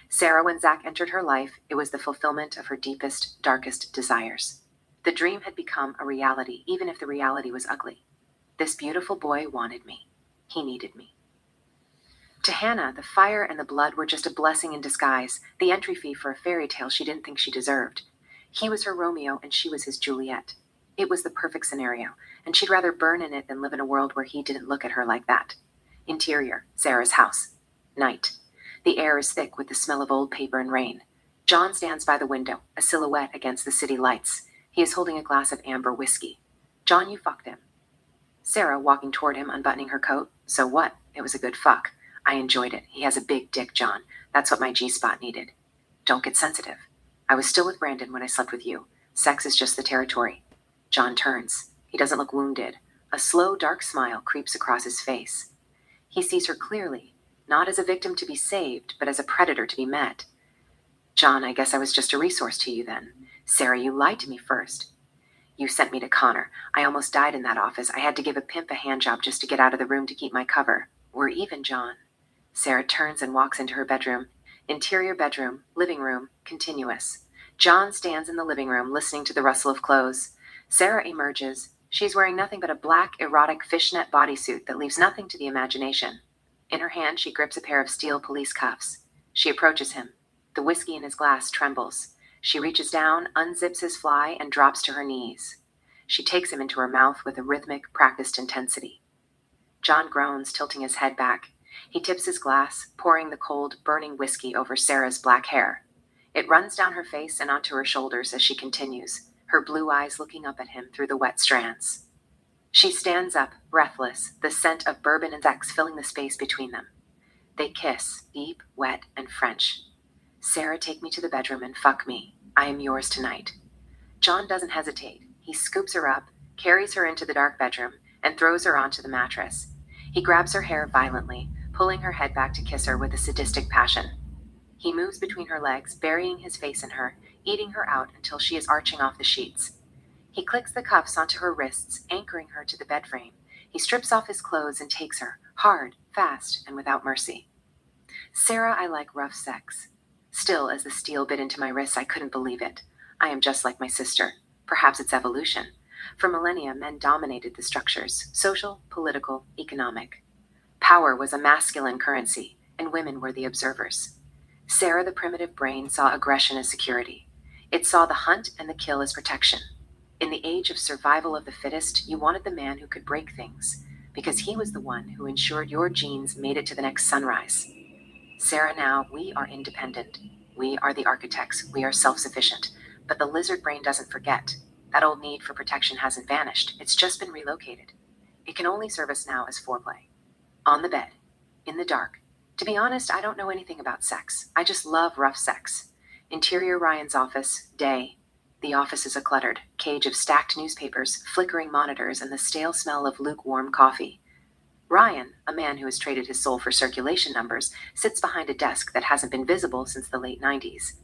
Sarah, when Zach entered her life, it was the fulfillment of her deepest, darkest desires. The dream had become a reality, even if the reality was ugly. This beautiful boy wanted me. He needed me. To Hannah, the fire and the blood were just a blessing in disguise, the entry fee for a fairy tale she didn't think she deserved. He was her Romeo, and she was his Juliet. It was the perfect scenario, and she'd rather burn in it than live in a world where he didn't look at her like that. Interior, Sarah's house. Night. The air is thick with the smell of old paper and rain. John stands by the window, a silhouette against the city lights. He is holding a glass of amber whiskey. John, you fucked him. Sarah, walking toward him, unbuttoning her coat. So what? It was a good fuck. I enjoyed it. He has a big dick, John. That's what my G-spot needed. Don't get sensitive. I was still with Brandon when I slept with you. Sex is just the territory. John turns. He doesn't look wounded. A slow, dark smile creeps across his face. He sees her clearly, not as a victim to be saved, but as a predator to be met. John, I guess I was just a resource to you then. Sarah, you lied to me first. You sent me to Connor. I almost died in that office. I had to give a pimp a handjob just to get out of the room to keep my cover. We're even, John. Sarah turns and walks into her bedroom. Interior bedroom, living room, continuous. John stands in the living room, listening to the rustle of clothes. Sarah emerges. She's wearing nothing but a black, erotic fishnet bodysuit that leaves nothing to the imagination. In her hand, she grips a pair of steel police cuffs. She approaches him. The whiskey in his glass trembles. She reaches down, unzips his fly, and drops to her knees. She takes him into her mouth with a rhythmic, practiced intensity. John groans, tilting his head back. He tips his glass, pouring the cold, burning whiskey over Sarah's black hair. It runs down her face and onto her shoulders as she continues, her blue eyes looking up at him through the wet strands. She stands up, breathless, the scent of bourbon and sex filling the space between them. They kiss, deep, wet, and French. Sarah, take me to the bedroom and fuck me. I am yours tonight. John doesn't hesitate. He scoops her up, carries her into the dark bedroom, and throws her onto the mattress. He grabs her hair violently, pulling her head back to kiss her with a sadistic passion. He moves between her legs, burying his face in her, eating her out until she is arching off the sheets. He clicks the cuffs onto her wrists, anchoring her to the bed frame. He strips off his clothes and takes her, hard, fast, and without mercy. Sarah, I like rough sex. Still, as the steel bit into my wrists, I couldn't believe it. I am just like my sister. Perhaps it's evolution. For millennia, men dominated the structures, social, political, economic. Power was a masculine currency, and women were the observers. Sarah, the primitive brain, saw aggression as security. It saw the hunt and the kill as protection. In the age of survival of the fittest, you wanted the man who could break things, because he was the one who ensured your genes made it to the next sunrise. Sarah, now, we are independent. We are the architects. We are self-sufficient. But the lizard brain doesn't forget. That old need for protection hasn't vanished. It's just been relocated. It can only serve us now as foreplay. On the bed. In the dark. To be honest, I don't know anything about sex. I just love rough sex. Interior Ryan's office. Day. The office is a cluttered cage of stacked newspapers, flickering monitors, and the stale smell of lukewarm coffee. Ryan, a man who has traded his soul for circulation numbers, sits behind a desk that hasn't been visible since the late 90s.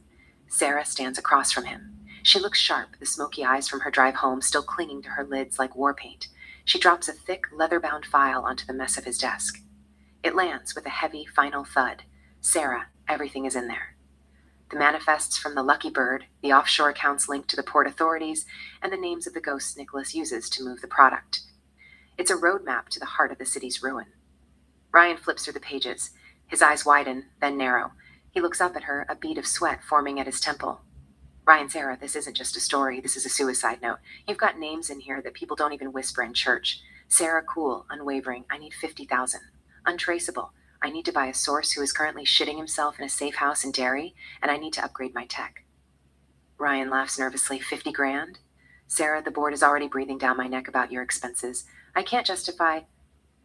Sarah stands across from him. She looks sharp, the smoky eyes from her drive home still clinging to her lids like war paint. She drops a thick, leather-bound file onto the mess of his desk. It lands with a heavy, final thud. Sarah, everything is in there. The manifests from the Lucky Bird, the offshore accounts linked to the port authorities, and the names of the ghosts Nicholas uses to move the product. It's a roadmap to the heart of the city's ruin. Ryan flips through the pages. His eyes widen, then narrow. He looks up at her, a bead of sweat forming at his temple. Ryan, Sarah, this isn't just a story. This is a suicide note. You've got names in here that people don't even whisper in church. Sarah, cool, unwavering. I need 50,000. Untraceable. I need to buy a source who is currently shitting himself in a safe house in Derry, and I need to upgrade my tech. Ryan laughs nervously. 50 grand? Sarah, the board is already breathing down my neck about your expenses. I can't justify.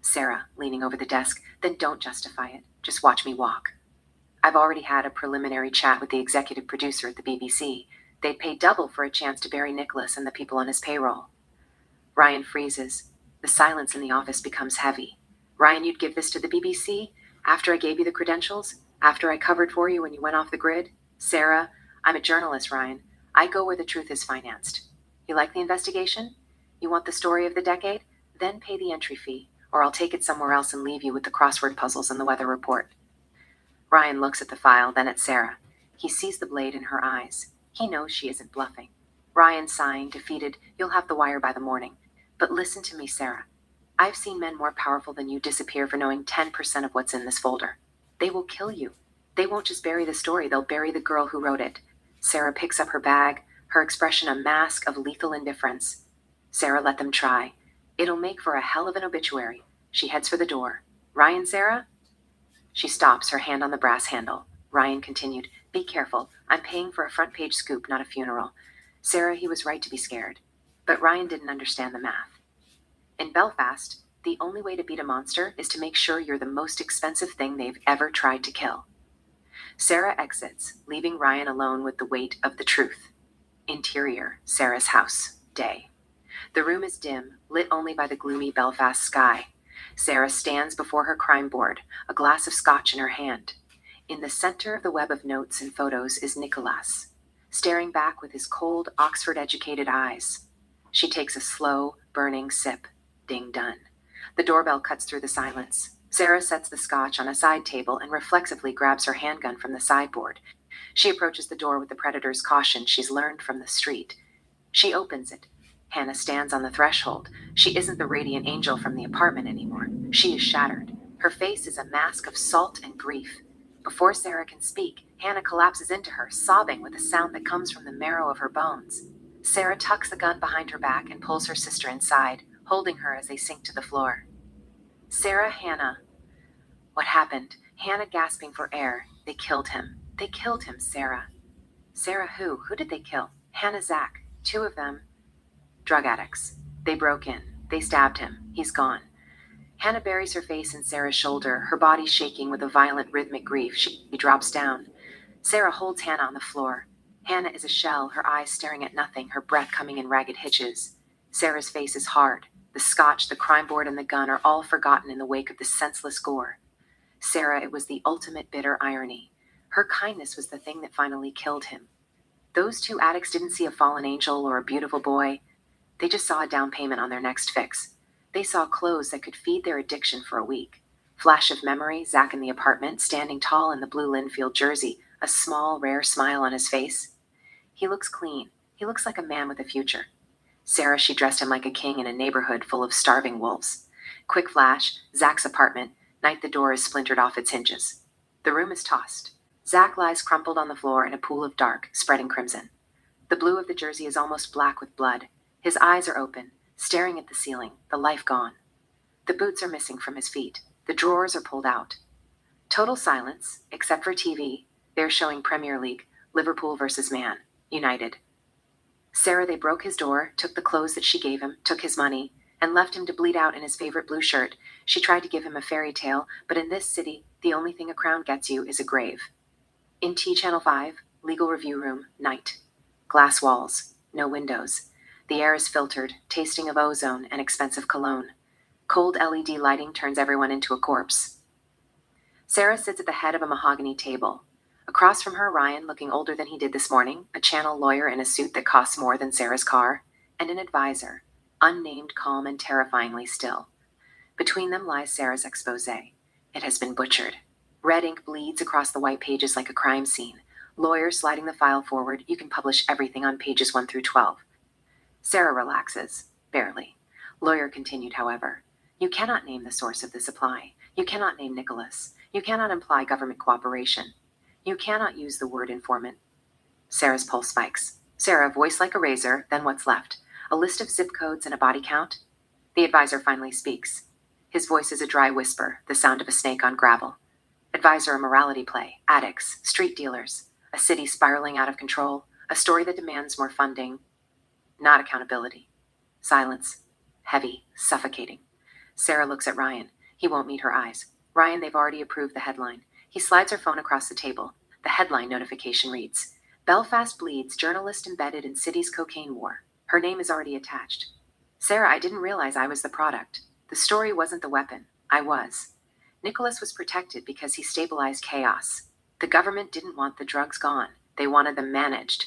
Sarah, leaning over the desk, then don't justify it. Just watch me walk. I've already had a preliminary chat with the executive producer at the BBC. They'd pay double for a chance to bury Nicholas and the people on his payroll. Ryan freezes. The silence in the office becomes heavy. Ryan, you'd give this to the BBC? After I gave you the credentials? After I covered for you when you went off the grid? Sarah, I'm a journalist, Ryan. I go where the truth is financed. You like the investigation? You want the story of the decade? Then pay the entry fee, or I'll take it somewhere else and leave you with the crossword puzzles and the weather report. Ryan looks at the file, then at Sarah. He sees the blade in her eyes. He knows she isn't bluffing. Ryan, sighing, defeated, you'll have the wire by the morning. But listen to me, Sarah. I've seen men more powerful than you disappear for knowing 10% of what's in this folder. They will kill you. They won't just bury the story, they'll bury the girl who wrote it. Sarah picks up her bag, her expression a mask of lethal indifference. Sarah, let them try. It'll make for a hell of an obituary. She heads for the door. Ryan, Sarah? She stops, her hand on the brass handle. Ryan continued, be careful. I'm paying for a front-page scoop, not a funeral. Sarah, he was right to be scared. But Ryan didn't understand the math. In Belfast, The only way to beat a monster is to make sure you're the most expensive thing they've ever tried to kill. Sarah exits, leaving Ryan alone with the weight of the truth. Interior, Sarah's house. Day. The room is dim, lit only by the gloomy Belfast sky. Sarah stands before her crime board, a glass of scotch in her hand. In the center of the web of notes and photos is Nicholas, staring back with his cold, Oxford-educated eyes. She takes a slow, burning sip. Ding done. The doorbell cuts through the silence. Sarah sets the scotch on a side table and reflexively grabs her handgun from the sideboard. She approaches the door with the predator's caution she's learned from the street. She opens it. Hannah stands on the threshold. She isn't the radiant angel from the apartment anymore. She is shattered. Her face is a mask of salt and grief. Before Sarah can speak, Hannah collapses into her, sobbing with a sound that comes from the marrow of her bones. Sarah tucks the gun behind her back and pulls her sister inside, holding her as they sink to the floor. Sarah, Hannah. What happened? Hannah gasping for air. They killed him. They killed him, Sarah. Sarah who? Who did they kill? Hannah, Zach. Two of them. Drug addicts. They broke in. They stabbed him. He's gone. Hannah buries her face in Sarah's shoulder, her body shaking with a violent rhythmic grief. She drops down. Sarah holds Hannah on the floor. Hannah is a shell, her eyes staring at nothing, her breath coming in ragged hitches. Sarah's face is hard. The scotch, the crime board, and the gun are all forgotten in the wake of the senseless gore. Sarah, it was the ultimate bitter irony. Her kindness was the thing that finally killed him. Those two addicts didn't see a fallen angel or a beautiful boy. They just saw a down payment on their next fix. They saw clothes that could feed their addiction for a week. Flash of memory, Zach in the apartment, standing tall in the blue Linfield jersey, a small, rare smile on his face. He looks clean. He looks like a man with a future. Sarah, she dressed him like a king in a neighborhood full of starving wolves. Quick flash, Zach's apartment. Night the door is splintered off its hinges. The room is tossed. Zach lies crumpled on the floor in a pool of dark, spreading crimson. The blue of the jersey is almost black with blood. His eyes are open, staring at the ceiling, the life gone. The boots are missing from his feet. The drawers are pulled out. Total silence, except for TV. They're showing Premier League, Liverpool versus Man, United. Sarah, they broke his door, took the clothes that she gave him, took his money, and left him to bleed out in his favorite blue shirt. She tried to give him a fairy tale, but in this city, the only thing a crown gets you is a grave. In T Channel 5, legal review room, night. Glass walls, no windows. The air is filtered, tasting of ozone and expensive cologne. Cold LED lighting turns everyone into a corpse. Sarah sits at the head of a mahogany table. Across from her, Ryan, looking older than he did this morning, a channel lawyer in a suit that costs more than Sarah's car, and an advisor, unnamed, calm, and terrifyingly still. Between them lies Sarah's expose. It has been butchered. Red ink bleeds across the white pages like a crime scene. Lawyer sliding the file forward, you can publish everything on pages 1 through 12. Sarah relaxes. Barely. Lawyer continued, however. You cannot name the source of the supply. You cannot name Nicholas. You cannot imply government cooperation. You cannot use the word informant. Sarah's pulse spikes. Sarah, voice like a razor, then what's left? A list of zip codes and a body count? The advisor finally speaks. His voice is a dry whisper, the sound of a snake on gravel. Advisor, a morality play, addicts, street dealers, a city spiraling out of control, a story that demands more funding, not accountability. Silence. Heavy, suffocating. Sarah looks at Ryan. He won't meet her eyes. Ryan, they've already approved the headline. He slides her phone across the table. The headline notification reads, Belfast bleeds, journalist embedded in city's cocaine war. Her name is already attached. Sarah, I didn't realize I was the product. The story wasn't the weapon. I was. Nicholas was protected because he stabilized chaos. The government didn't want the drugs gone. They wanted them managed.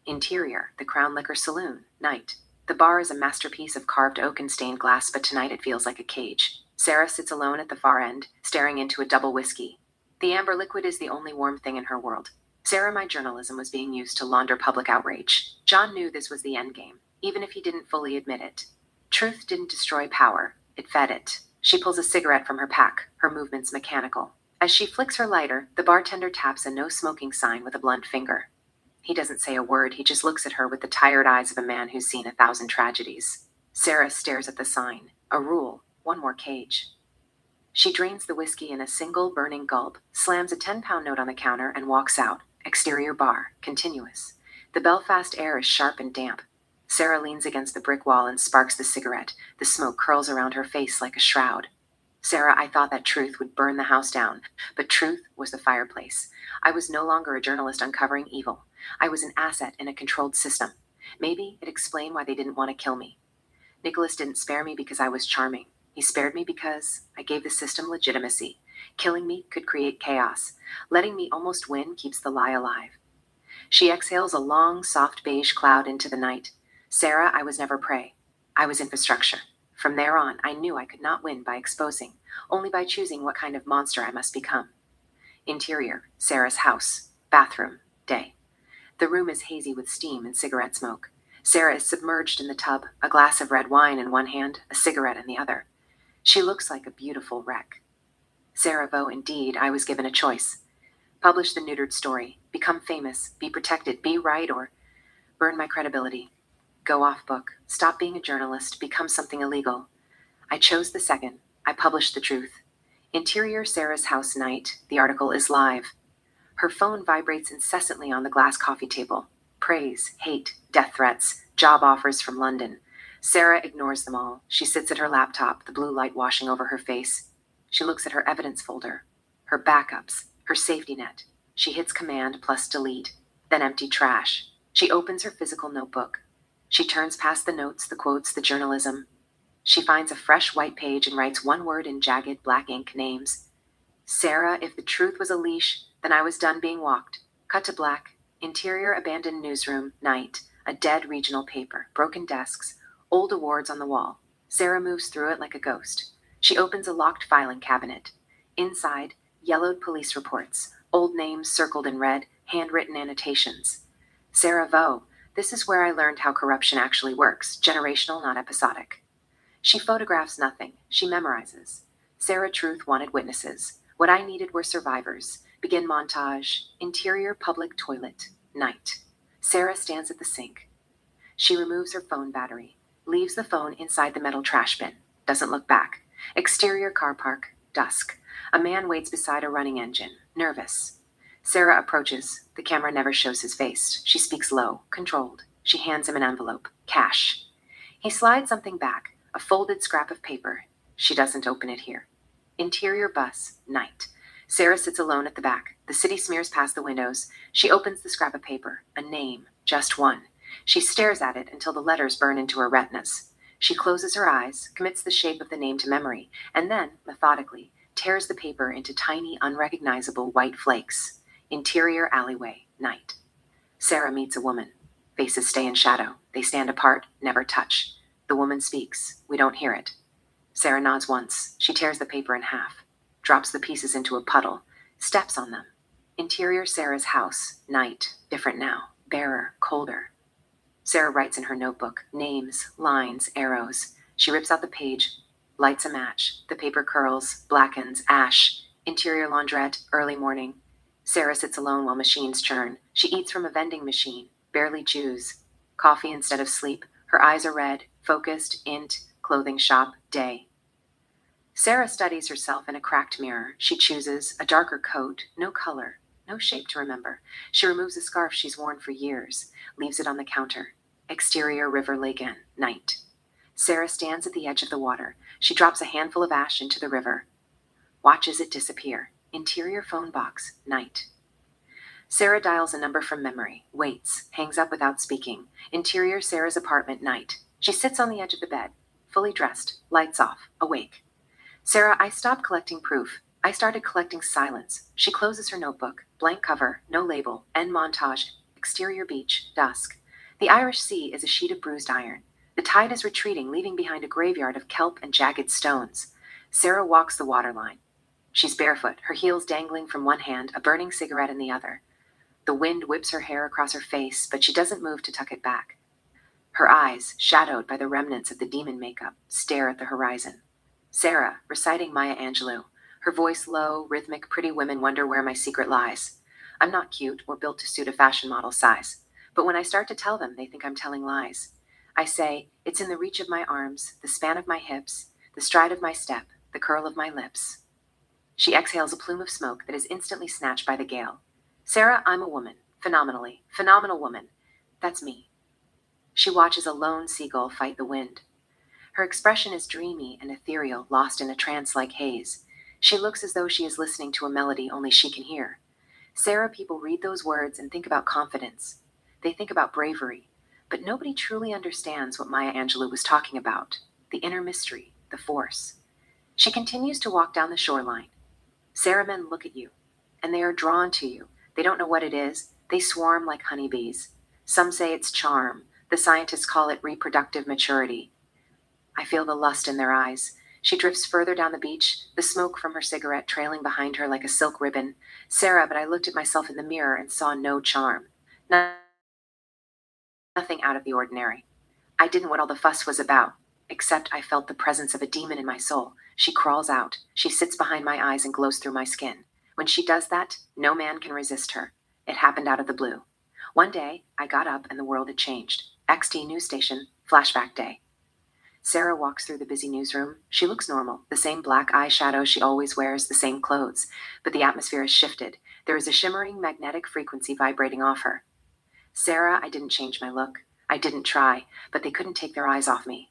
Interior, the Crown Liquor Saloon, night. The bar is a masterpiece of carved oak and stained glass, but tonight it feels like a cage. Sarah sits alone at the far end, staring into a double whiskey. The amber liquid is the only warm thing in her world. Sarah, my journalism was being used to launder public outrage. John knew this was the endgame, even if he didn't fully admit it. Truth didn't destroy power. It fed it. She pulls a cigarette from her pack, her movements mechanical. As she flicks her lighter, the bartender taps a no-smoking sign with a blunt finger. He doesn't say a word, he just looks at her with the tired eyes of a man who's seen 1,000 tragedies. Sarah stares at the sign. A rule. One more cage. She drains the whiskey in a single burning gulp, slams a 10-pound note on the counter, and walks out. Exterior bar. Continuous. The Belfast air is sharp and damp. Sarah leans against the brick wall and sparks the cigarette. The smoke curls around her face like a shroud. Sarah, I thought that truth would burn the house down, but truth was the fireplace. I was no longer a journalist uncovering evil. I was an asset in a controlled system. Maybe it explained why they didn't want to kill me. Nicholas didn't spare me because I was charming. He spared me because I gave the system legitimacy. Killing me could create chaos. Letting me almost win keeps the lie alive. She exhales a long, soft beige cloud into the night. Sarah, I was never prey. I was infrastructure. From there on, I knew I could not win by exposing, only by choosing what kind of monster I must become. Interior, Sarah's house. Bathroom, day. The room is hazy with steam and cigarette smoke. Sarah is submerged in the tub, a glass of red wine in one hand, a cigarette in the other. She looks like a beautiful wreck. Sarah Vaux, indeed, I was given a choice. Publish the neutered story, become famous, be protected, be right, or burn my credibility. Go off book, stop being a journalist, become something illegal. I chose the second. I published the truth. Interior Sarah's house night. The article is live. Her phone vibrates incessantly on the glass coffee table. Praise, hate, death threats, job offers from London. Sarah ignores them all. She sits at her laptop, the blue light washing over her face. She looks at her evidence folder, her backups, her safety net. She hits command plus delete, then empty trash. She opens her physical notebook. She turns past the notes, the quotes, the journalism. She finds a fresh white page and writes one word in jagged black ink names. Sarah, if the truth was a leash, then I was done being walked. Cut to black. Interior abandoned newsroom, night. A dead regional paper, broken desks, old awards on the wall. Sarah moves through it like a ghost. She opens a locked filing cabinet. Inside, yellowed police reports, old names circled in red, handwritten annotations. Sarah Vaux, this is where I learned how corruption actually works, generational, not episodic. She photographs nothing. She memorizes. Sarah Truth wanted witnesses. What I needed were survivors. Begin montage. Interior public toilet. Night. Sarah stands at the sink. She removes her phone battery. Leaves the phone inside the metal trash bin. Doesn't look back. Exterior car park. Dusk. A man waits beside a running engine. Nervous. Sarah approaches. The camera never shows his face. She speaks low. Controlled. She hands him an envelope. Cash. He slides something back. A folded scrap of paper. She doesn't open it here. Interior bus, night. Sarah sits alone at the back. The city smears past the windows. She opens the scrap of paper. A name, just one. She stares at it until the letters burn into her retinas. She closes her eyes, commits the shape of the name to memory, and then, methodically, tears the paper into tiny, unrecognizable white flakes. Interior alleyway, night. Sarah meets a woman. Faces stay in shadow. They stand apart, never touch. The woman speaks. We don't hear it. Sarah nods once. She tears the paper in half, drops the pieces into a puddle, steps on them. Interior Sarah's house. Night. Different now. Barer. Colder. Sarah writes in her notebook. Names, lines, arrows. She rips out the page, lights a match. The paper curls, blackens, ash. Interior laundrette. Early morning. Sarah sits alone while machines churn. She eats from a vending machine. Barely chews. Coffee instead of sleep. Her eyes are red. Focused. Int. Clothing shop. Day. Sarah studies herself in a cracked mirror. She chooses a darker coat, no color, no shape to remember. She removes a scarf she's worn for years, leaves it on the counter. Exterior river lake in, night. Sarah stands at the edge of the water. She drops a handful of ash into the river, watches it disappear. Interior phone box, night. Sarah dials a number from memory, waits, hangs up without speaking. Interior Sarah's apartment, night. She sits on the edge of the bed, fully dressed, lights off, awake. Sarah, I stopped collecting proof. I started collecting silence. She closes her notebook. Blank cover, no label, end montage, exterior beach, dusk. The Irish Sea is a sheet of bruised iron. The tide is retreating, leaving behind a graveyard of kelp and jagged stones. Sarah walks the waterline. She's barefoot, her heels dangling from one hand, a burning cigarette in the other. The wind whips her hair across her face, but she doesn't move to tuck it back. Her eyes, shadowed by the remnants of the demon makeup, stare at the horizon. Sarah, reciting Maya Angelou, her voice low, rhythmic. Pretty women wonder where my secret lies. I'm not cute or built to suit a fashion model size, but when I start to tell them, they think I'm telling lies. I say, it's in the reach of my arms, the span of my hips, the stride of my step, the curl of my lips. She exhales a plume of smoke that is instantly snatched by the gale. Sarah, I'm a woman. Phenomenally. Phenomenal woman. That's me. She watches a lone seagull fight the wind. Her expression is dreamy and ethereal, lost in a trance like haze. She looks as though she is listening to a melody only she can hear. Sarah people read those words and think about confidence. They think about bravery. But nobody truly understands what Maya Angelou was talking about, the inner mystery, the force. She continues to walk down the shoreline. Sarah men look at you, and they are drawn to you. They don't know what it is. They swarm like honeybees. Some say it's charm. The scientists call it reproductive maturity. I feel the lust in their eyes. She drifts further down the beach, the smoke from her cigarette trailing behind her like a silk ribbon. Sarah, but I looked at myself in the mirror and saw no charm. Nothing out of the ordinary. I didn't what all the fuss was about, except I felt the presence of a demon in my soul. She crawls out. She sits behind my eyes and glows through my skin. When she does that, no man can resist her. It happened out of the blue. One day, I got up and the world had changed. XT news station, flashback day. Sarah walks through the busy newsroom. She looks normal, the same black eyeshadow she always wears, the same clothes. But the atmosphere has shifted. There is a shimmering magnetic frequency vibrating off her. Sarah, I didn't change my look. I didn't try, but they couldn't take their eyes off me.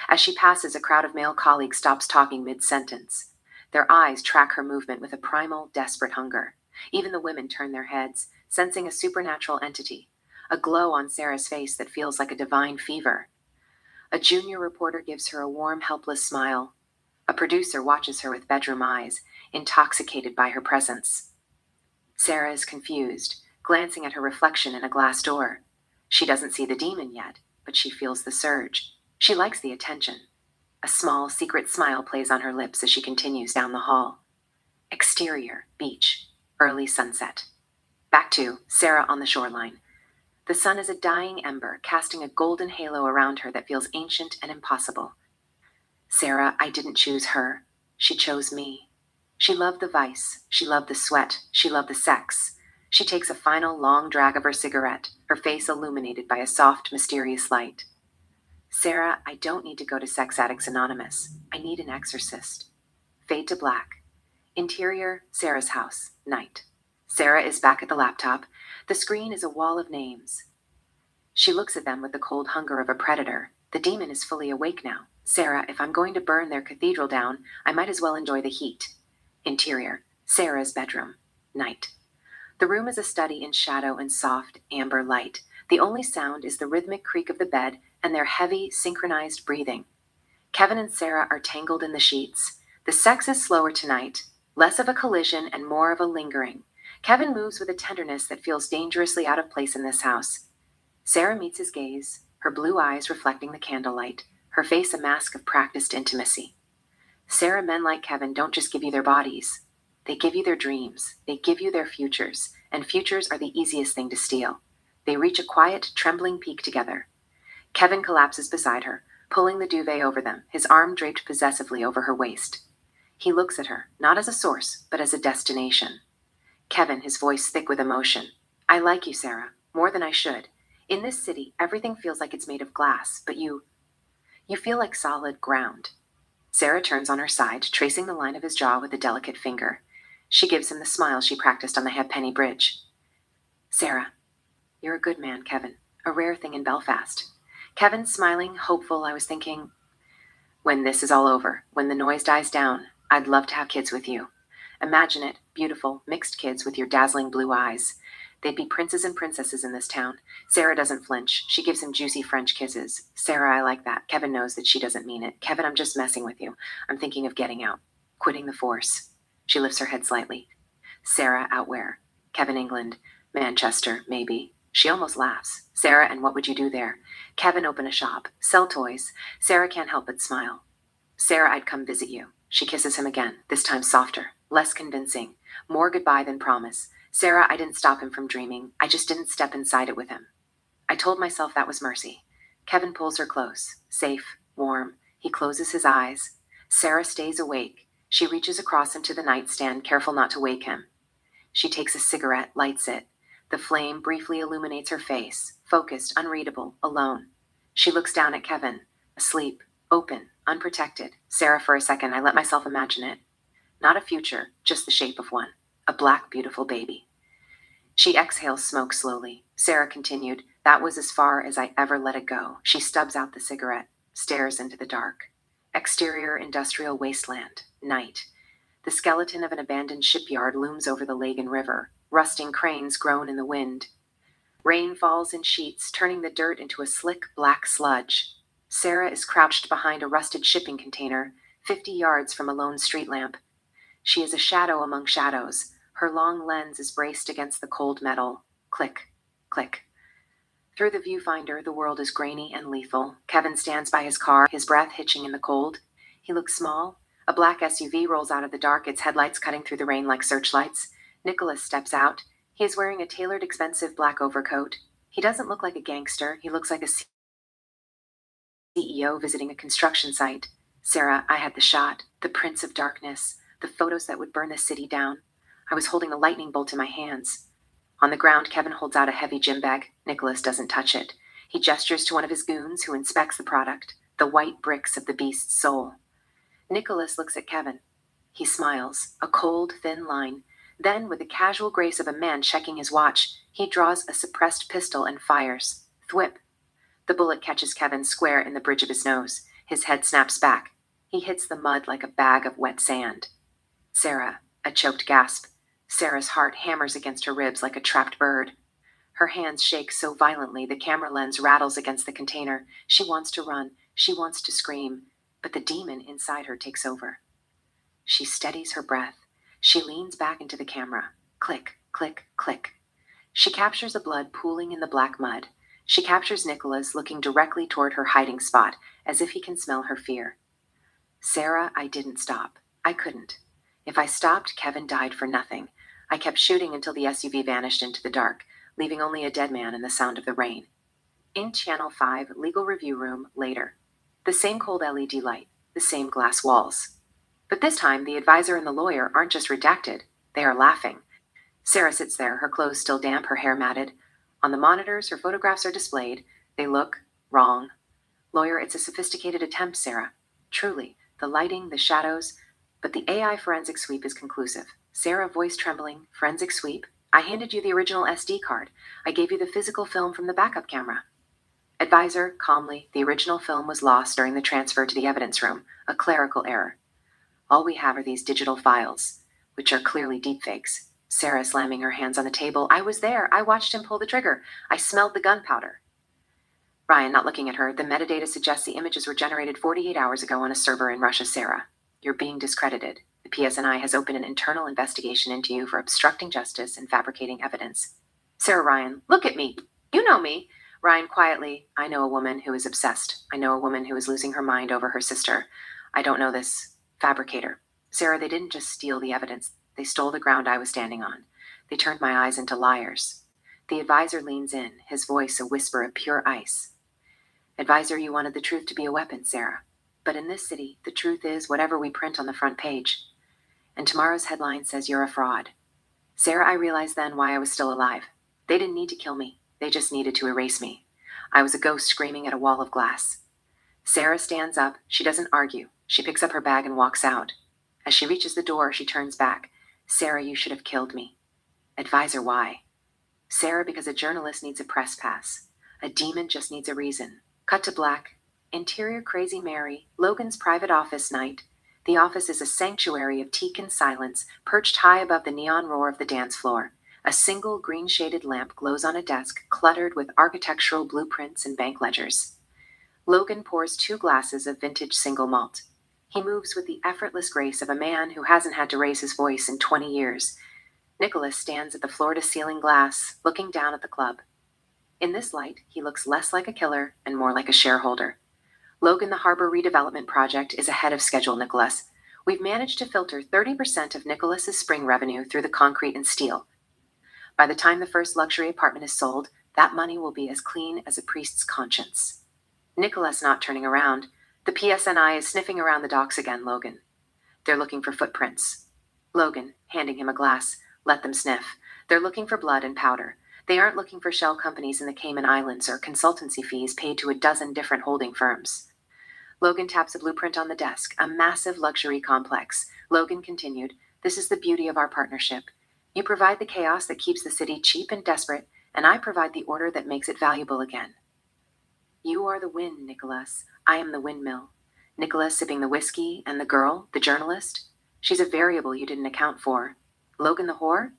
As she passes, a crowd of male colleagues stops talking mid-sentence. Their eyes track her movement with a primal, desperate hunger. Even the women turn their heads, sensing a supernatural entity, a glow on Sarah's face that feels like a divine fever. A junior reporter gives her a warm, helpless smile. A producer watches her with bedroom eyes, intoxicated by her presence. Sarah is confused, glancing at her reflection in a glass door. She doesn't see the demon yet, but she feels the surge. She likes the attention. A small, secret smile plays on her lips as she continues down the hall. Exterior, beach, early sunset. Back to Sarah on the shoreline. The sun is a dying ember, casting a golden halo around her that feels ancient and impossible. Sarah, I didn't choose her. She chose me. She loved the vice. She loved the sweat. She loved the sex. She takes a final long drag of her cigarette, her face illuminated by a soft, mysterious light. Sarah, I don't need to go to Sex Addicts Anonymous. I need an exorcist. Fade to black. Interior, Sarah's house. Night. Sarah is back at the laptop. The screen is a wall of names. She looks at them with the cold hunger of a predator. The demon is fully awake now. Sarah, if I'm going to burn their cathedral down, I might as well enjoy the heat. Interior, Sarah's bedroom. Night. The room is a study in shadow and soft, amber light. The only sound is the rhythmic creak of the bed and their heavy, synchronized breathing. Kevin and Sarah are tangled in the sheets. The sex is slower tonight, less of a collision and more of a lingering. Kevin moves with a tenderness that feels dangerously out of place in this house. Sarah meets his gaze, her blue eyes reflecting the candlelight, her face a mask of practiced intimacy. Sarah, men like Kevin don't just give you their bodies. They give you their dreams. They give you their futures, and futures are the easiest thing to steal. They reach a quiet, trembling peak together. Kevin collapses beside her, pulling the duvet over them, his arm draped possessively over her waist. He looks at her, not as a source, but as a destination. Kevin, his voice thick with emotion. I like you, Sarah, more than I should. In this city, everything feels like it's made of glass, but you feel like solid ground. Sarah turns on her side, tracing the line of his jaw with a delicate finger. She gives him the smile she practiced on the Halfpenny Bridge. Sarah, you're a good man, Kevin. A rare thing in Belfast. Kevin, smiling, hopeful, I was thinking, when this is all over, when the noise dies down, I'd love to have kids with you. Imagine it, beautiful, mixed kids with your dazzling blue eyes. They'd be princes and princesses in this town. Sarah doesn't flinch. She gives him juicy French kisses. Sarah, I like that. Kevin knows that she doesn't mean it. Kevin, I'm just messing with you. I'm thinking of getting out. Quitting the force. She lifts her head slightly. Sarah, out where? Kevin, England. Manchester, maybe. She almost laughs. Sarah, and what would you do there? Kevin, open a shop. Sell toys. Sarah can't help but smile. Sarah, I'd come visit you. She kisses him again, this time softer, less convincing. More goodbye than promise. Sarah, I didn't stop him from dreaming. I just didn't step inside it with him. I told myself that was mercy. Kevin pulls her close. Safe, warm. He closes his eyes. Sarah stays awake. She reaches across him to the nightstand, careful not to wake him. She takes a cigarette, lights it. The flame briefly illuminates her face, focused, unreadable, alone. She looks down at Kevin, asleep, open, unprotected. Sarah, for a second, I let myself imagine it. Not a future, just the shape of one. A black, beautiful baby. She exhales smoke slowly. Sarah continued, That was as far as I ever let it go. She stubs out the cigarette, stares into the dark. Exterior industrial wasteland. Night. The skeleton of an abandoned shipyard looms over the Lagan River. Rusting cranes groan in the wind. Rain falls in sheets, turning the dirt into a slick black sludge. Sarah is crouched behind a rusted shipping container, 50 yards from a lone street lamp. She is a shadow among shadows. Her long lens is braced against the cold metal. Click, click. Through the viewfinder, the world is grainy and lethal. Kevin stands by his car, his breath hitching in the cold. He looks small. A black SUV rolls out of the dark, its headlights cutting through the rain like searchlights. Nicholas steps out. He is wearing a tailored, expensive black overcoat. He doesn't look like a gangster. He looks like a CEO visiting a construction site. Sarah, I had the shot, the Prince of Darkness, the photos that would burn the city down. I was holding a lightning bolt in my hands. On the ground, Kevin holds out a heavy gym bag. Nicholas doesn't touch it. He gestures to one of his goons, who inspects the product, the white bricks of the beast's soul. Nicholas looks at Kevin. He smiles, a cold, thin line. Then, with the casual grace of a man checking his watch, he draws a suppressed pistol and fires. Thwip. The bullet catches Kevin square in the bridge of his nose. His head snaps back. He hits the mud like a bag of wet sand. Sarah, a choked gasp. Sarah's heart hammers against her ribs like a trapped bird. Her hands shake so violently the camera lens rattles against the container. She wants to run. She wants to scream. But the demon inside her takes over. She steadies her breath. She leans back into the camera. Click, click, click. She captures the blood pooling in the black mud. She captures Nicholas looking directly toward her hiding spot, as if he can smell her fear. Sarah, I didn't stop. I couldn't. If I stopped, Kevin died for nothing. I kept shooting until the SUV vanished into the dark, leaving only a dead man and the sound of the rain. In Channel 5, legal review room, later. The same cold LED light, the same glass walls. But this time, the advisor and the lawyer aren't just redacted, they are laughing. Sarah sits there, her clothes still damp, her hair matted. On the monitors, her photographs are displayed. They look wrong. Lawyer, it's a sophisticated attempt, Sarah. Truly, the lighting, the shadows, but the AI forensic sweep is conclusive. Sarah, voice trembling, forensic sweep. I handed you the original SD card. I gave you the physical film from the backup camera. Advisor, calmly, the original film was lost during the transfer to the evidence room, a clerical error. All we have are these digital files, which are clearly deepfakes. Sarah slamming her hands on the table. I was there. I watched him pull the trigger. I smelled the gunpowder. Ryan, not looking at her, the metadata suggests the images were generated 48 hours ago on a server in Russia. Sarah, you're being discredited. The PSNI has opened an internal investigation into you for obstructing justice and fabricating evidence. Sarah, Ryan, look at me. You know me. Ryan, quietly, I know a woman who is obsessed. I know a woman who is losing her mind over her sister. I don't know this fabricator. Sarah, they didn't just steal the evidence. They stole the ground I was standing on. They turned my eyes into liars. The advisor leans in, his voice a whisper of pure ice. Advisor, you wanted the truth to be a weapon, Sarah. But in this city, the truth is whatever we print on the front page. And tomorrow's headline says you're a fraud. Sarah, I realized then why I was still alive. They didn't need to kill me. They just needed to erase me. I was a ghost screaming at a wall of glass. Sarah stands up. She doesn't argue. She picks up her bag and walks out. As she reaches the door, she turns back. Sarah, you should have killed me. Advisor, why? Sarah, because a journalist needs a press pass. A demon just needs a reason. Cut to black. Interior Crazy Mary, Logan's private office night. The office is a sanctuary of teak and silence, perched high above the neon roar of the dance floor. A single green-shaded lamp glows on a desk cluttered with architectural blueprints and bank ledgers. Logan pours 2 glasses of vintage single malt. He moves with the effortless grace of a man who hasn't had to raise his voice in 20 years. Nicholas stands at the floor-to-ceiling glass, looking down at the club. In this light, he looks less like a killer and more like a shareholder. Logan, the Harbor Redevelopment Project, is ahead of schedule, Nicholas. We've managed to filter 30% of Nicholas's spring revenue through the concrete and steel. By the time the first luxury apartment is sold, that money will be as clean as a priest's conscience. Nicholas not turning around. The PSNI is sniffing around the docks again, Logan. They're looking for footprints. Logan, handing him a glass. Let them sniff. They're looking for blood and powder. They aren't looking for shell companies in the Cayman Islands or consultancy fees paid to a dozen different holding firms. Logan taps a blueprint on the desk, a massive luxury complex. Logan continued, this is the beauty of our partnership. You provide the chaos that keeps the city cheap and desperate, and I provide the order that makes it valuable again. You are the wind, Nicholas. I am the windmill. Nicholas sipping the whiskey, and the girl, the journalist? She's a variable you didn't account for. Logan the whore?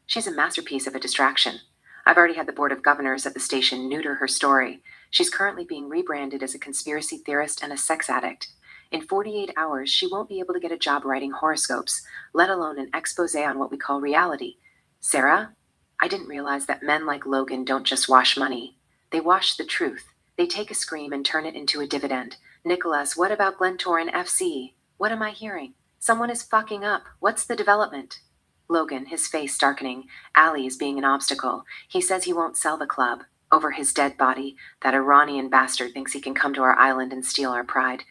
She's a masterpiece of a distraction. I've already had the board of governors at the station neuter her story. She's currently being rebranded as a conspiracy theorist and a sex addict. In 48 hours, she won't be able to get a job writing horoscopes, let alone an expose on what we call reality. Sarah, I didn't realize that men like Logan don't just wash money. They wash the truth. They take a scream and turn it into a dividend. Nicholas, what about Glentoran FC? What am I hearing? Someone is fucking up. What's the development? Logan, his face darkening. Ali is being an obstacle. He says he won't sell the club. Over his dead body, that Iranian bastard thinks he can come to our island and steal our pride.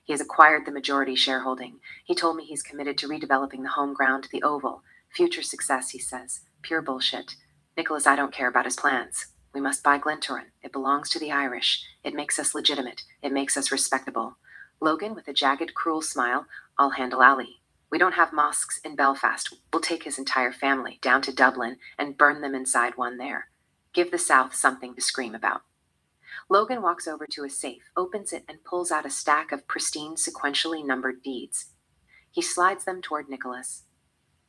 He has acquired the majority shareholding. He told me he's committed to redeveloping the home ground, the Oval. Future success, he says. Pure bullshit. Nicholas, I don't care about his plans. We must buy Glentoran. It belongs to the Irish. It makes us legitimate. It makes us respectable. Logan, with a jagged, cruel smile, I'll handle Ali. We don't have mosques in Belfast. We'll take his entire family down to Dublin and burn them inside one there. Give the South something to scream about. Logan walks over to a safe, opens it, and pulls out a stack of pristine, sequentially numbered deeds. He slides them toward Nicholas.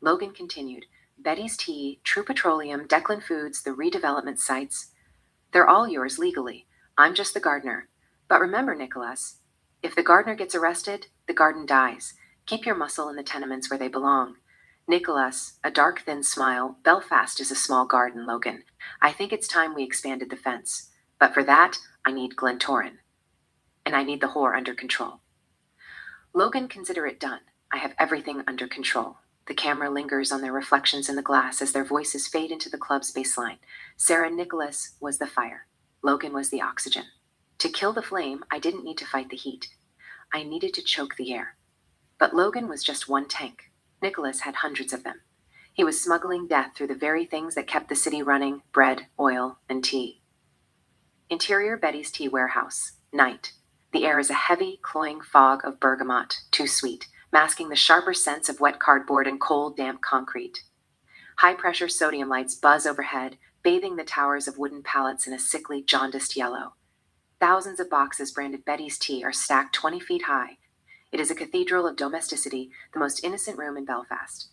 Logan continued, Betty's Tea, True Petroleum, Declan Foods, the redevelopment sites. They're all yours legally. I'm just the gardener. But remember, Nicholas, if the gardener gets arrested, the garden dies. Keep your muscle in the tenements where they belong. Nicholas, a dark, thin smile, Belfast is a small garden, Logan. I think it's time we expanded the fence. But for that, I need Glentoran. And I need the whore under control. Logan, consider it done. I have everything under control. The camera lingers on their reflections in the glass as their voices fade into the club's baseline. Sarah Nicholas was the fire. Logan was the oxygen. To kill the flame, I didn't need to fight the heat. I needed to choke the air. But Logan was just one tank. Nicholas had hundreds of them. He was smuggling death through the very things that kept the city running: bread, oil, and tea. Interior Betty's Tea Warehouse. Night. The air is a heavy, cloying fog of bergamot, too sweet, masking the sharper scents of wet cardboard and cold, damp concrete. High-pressure sodium lights buzz overhead, bathing the towers of wooden pallets in a sickly, jaundiced yellow. Thousands of boxes branded Betty's Tea are stacked 20 feet high. It is a cathedral of domesticity, the most innocent room in Belfast.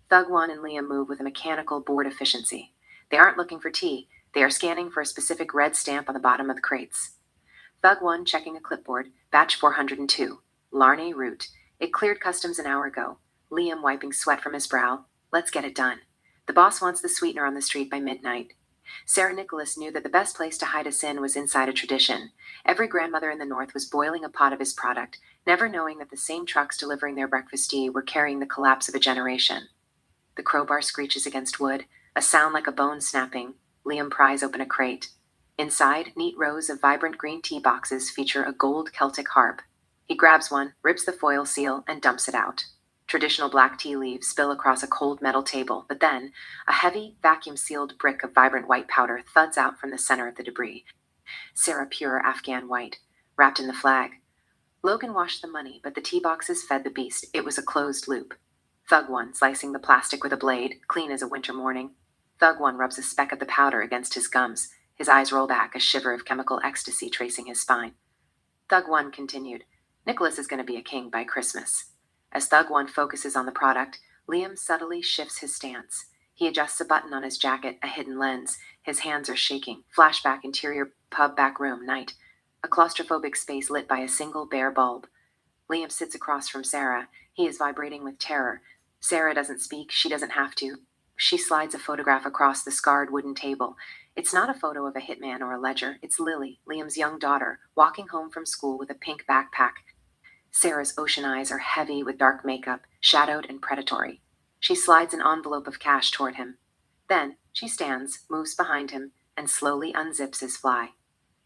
Thugwan and Liam move with a mechanical, bored efficiency. They aren't looking for tea. They are scanning for a specific red stamp on the bottom of the crates. Thug1 checking a clipboard, batch 402, Larnay route. It cleared customs an hour ago. Liam wiping sweat from his brow. Let's get it done. The boss wants the sweetener on the street by midnight. Sarah Nicholas knew that the best place to hide a sin was inside a tradition. Every grandmother in the North was boiling a pot of his product, never knowing that the same trucks delivering their breakfast tea were carrying the collapse of a generation. The crowbar screeches against wood, a sound like a bone snapping. Liam pries open a crate. Inside, neat rows of vibrant green tea boxes feature a gold Celtic harp. He grabs one, rips the foil seal, and dumps it out. Traditional black tea leaves spill across a cold metal table, but then a heavy, vacuum-sealed brick of vibrant white powder thuds out from the center of the debris. Sarah pure Afghan white, wrapped in the flag. Logan washed the money, but the tea boxes fed the beast. It was a closed loop. Thug1 slicing the plastic with a blade, clean as a winter morning. Thug1 rubs a speck of the powder against his gums. His eyes roll back, a shiver of chemical ecstasy tracing his spine. Thug1 continued, Nicholas is going to be a king by Christmas. As Thug1 focuses on the product, Liam subtly shifts his stance. He adjusts a button on his jacket, a hidden lens. His hands are shaking. Flashback, interior pub back room, night. A claustrophobic space lit by a single bare bulb. Liam sits across from Sarah. He is vibrating with terror. Sarah doesn't speak. She doesn't have to. She slides a photograph across the scarred wooden table. It's not a photo of a hitman or a ledger. It's Lily, Liam's young daughter, walking home from school with a pink backpack. Sarah's ocean eyes are heavy with dark makeup, shadowed and predatory. She slides an envelope of cash toward him. Then she stands, moves behind him, and slowly unzips his fly.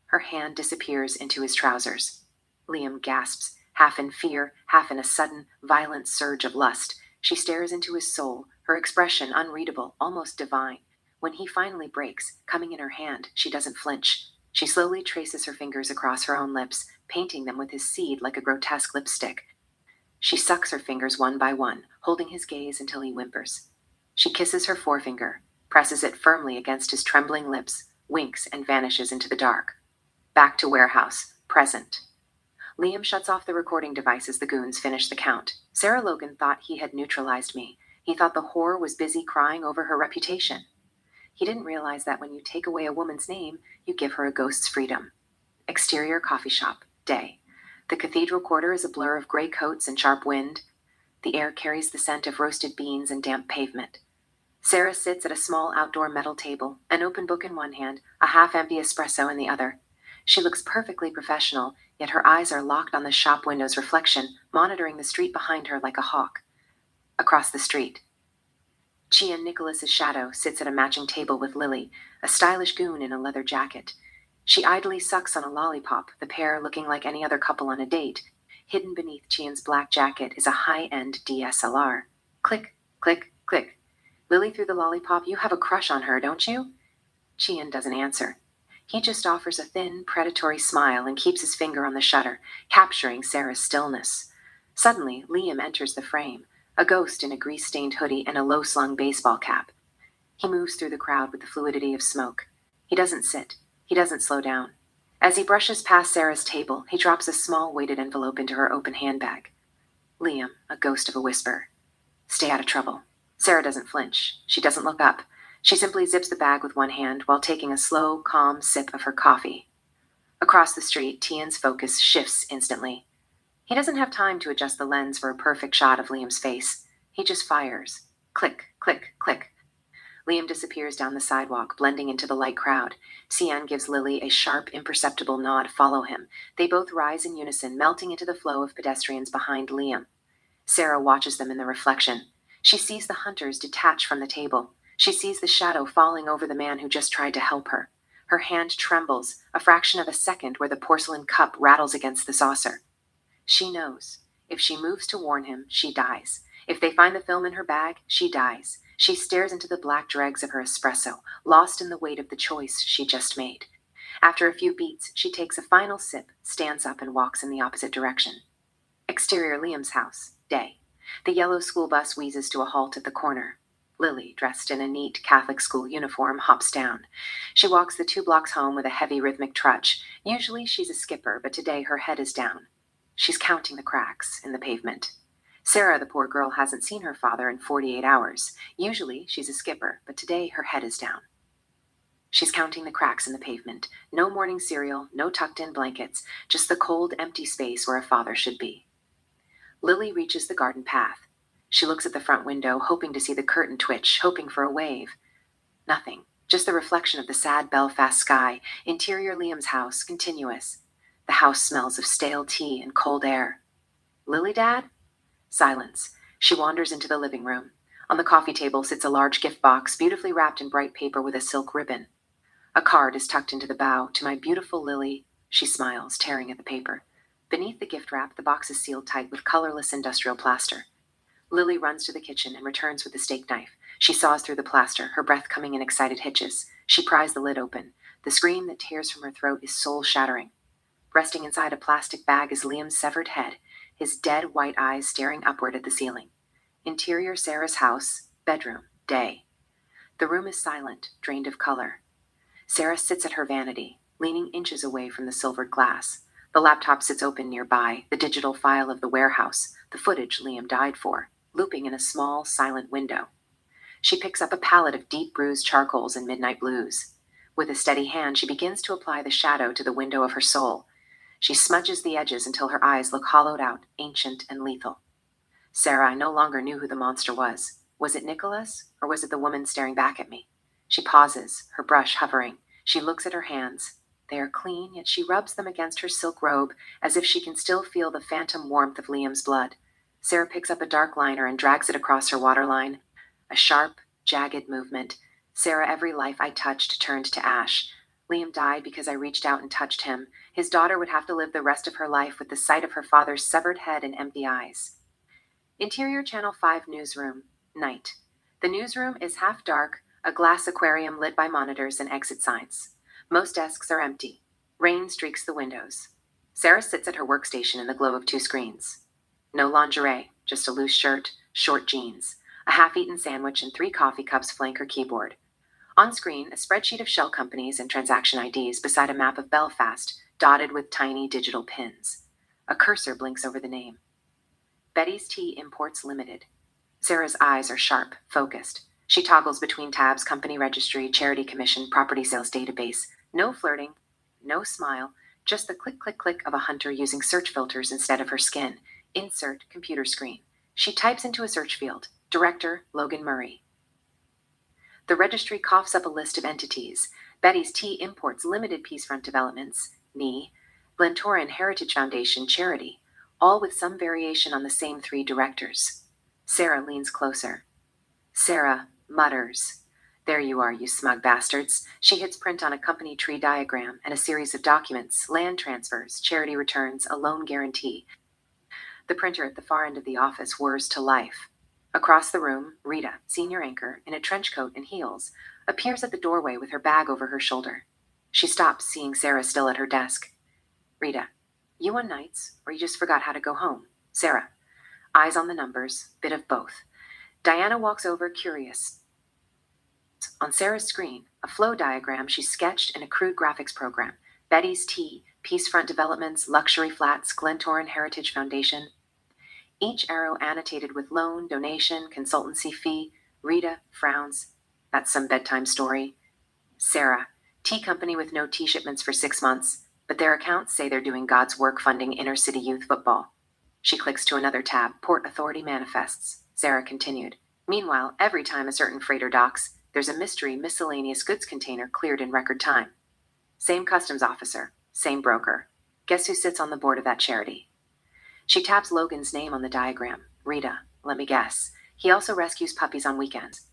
Her hand disappears into his trousers. Liam gasps, half in fear, half in a sudden, violent surge of lust. She stares into his soul, her expression unreadable, almost divine. When he finally breaks, coming in her hand, she doesn't flinch. She slowly traces her fingers across her own lips, painting them with his seed like a grotesque lipstick. She sucks her fingers one by one, holding his gaze until he whimpers. She kisses her forefinger, presses it firmly against his trembling lips, winks, and vanishes into the dark. Back to warehouse. Present. Liam shuts off the recording device as the goons finish the count. Sarah Logan thought he had neutralized me. He thought the whore was busy crying over her reputation. He didn't realize that when you take away a woman's name, you give her a ghost's freedom. Exterior coffee shop. Day. The cathedral quarter is a blur of gray coats and sharp wind. The air carries the scent of roasted beans and damp pavement. Sarah sits at a small outdoor metal table, an open book in one hand, a half-empty espresso in the other. She looks perfectly professional, yet her eyes are locked on the shop window's reflection, monitoring the street behind her like a hawk. Across the street, Chia Nicholas's shadow sits at a matching table with Lily, a stylish goon in a leather jacket. She idly sucks on a lollipop, the pair looking like any other couple on a date. Hidden beneath Chian's black jacket is a high-end DSLR. Click, click, click. Lily threw the lollipop. You have a crush on her, don't you? Chian doesn't answer. He just offers a thin, predatory smile and keeps his finger on the shutter, capturing Sarah's stillness. Suddenly, Liam enters the frame, a ghost in a grease-stained hoodie and a low-slung baseball cap. He moves through the crowd with the fluidity of smoke. He doesn't sit. He doesn't slow down. As he brushes past Sarah's table, he drops a small weighted envelope into her open handbag. Liam, a ghost of a whisper. Stay out of trouble. Sarah doesn't flinch. She doesn't look up. She simply zips the bag with one hand while taking a slow, calm sip of her coffee. Across the street, Tian's focus shifts instantly. He doesn't have time to adjust the lens for a perfect shot of Liam's face. He just fires. Click, click, click. Liam disappears down the sidewalk, blending into the light crowd. Tian gives Lily a sharp, imperceptible nod. Follow him. They both rise in unison, melting into the flow of pedestrians behind Liam. Sarah watches them in the reflection. She sees the hunters detach from the table. She sees the shadow falling over the man who just tried to help her. Her hand trembles, a fraction of a second where the porcelain cup rattles against the saucer. She knows. If she moves to warn him, she dies. If they find the film in her bag, she dies. She stares into the black dregs of her espresso, lost in the weight of the choice she just made. After a few beats, she takes a final sip, stands up, and walks in the opposite direction. Exterior Liam's house. Day. The yellow school bus wheezes to a halt at the corner. Lily, dressed in a neat Catholic school uniform, hops down. She walks the 2 blocks home with a heavy rhythmic trudge. Usually she's a skipper, but today her head is down. She's counting the cracks in the pavement. Sarah, the poor girl, hasn't seen her father in 48 hours. Usually she's a skipper, but today her head is down. She's counting the cracks in the pavement. No morning cereal, no tucked-in blankets, just the cold, empty space where a father should be. Lily reaches the garden path. She looks at the front window, hoping to see the curtain twitch, hoping for a wave. Nothing. Just the reflection of the sad Belfast sky. Interior Liam's house, continuous. The house smells of stale tea and cold air. Lily, Dad? Silence. She wanders into the living room. On the coffee table sits a large gift box, beautifully wrapped in bright paper with a silk ribbon. A card is tucked into the bow. To my beautiful Lily. She smiles, tearing at the paper. Beneath the gift wrap, the box is sealed tight with colorless industrial plaster. Lily runs to the kitchen and returns with the steak knife. She saws through the plaster, her breath coming in excited hitches. She pries the lid open. The scream that tears from her throat is soul-shattering. Resting inside a plastic bag is Liam's severed head, his dead white eyes staring upward at the ceiling. Interior Sarah's house, bedroom, day. The room is silent, drained of color. Sarah sits at her vanity, leaning inches away from the silvered glass. The laptop sits open nearby, the digital file of the warehouse, the footage Liam died for, looping in a small, silent window. She picks up a palette of deep bruised charcoals and midnight blues. With a steady hand, she begins to apply the shadow to the window of her soul. She smudges the edges until her eyes look hollowed out, ancient and lethal. Sarah, I no longer knew who the monster was. Was it Nicholas, or was it the woman staring back at me? She pauses, her brush hovering. She looks at her hands. They are clean, yet she rubs them against her silk robe, as if she can still feel the phantom warmth of Liam's blood. Sarah picks up a dark liner and drags it across her waterline. A sharp, jagged movement. Sarah, every life I touched turned to ash. Liam died because I reached out and touched him. His daughter would have to live the rest of her life with the sight of her father's severed head and empty eyes. Interior Channel 5 newsroom. Night. The newsroom is half dark, a glass aquarium lit by monitors and exit signs. Most desks are empty. Rain streaks the windows. Sarah sits at her workstation in the glow of 2 screens. No lingerie, just a loose shirt, short jeans. A half-eaten sandwich and 3 coffee cups flank her keyboard. On screen, a spreadsheet of shell companies and transaction IDs beside a map of Belfast, dotted with tiny digital pins. A cursor blinks over the name. Betty's Tea Imports Limited. Sarah's eyes are sharp, focused. She toggles between tabs: company registry, charity commission, property sales database. No flirting, no smile, just the click, click, click of a hunter using search filters instead of her skin. Insert computer screen. She types into a search field. Director, Logan Murray. The registry coughs up a list of entities. Betty's Tea Imports Limited, Peacefront Developments, NE, Glentoran Heritage Foundation Charity, all with some variation on the same three directors. Sarah leans closer. Sarah mutters, "There you are, you smug bastards." She hits print on a company tree diagram and a series of documents: land transfers, charity returns, a loan guarantee. The printer at the far end of the office whirs to life. Across the room, Rita, senior anchor, in a trench coat and heels, appears at the doorway with her bag over her shoulder. She stops, seeing Sarah still at her desk. Rita, you on nights, or you just forgot how to go home? Sarah, eyes on the numbers, bit of both. Diana walks over, curious. On Sarah's screen, a flow diagram she sketched in a crude graphics program. Betty's Tea, Peacefront Developments, Luxury Flats, Glentoran Heritage Foundation. Each arrow annotated with loan, donation, consultancy fee. Rita frowns. That's some bedtime story. Sarah, tea company with no tea shipments for 6 months, but their accounts say they're doing God's work funding inner city youth football. She clicks to another tab, Port Authority Manifests. Sarah continued. Meanwhile, every time a certain freighter docks, there's a mystery miscellaneous goods container cleared in record time. Same customs officer, same broker. Guess who sits on the board of that charity? She taps Logan's name on the diagram. Rita, let me guess. He also rescues puppies on weekends.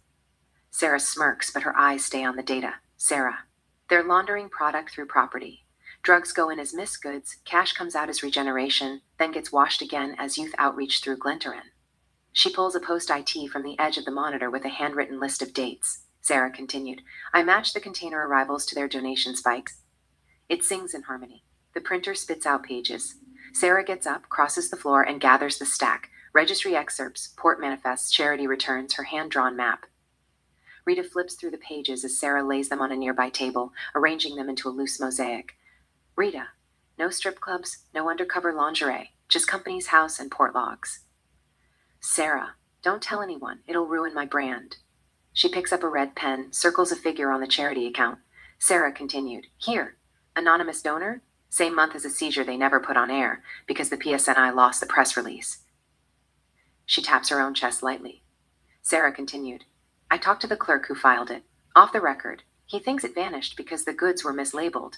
Sarah smirks, but her eyes stay on the data. Sarah, they're laundering product through property. Drugs go in as missed goods, cash comes out as regeneration, then gets washed again as youth outreach through Glentoran. She pulls a post-IT from the edge of the monitor with a handwritten list of dates. Sarah continued. I matched the container arrivals to their donation spikes. It sings in harmony. The printer spits out pages. Sarah gets up, crosses the floor, and gathers the stack. Registry excerpts, port manifests, charity returns, her hand-drawn map. Rita flips through the pages as Sarah lays them on a nearby table, arranging them into a loose mosaic. Rita, no strip clubs, no undercover lingerie, just company's house and port logs. Sarah, don't tell anyone, it'll ruin my brand. She picks up a red pen, circles a figure on the charity account. Sarah continued. Here, anonymous donor? Same month as a seizure they never put on air, because the PSNI lost the press release. She taps her own chest lightly. Sarah continued. I talked to the clerk who filed it. Off the record, he thinks it vanished because the goods were mislabeled.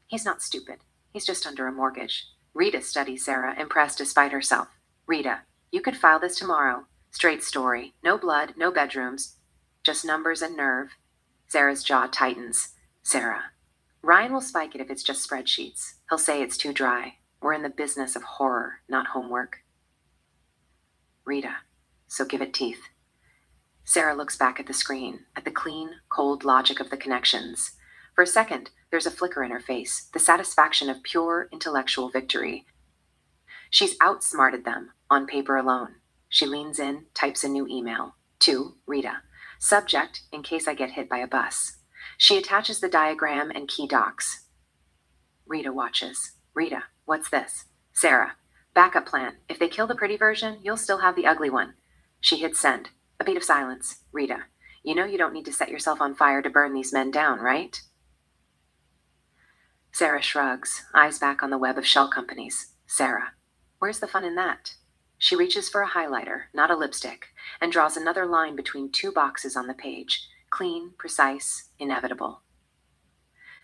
He's not stupid. He's just under a mortgage. Rita studies Sarah, impressed despite herself. Rita, you could file this tomorrow. Straight story. No blood, no bedrooms. Just numbers and nerve. Sarah's jaw tightens. Sarah. Ryan will spike it if it's just spreadsheets. He'll say it's too dry. We're in the business of horror, not homework. Rita, so give it teeth. Sarah looks back at the screen, at the clean, cold logic of the connections. For a second, there's a flicker in her face, the satisfaction of pure intellectual victory. She's outsmarted them, on paper alone. She leans in, types a new email. To Rita. Subject, in case I get hit by a bus. She attaches the diagram and key docs. Rita watches. Rita, what's this? Sarah, backup plan. If they kill the pretty version, you'll still have the ugly one. She hits send. A beat of silence. Rita, you know you don't need to set yourself on fire to burn these men down, right? Sarah shrugs, eyes back on the web of shell companies. Sarah, where's the fun in that? She reaches for a highlighter, not a lipstick, and draws another line between two boxes on the page. Clean, precise, inevitable.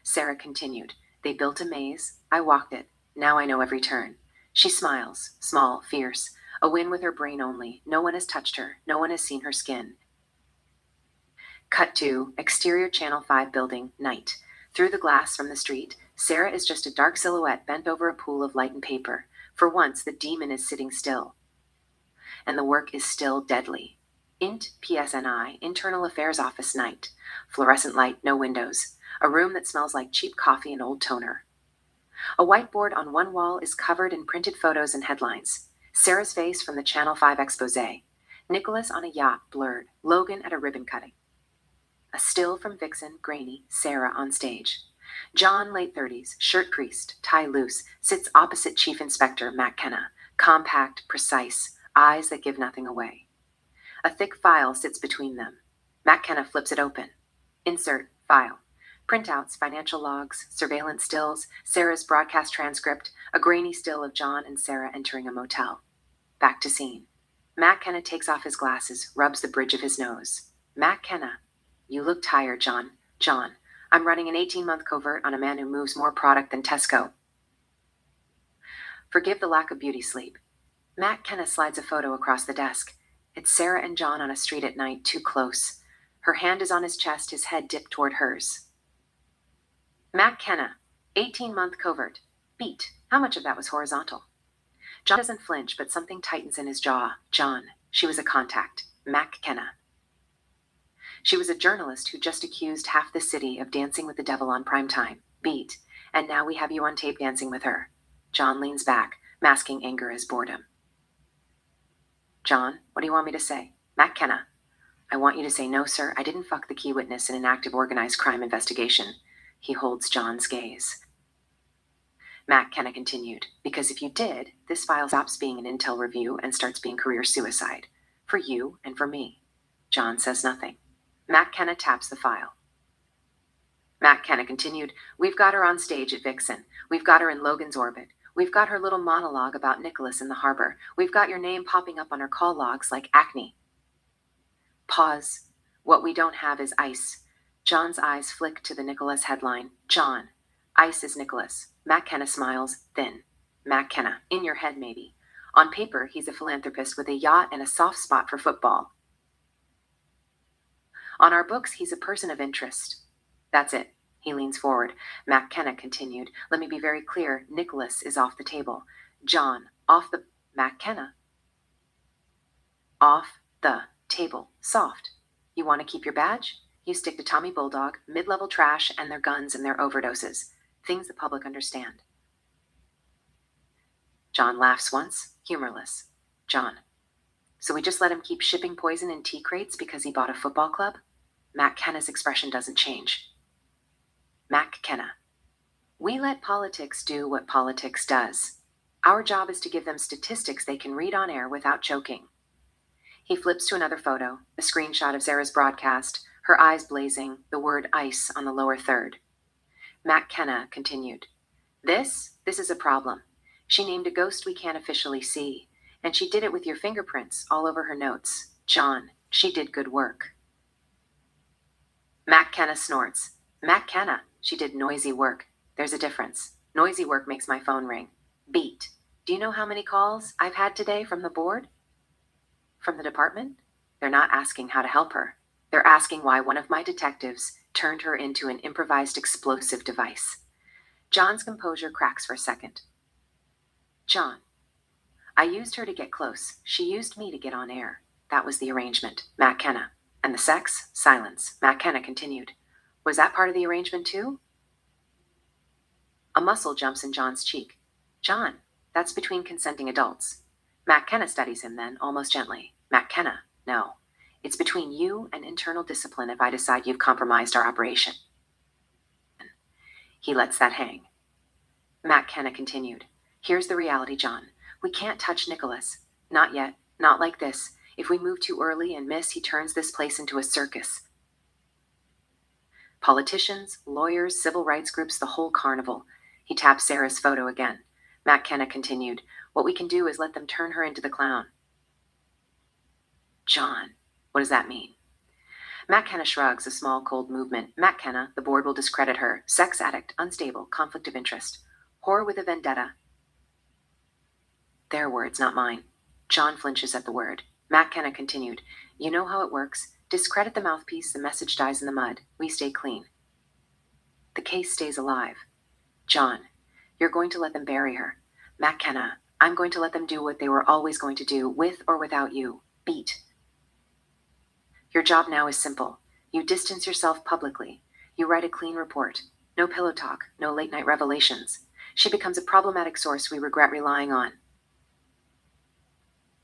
Sarah continued. They built a maze. I walked it. Now I know every turn. She smiles, small, fierce. A win with her brain only. No one has touched her. No one has seen her skin. Cut to exterior Channel 5 building, night. Through the glass from the street, Sarah is just a dark silhouette bent over a pool of light and paper. For once, the demon is sitting still. And the work is still deadly. Int PSNI, Internal Affairs Office night. Fluorescent light, no windows. A room that smells like cheap coffee and old toner. A whiteboard on one wall is covered in printed photos and headlines. Sarah's face from the Channel 5 expose. Nicholas on a yacht, blurred. Logan at a ribbon cutting. A still from Vixen, grainy, Sarah on stage. John, late 30s, shirt creased, tie loose, sits opposite Chief Inspector Matt Kenna, compact, precise, eyes that give nothing away. A thick file sits between them. Matt Kenna flips it open. Insert, file. Printouts, financial logs, surveillance stills, Sarah's broadcast transcript, a grainy still of John and Sarah entering a motel. Back to scene. Matt Kenna takes off his glasses, rubs the bridge of his nose. Matt Kenna. You look tired, John. John. I'm running an 18-month covert on a man who moves more product than Tesco. Forgive the lack of beauty sleep. Matt Kenna slides a photo across the desk. It's Sarah and John on a street at night, too close. Her hand is on his chest, his head dipped toward hers. Matt Kenna, 18-month covert. Beat. How much of that was horizontal? John doesn't flinch, but something tightens in his jaw. John. She was a contact. Matt Kenna. She was a journalist who just accused half the city of dancing with the devil on primetime. Beat. And now we have you on tape dancing with her. John leans back, masking anger as boredom. John, what do you want me to say? Matt Kenna. I want you to say, no, sir, I didn't fuck the key witness in an active organized crime investigation. He holds John's gaze. Matt Kenna continued, because if you did, this file stops being an intel review and starts being career suicide. For you and for me. John says nothing. Matt Kenna taps the file. Matt Kenna continued, we've got her on stage at Vixen. We've got her in Logan's orbit. We've got her little monologue about Nicholas in the harbor. We've got your name popping up on her call logs like acne. Pause. What we don't have is ice. John's eyes flick to the Nicholas headline. John. Ice is Nicholas. Matt Kenna smiles, thin. Matt Kenna. In your head, maybe. On paper, he's a philanthropist with a yacht and a soft spot for football. On our books, he's a person of interest. That's it. He leans forward. Matt Kenna continued. Let me be very clear. Nicholas is off the table. John, off the... Matt Kenna. Off the table. Soft. You want to keep your badge? You stick to Tommy Bulldog, mid-level trash, and their guns and their overdoses. Things the public understand. John laughs once, humorless. John. So we just let him keep shipping poison in tea crates because he bought a football club? Matt Kenna's expression doesn't change. Matt Kenna. We let politics do what politics does. Our job is to give them statistics they can read on air without joking. He flips to another photo, a screenshot of Sarah's broadcast, her eyes blazing, the word ice on the lower third. Matt Kenna continued. This is a problem. She named a ghost we can't officially see, and she did it with your fingerprints all over her notes. John, she did good work. Matt Kenna snorts. Matt Kenna, she did noisy work. There's a difference. Noisy work makes my phone ring. Beat. Do you know how many calls I've had today from the board? From the department? They're not asking how to help her. They're asking why one of my detectives turned her into an improvised explosive device. John's composure cracks for a second. John. I used her to get close. She used me to get on air. That was the arrangement. Matt Kenna. And the sex? Silence. Matt Kenna continued. Was that part of the arrangement too? A muscle jumps in John's cheek. John, that's between consenting adults. Matt Kenna studies him then, almost gently. Matt Kenna, no. It's between you and internal discipline if I decide you've compromised our operation. He lets that hang. Matt Kenna continued. Here's the reality, John. We can't touch Nicholas. Not yet. Not like this. If we move too early and miss, he turns this place into a circus. Politicians, lawyers, civil rights groups, the whole carnival. He tapped Sarah's photo again. Matt Kenna continued. What we can do is let them turn her into the clown. John, what does that mean? Matt Kenna shrugs, a small, cold movement. Matt Kenna, the board will discredit her. Sex addict, unstable, conflict of interest. Whore with a vendetta. Their words, not mine. John flinches at the word. Matt Kenna continued. You know how it works. Discredit the mouthpiece, the message dies in the mud. We stay clean. The case stays alive. John, you're going to let them bury her. Matt Kenna, I'm going to let them do what they were always going to do, with or without you. Beat. Your job now is simple. You distance yourself publicly. You write a clean report. No pillow talk, no late-night revelations. She becomes a problematic source we regret relying on.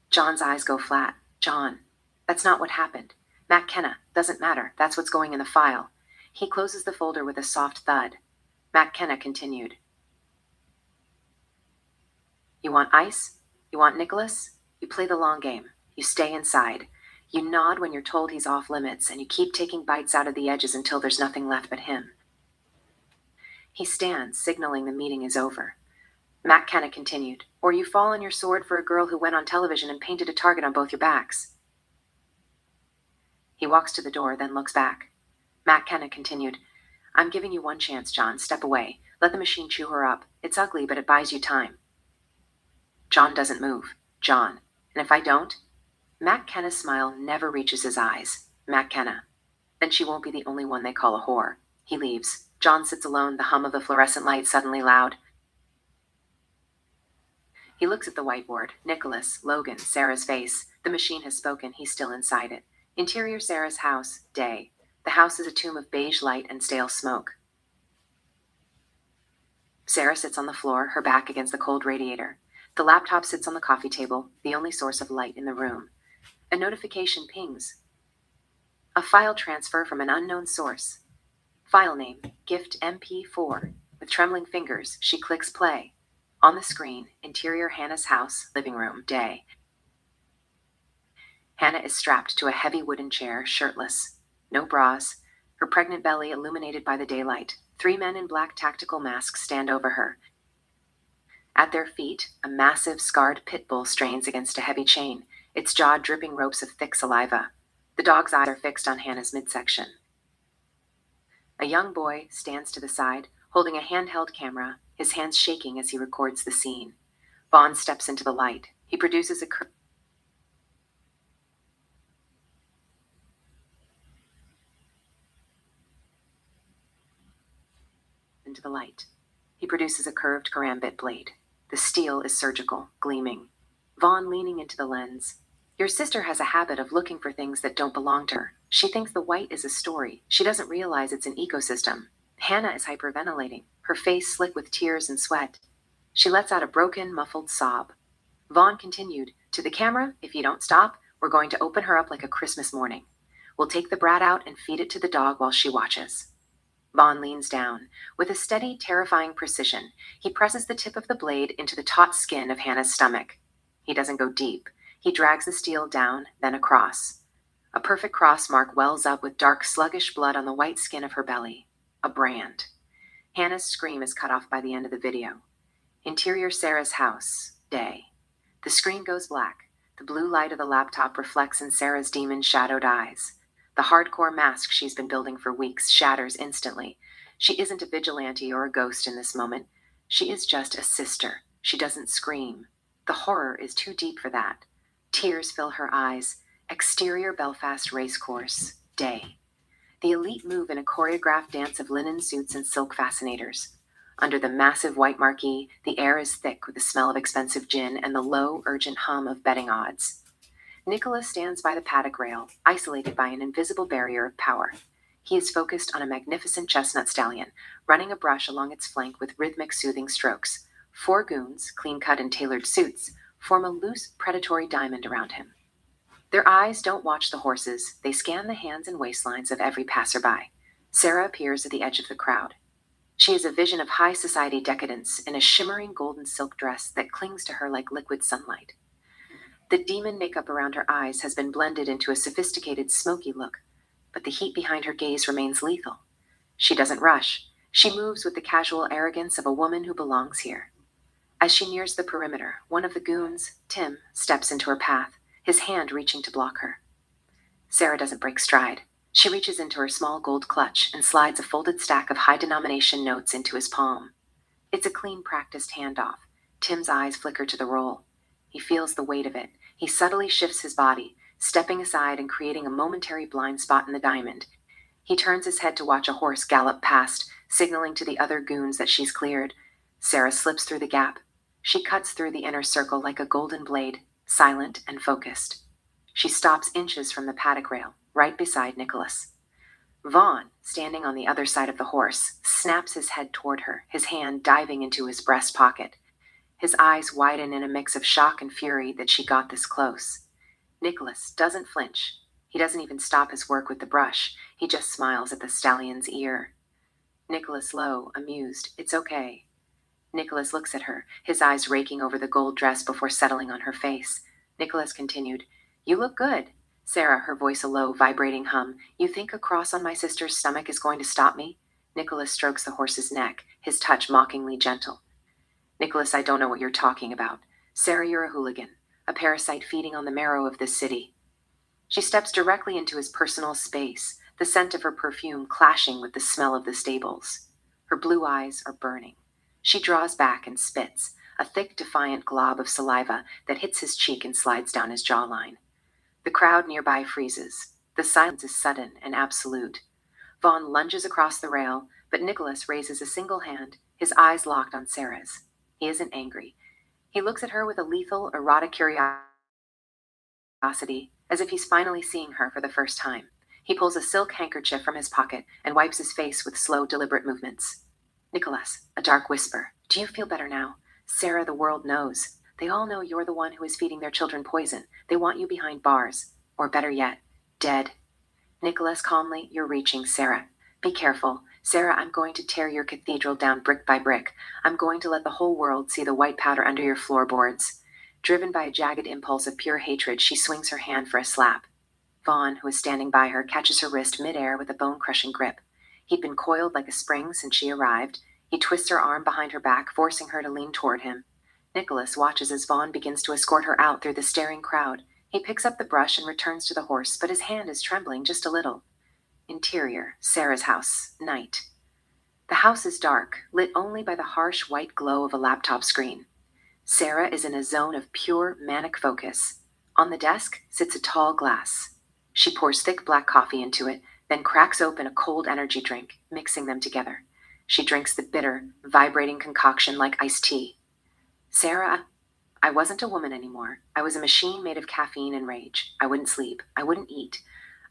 John's eyes go flat. John, that's not what happened. McKenna, doesn't matter. That's what's going in the file. He closes the folder with a soft thud. McKenna continued. You want ice? You want Nicholas? You play the long game. You stay inside. You nod when you're told he's off limits, and you keep taking bites out of the edges until there's nothing left but him. He stands, signaling the meeting is over. McKenna continued. Or you fall on your sword for a girl who went on television and painted a target on both your backs. He walks to the door, then looks back. McKenna continued. I'm giving you one chance, John. Step away. Let the machine chew her up. It's ugly, but it buys you time. John doesn't move. John. And if I don't? McKenna's smile never reaches his eyes. McKenna. Then she won't be the only one they call a whore. He leaves. John sits alone, the hum of the fluorescent light suddenly loud. He looks at the whiteboard. Nicholas, Logan, Sarah's face. The machine has spoken. He's still inside it. Interior Sarah's house. Day. The house is a tomb of beige light and stale smoke. Sarah sits on the floor, her back against the cold radiator. The laptop sits on the coffee table, the only source of light in the room. A notification pings. A file transfer from an unknown source. File name, Gift MP4. With trembling fingers, she clicks play. On the screen, interior Hannah's house, living room, day. Hannah is strapped to a heavy wooden chair, shirtless. No bras. Her pregnant belly illuminated by the daylight. 3 men in black tactical masks stand over her. At their feet, a massive, scarred pit bull strains against a heavy chain, its jaw dripping ropes of thick saliva. The dog's eyes are fixed on Hannah's midsection. A young boy stands to the side, holding a handheld camera, his hands shaking as he records the scene. Vaughn steps into the light. He produces a curved karambit blade. The steel is surgical, gleaming. Vaughn leaning into the lens. Your sister has a habit of looking for things that don't belong to her. She thinks the white is a story. She doesn't realize it's an ecosystem. Hannah is hyperventilating, her face slick with tears and sweat. She lets out a broken, muffled sob. Vaughn continued, To the camera, if you don't stop, we're going to open her up like a Christmas morning. We'll take the brat out and feed it to the dog while she watches. Vaughn leans down. With a steady, terrifying precision, he presses the tip of the blade into the taut skin of Hannah's stomach. He doesn't go deep. He drags the steel down, then across. A perfect cross mark wells up with dark, sluggish blood on the white skin of her belly. A brand. Hannah's scream is cut off by the end of the video. Interior Sarah's house. Day. The screen goes black. The blue light of the laptop reflects in Sarah's demon-shadowed eyes. The hardcore mask she's been building for weeks shatters instantly. She isn't a vigilante or a ghost in this moment. She is just a sister. She doesn't scream. The horror is too deep for that. Tears fill her eyes. Exterior Belfast racecourse. Day. The elite move in a choreographed dance of linen suits and silk fascinators. Under the massive white marquee, the air is thick with the smell of expensive gin and the low, urgent hum of betting odds. Nicholas stands by the paddock rail, isolated by an invisible barrier of power. He is focused on a magnificent chestnut stallion, running a brush along its flank with rhythmic, soothing strokes. 4 goons, clean-cut and tailored suits, form a loose, predatory diamond around him. Their eyes don't watch the horses, they scan the hands and waistlines of every passerby. Sarah appears at the edge of the crowd. She is a vision of high society decadence in a shimmering golden silk dress that clings to her like liquid sunlight. The demon makeup around her eyes has been blended into a sophisticated, smoky look, but the heat behind her gaze remains lethal. She doesn't rush. She moves with the casual arrogance of a woman who belongs here. As she nears the perimeter, one of the goons, Tim, steps into her path, his hand reaching to block her. Sarah doesn't break stride. She reaches into her small gold clutch and slides a folded stack of high-denomination notes into his palm. It's a clean, practiced handoff. Tim's eyes flicker to the roll. He feels the weight of it. He subtly shifts his body, stepping aside and creating a momentary blind spot in the diamond. He turns his head to watch a horse gallop past, signaling to the other goons that she's cleared. Sarah slips through the gap. She cuts through the inner circle like a golden blade, silent and focused. She stops inches from the paddock rail, right beside Nicholas. Vaughn, standing on the other side of the horse, snaps his head toward her, his hand diving into his breast pocket. His eyes widen in a mix of shock and fury that she got this close. Nicholas doesn't flinch. He doesn't even stop his work with the brush. He just smiles at the stallion's ear. Nicholas low, amused. It's okay. Nicholas looks at her, his eyes raking over the gold dress before settling on her face. Nicholas continued, You look good. Sarah, her voice a low, vibrating hum. You think a cross on my sister's stomach is going to stop me? Nicholas strokes the horse's neck, his touch mockingly gentle. Nicholas, I don't know what you're talking about. Sarah, you're a hooligan, a parasite feeding on the marrow of this city. She steps directly into his personal space, the scent of her perfume clashing with the smell of the stables. Her blue eyes are burning. She draws back and spits, a thick, defiant glob of saliva that hits his cheek and slides down his jawline. The crowd nearby freezes. The silence is sudden and absolute. Vaughn lunges across the rail, but Nicholas raises a single hand, his eyes locked on Sarah's. He isn't angry. He looks at her with a lethal, erotic curiosity, as if he's finally seeing her for the first time. He pulls a silk handkerchief from his pocket and wipes his face with slow, deliberate movements. Nicholas, a dark whisper. Do you feel better now? Sarah, the world knows. They all know you're the one who is feeding their children poison. They want you behind bars. Or better yet, dead. Nicholas, calmly, you're reaching, Sarah. Be careful. Sarah, I'm going to tear your cathedral down brick by brick. I'm going to let the whole world see the white powder under your floorboards. Driven by a jagged impulse of pure hatred, she swings her hand for a slap. Vaughn, who is standing by her, catches her wrist midair with a bone-crushing grip. He'd been coiled like a spring since she arrived. He twists her arm behind her back, forcing her to lean toward him. Nicholas watches as Vaughn begins to escort her out through the staring crowd. He picks up the brush and returns to the horse, but his hand is trembling just a little. Interior, Sarah's house, night. The house is dark, lit only by the harsh white glow of a laptop screen. Sarah is in a zone of pure manic focus. On the desk sits a tall glass. She pours thick black coffee into it, then cracks open a cold energy drink, mixing them together. She drinks the bitter, vibrating concoction like iced tea. Sarah, I wasn't a woman anymore. I was a machine made of caffeine and rage. I wouldn't sleep. I wouldn't eat.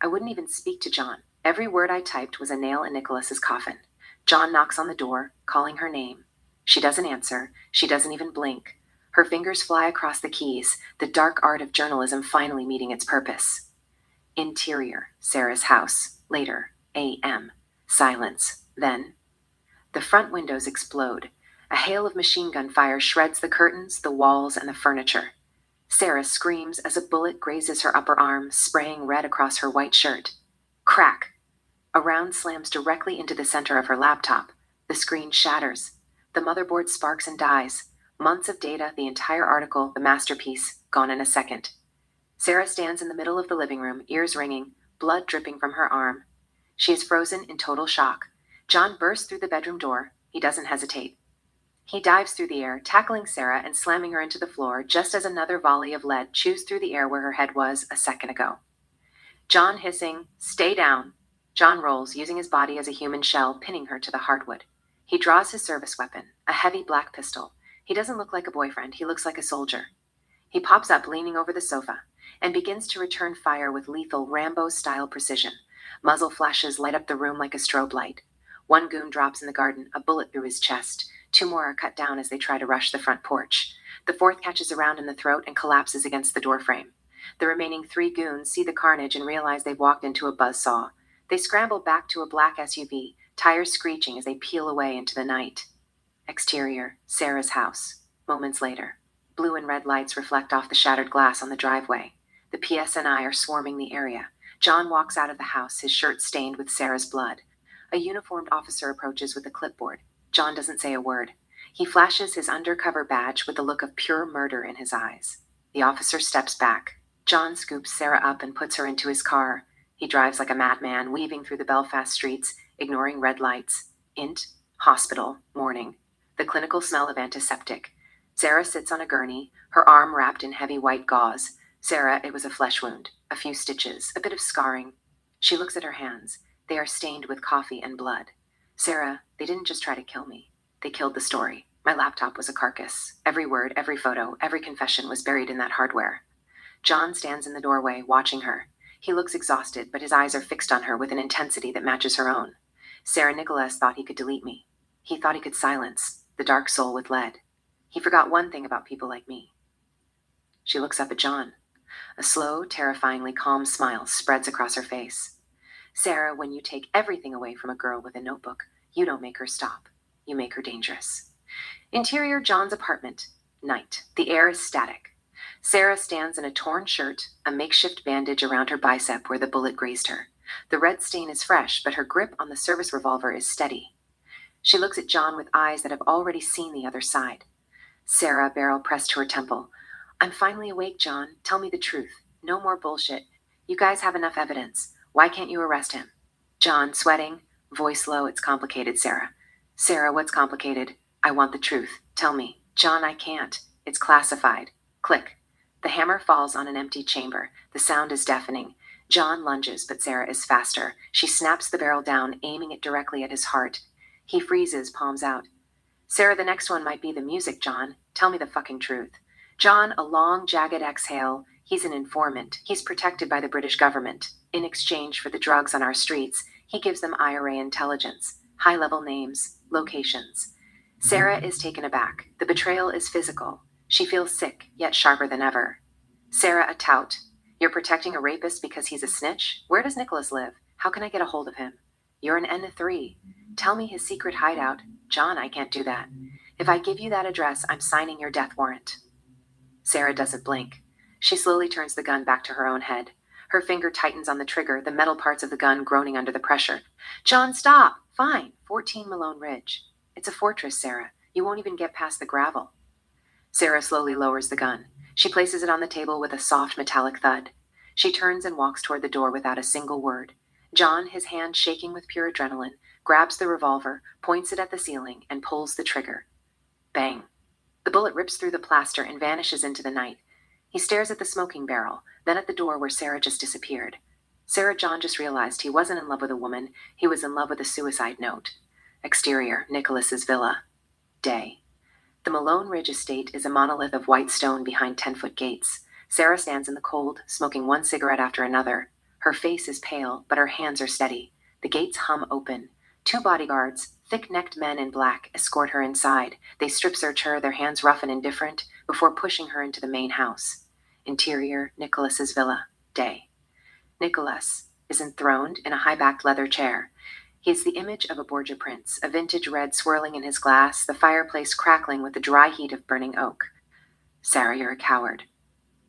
I wouldn't even speak to John. Every word I typed was a nail in Nicholas's coffin. John knocks on the door, calling her name. She doesn't answer. She doesn't even blink. Her fingers fly across the keys, the dark art of journalism finally meeting its purpose. Interior, Sarah's house. Later, a.m. Silence. Then, the front windows explode. A hail of machine gun fire shreds the curtains, the walls, and the furniture. Sarah screams as a bullet grazes her upper arm, spraying red across her white shirt. Crack! A round slams directly into the center of her laptop. The screen shatters. The motherboard sparks and dies. Months of data, the entire article, the masterpiece, gone in a second. Sarah stands in the middle of the living room, ears ringing, blood dripping from her arm. She is frozen in total shock. John bursts through the bedroom door. He doesn't hesitate. He dives through the air, tackling Sarah and slamming her into the floor just as another volley of lead chews through the air where her head was a second ago. John hissing, "Stay down." John rolls, using his body as a human shell, pinning her to the hardwood. He draws his service weapon, a heavy black pistol. He doesn't look like a boyfriend, he looks like a soldier. He pops up, leaning over the sofa, and begins to return fire with lethal Rambo-style precision. Muzzle flashes light up the room like a strobe light. One goon drops in the garden, a bullet through his chest. Two more are cut down as they try to rush the front porch. The fourth catches a round in the throat and collapses against the doorframe. The remaining three goons see the carnage and realize they've walked into a buzzsaw. They scramble back to a black SUV, tires screeching as they peel away into the night. Exterior, Sarah's house. Moments later, blue and red lights reflect off the shattered glass on the driveway. The PSNI are swarming the area. John walks out of the house, his shirt stained with Sarah's blood. A uniformed officer approaches with a clipboard. John doesn't say a word. He flashes his undercover badge with the look of pure murder in his eyes. The officer steps back. John scoops Sarah up and puts her into his car. He drives like a madman, weaving through the Belfast streets, ignoring red lights. Int, hospital, morning. The clinical smell of antiseptic. Sarah sits on a gurney, her arm wrapped in heavy white gauze. Sarah, it was a flesh wound, a few stitches, a bit of scarring. She looks at her hands. They are stained with coffee and blood. Sarah, they didn't just try to kill me. They killed the story. My laptop was a carcass. Every word, every photo, every confession was buried in that hardware. John stands in the doorway, watching her. He looks exhausted, but his eyes are fixed on her with an intensity that matches her own. Sarah, Nicholas thought he could delete me. He thought he could silence the dark soul with lead. He forgot one thing about people like me. She looks up at John. A slow, terrifyingly calm smile spreads across her face. Sarah, when you take everything away from a girl with a notebook, you don't make her stop. You make her dangerous. Interior John's apartment. Night. The air is static. Sarah stands in a torn shirt, a makeshift bandage around her bicep where the bullet grazed her. The red stain is fresh, but her grip on the service revolver is steady. She looks at John with eyes that have already seen the other side. Sarah, barrel pressed to her temple. I'm finally awake, John. Tell me the truth. No more bullshit. You guys have enough evidence. Why can't you arrest him? John, sweating, voice low. It's complicated, Sarah. Sarah, what's complicated? I want the truth. Tell me. John, I can't. It's classified. Click. The hammer falls on an empty chamber. The sound is deafening. John lunges, but Sarah is faster. She snaps the barrel down, aiming it directly at his heart. He freezes, palms out. Sarah, the next one might be the music, John. Tell me the fucking truth. John, a long, jagged exhale. He's an informant. He's protected by the British government. In exchange for the drugs on our streets, he gives them IRA intelligence, high-level names, locations. Sarah is taken aback. The betrayal is physical. She feels sick, yet sharper than ever. Sarah, a tout. You're protecting a rapist because he's a snitch? Where does Nicholas live? How can I get a hold of him? You're an N3. Tell me his secret hideout. John, I can't do that. If I give you that address, I'm signing your death warrant. Sarah doesn't blink. She slowly turns the gun back to her own head. Her finger tightens on the trigger, the metal parts of the gun groaning under the pressure. John, stop! Fine. 14 Malone Ridge. It's a fortress, Sarah. You won't even get past the gravel. Sarah slowly lowers the gun. She places it on the table with a soft metallic thud. She turns and walks toward the door without a single word. John, his hand shaking with pure adrenaline, grabs the revolver, points it at the ceiling, and pulls the trigger. Bang. The bullet rips through the plaster and vanishes into the night. He stares at the smoking barrel, then at the door where Sarah just disappeared. Sarah, John just realized he wasn't in love with a woman, he was in love with a suicide note. Exterior, Nicholas's villa. Day. The Malone Ridge estate is a monolith of white stone behind 10-foot gates. Sarah stands in the cold, smoking one cigarette after another. Her face is pale, but her hands are steady. The gates hum open. 2 bodyguards, thick-necked men in black, escort her inside. They strip-search her, their hands rough and indifferent, before pushing her into the main house. Interior, Nicholas's villa. Day. Nicholas is enthroned in a high-backed leather chair. He is the image of a Borgia prince, a vintage red swirling in his glass, the fireplace crackling with the dry heat of burning oak. Sarah, you're a coward.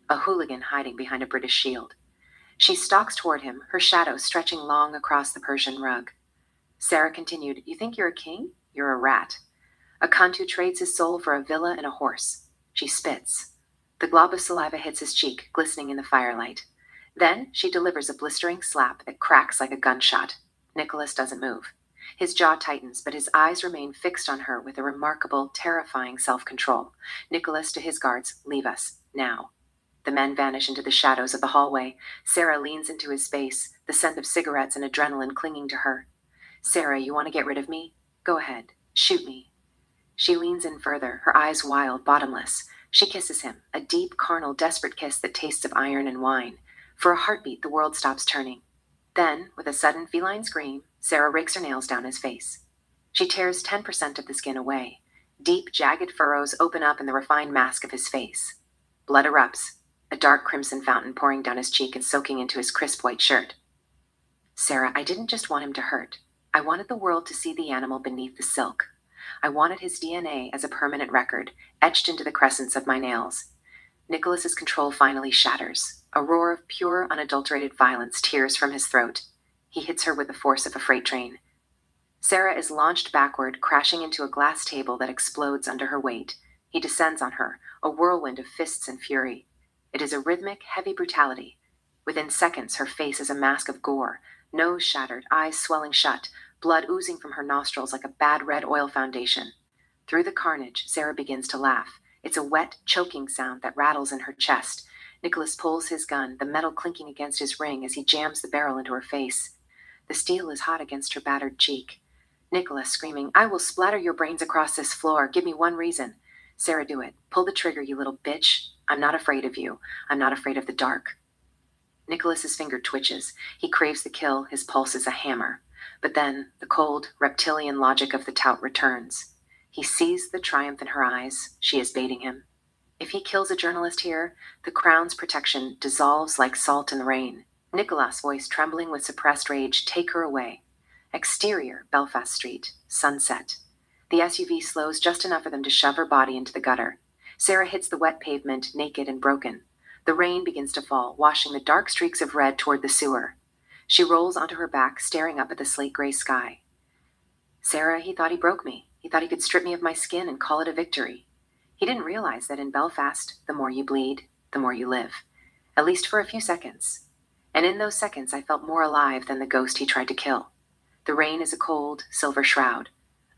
A hooligan hiding behind a British shield. She stalks toward him, her shadow stretching long across the Persian rug. Sarah continued, You think you're a king? You're a rat. A cunt who trades his soul for a villa and a horse. She spits. The glob of saliva hits his cheek, glistening in the firelight. Then she delivers a blistering slap that cracks like a gunshot. Nicholas doesn't move. His jaw tightens, but his eyes remain fixed on her with a remarkable, terrifying self-control. Nicholas to his guards, Leave us, now. The men vanish into the shadows of the hallway. Sarah leans into his face, the scent of cigarettes and adrenaline clinging to her. Sarah, you want to get rid of me? Go ahead. Shoot me. She leans in further, her eyes wild, bottomless. She kisses him, a deep, carnal, desperate kiss that tastes of iron and wine. For a heartbeat, the world stops turning. Then, with a sudden feline scream, Sarah rakes her nails down his face. She tears 10% of the skin away. Deep, jagged furrows open up in the refined mask of his face. Blood erupts, a dark crimson fountain pouring down his cheek and soaking into his crisp white shirt. Sarah, I didn't just want him to hurt. I wanted the world to see the animal beneath the silk. I wanted his DNA as a permanent record, etched into the crescents of my nails. Nicholas's control finally shatters. A roar of pure, unadulterated violence tears from his throat. He hits her with the force of a freight train. Sarah is launched backward, crashing into a glass table that explodes under her weight. He descends on her, a whirlwind of fists and fury. It is a rhythmic, heavy brutality. Within seconds, her face is a mask of gore, nose shattered, eyes swelling shut, blood oozing from her nostrils like a bad red oil foundation. Through the carnage, Sarah begins to laugh. It's a wet, choking sound that rattles in her chest. Nicholas pulls his gun, the metal clinking against his ring as he jams the barrel into her face. The steel is hot against her battered cheek. Nicholas screaming, I will splatter your brains across this floor. Give me one reason. Sarah, do it. Pull the trigger, you little bitch. I'm not afraid of you. I'm not afraid of the dark. Nicholas's finger twitches. He craves the kill. His pulse is a hammer. But then the cold, reptilian logic of the tout returns. He sees the triumph in her eyes. She is baiting him. If he kills a journalist here, the crown's protection dissolves like salt in the rain. Nicholas' voice trembling with suppressed rage. Take her away. Exterior, Belfast Street. Sunset. The SUV slows just enough for them to shove her body into the gutter. Sarah hits the wet pavement, naked and broken. The rain begins to fall, washing the dark streaks of red toward the sewer. She rolls onto her back, staring up at the slate-gray sky. Sarah, he thought he broke me. He thought he could strip me of my skin and call it a victory. He didn't realize that in Belfast, the more you bleed, the more you live. At least for a few seconds. And in those seconds, I felt more alive than the ghost he tried to kill. The rain is a cold, silver shroud.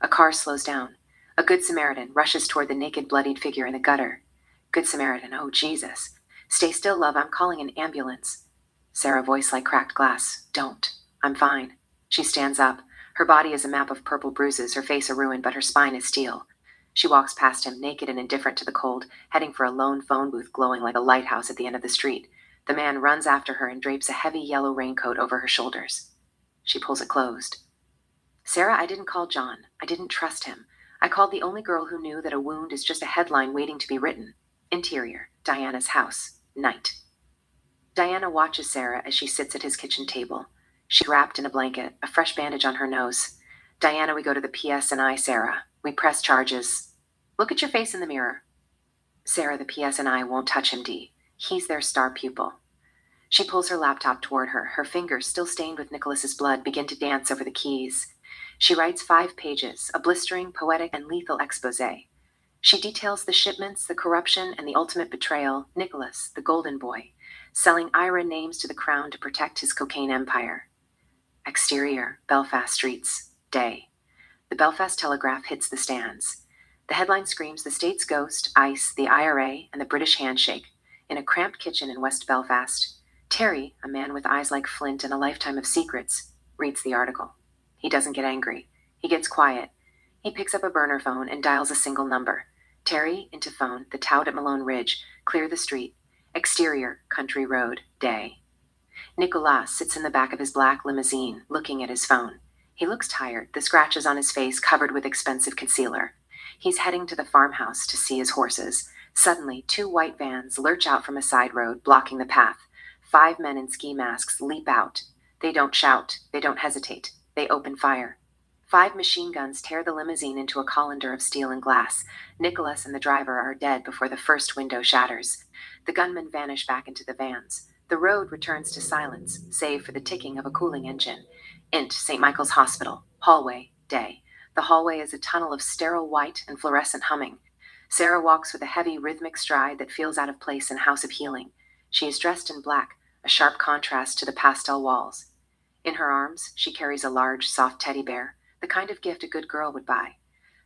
A car slows down. A Good Samaritan rushes toward the naked, bloodied figure in the gutter. Good Samaritan, oh Jesus. Stay still, love, I'm calling an ambulance. Sarah, voice like cracked glass. Don't. I'm fine. She stands up. Her body is a map of purple bruises, her face a ruin, but her spine is steel. She walks past him, naked and indifferent to the cold, heading for a lone phone booth glowing like a lighthouse at the end of the street. The man runs after her and drapes a heavy yellow raincoat over her shoulders. She pulls it closed. Sarah, I didn't call John. I didn't trust him. I called the only girl who knew that a wound is just a headline waiting to be written. Interior, Diana's house. Night. Diana watches Sarah as she sits at his kitchen table. She's wrapped in a blanket, a fresh bandage on her nose. Diana, we go to the PS&I, Sarah. We press charges. Look at your face in the mirror. Sarah, the PS&I won't touch him, Dee. He's their star pupil. She pulls her laptop toward her. Her fingers, still stained with Nicholas's blood, begin to dance over the keys. She writes 5 pages, a blistering, poetic, and lethal exposé. She details the shipments, the corruption, and the ultimate betrayal. Nicholas, the golden boy, selling Ira names to the crown to protect his cocaine empire. Exterior, Belfast streets. Day. The Belfast Telegraph hits the stands. The headline screams the state's ghost, ICE, the IRA, and the British handshake. In a cramped kitchen in West Belfast, Terry, a man with eyes like flint and a lifetime of secrets, reads the article. He doesn't get angry. He gets quiet. He picks up a burner phone and dials a single number. Terry, into phone, the tout at Malone Ridge, clear the street. Exterior, country road, day. Nicolas sits in the back of his black limousine, looking at his phone. He looks tired, the scratches on his face covered with expensive concealer. He's heading to the farmhouse to see his horses. Suddenly, 2 white vans lurch out from a side road, blocking the path. 5 men in ski masks leap out. They don't shout. They don't hesitate. They open fire. 5 machine guns tear the limousine into a colander of steel and glass. Nicholas and the driver are dead before the first window shatters. The gunmen vanish back into the vans. The road returns to silence, save for the ticking of a cooling engine. Int, St. Michael's Hospital. Hallway, day. The hallway is a tunnel of sterile white and fluorescent humming. Sarah walks with a heavy, rhythmic stride that feels out of place in House of Healing. She is dressed in black, a sharp contrast to the pastel walls. In her arms, she carries a large, soft teddy bear, the kind of gift a good girl would buy.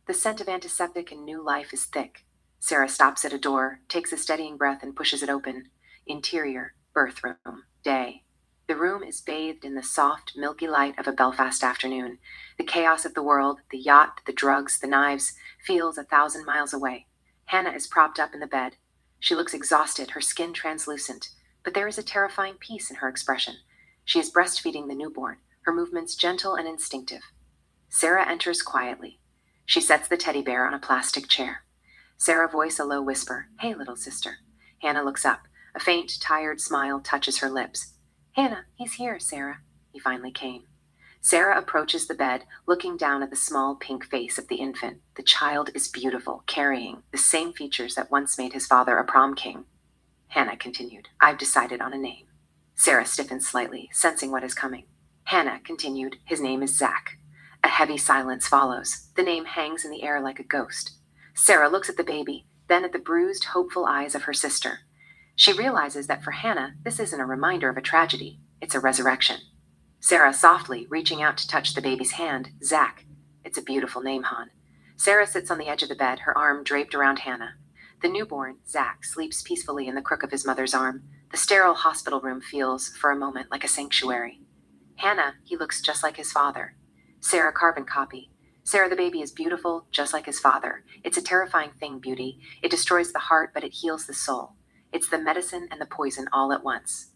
The scent of antiseptic and new life is thick. Sarah stops at a door, takes a steadying breath, and pushes it open. Interior, birth room, day. The room is bathed in the soft, milky light of a Belfast afternoon. The chaos of the world, the yacht, the drugs, the knives, feels 1,000 miles away. Hannah is propped up in the bed. She looks exhausted, her skin translucent, but there is a terrifying peace in her expression. She is breastfeeding the newborn, her movements gentle and instinctive. Sarah enters quietly. She sets the teddy bear on a plastic chair. Sarah voice a low whisper, "Hey, little sister." Hannah looks up. A faint, tired smile touches her lips. "Hannah, he's here, Sarah." He finally came. Sarah approaches the bed, looking down at the small pink face of the infant. The child is beautiful, carrying the same features that once made his father a prom king. Hannah continued, "I've decided on a name." Sarah stiffens slightly, sensing what is coming. Hannah continued, "His name is Zach." A heavy silence follows. The name hangs in the air like a ghost. Sarah looks at the baby, then at the bruised, hopeful eyes of her sister. She realizes that for Hannah, this isn't a reminder of a tragedy. It's a resurrection. Sarah softly, reaching out to touch the baby's hand, "Zach." It's a beautiful name, Han. Sarah sits on the edge of the bed, her arm draped around Hannah. The newborn, Zach, sleeps peacefully in the crook of his mother's arm. The sterile hospital room feels, for a moment, like a sanctuary. Hannah, he looks just like his father. Sarah, carbon copy. Sarah, the baby is beautiful, just like his father. It's a terrifying thing, beauty. It destroys the heart, but it heals the soul. It's the medicine and the poison all at once.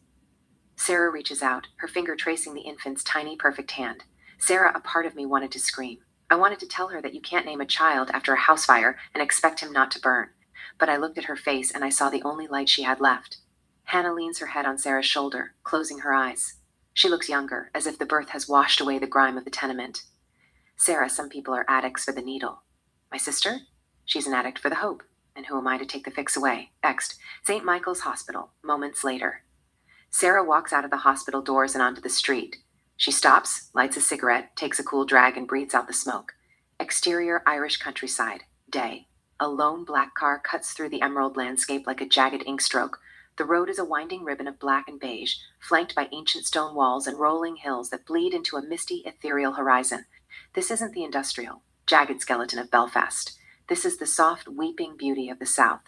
Sarah reaches out, her finger tracing the infant's tiny, perfect hand. Sarah, a part of me wanted to scream. I wanted to tell her that you can't name a child after a house fire and expect him not to burn. but I looked at her face and I saw the only light she had left. Hannah leans her head on Sarah's shoulder, closing her eyes. She looks younger, as if the birth has washed away the grime of the tenement. Sarah, some people are addicts for the needle. My sister? She's an addict for the hope. And who am I to take the fix away? Next, St. Michael's Hospital, moments later. Sarah walks out of the hospital doors and onto the street. She stops, lights a cigarette, takes a cool drag, and breathes out the smoke. Exterior Irish countryside, day. A lone black car cuts through the emerald landscape like a jagged ink stroke. The road is a winding ribbon of black and beige, flanked by ancient stone walls and rolling hills that bleed into a misty, ethereal horizon. This isn't the industrial, jagged skeleton of Belfast. This is the soft, weeping beauty of the South.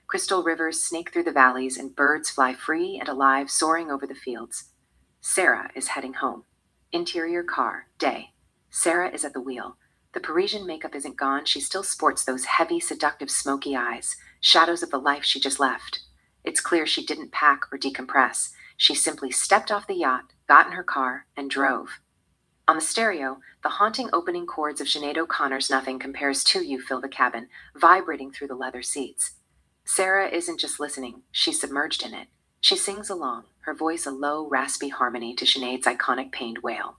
Crystal rivers snake through the valleys and birds fly free and alive, soaring over the fields. Sarah is heading home. Interior car, day. Sarah is at the wheel. The Parisian makeup isn't gone. She still sports those heavy, seductive, smoky eyes, shadows of the life she just left. It's clear she didn't pack or decompress. She simply stepped off the yacht, got in her car, and drove. On the stereo, the haunting opening chords of Sinead O'Connor's Nothing Compares to You fill the cabin, vibrating through the leather seats. Sarah isn't just listening, she's submerged in it. She sings along, her voice a low, raspy harmony to Sinead's iconic pained wail.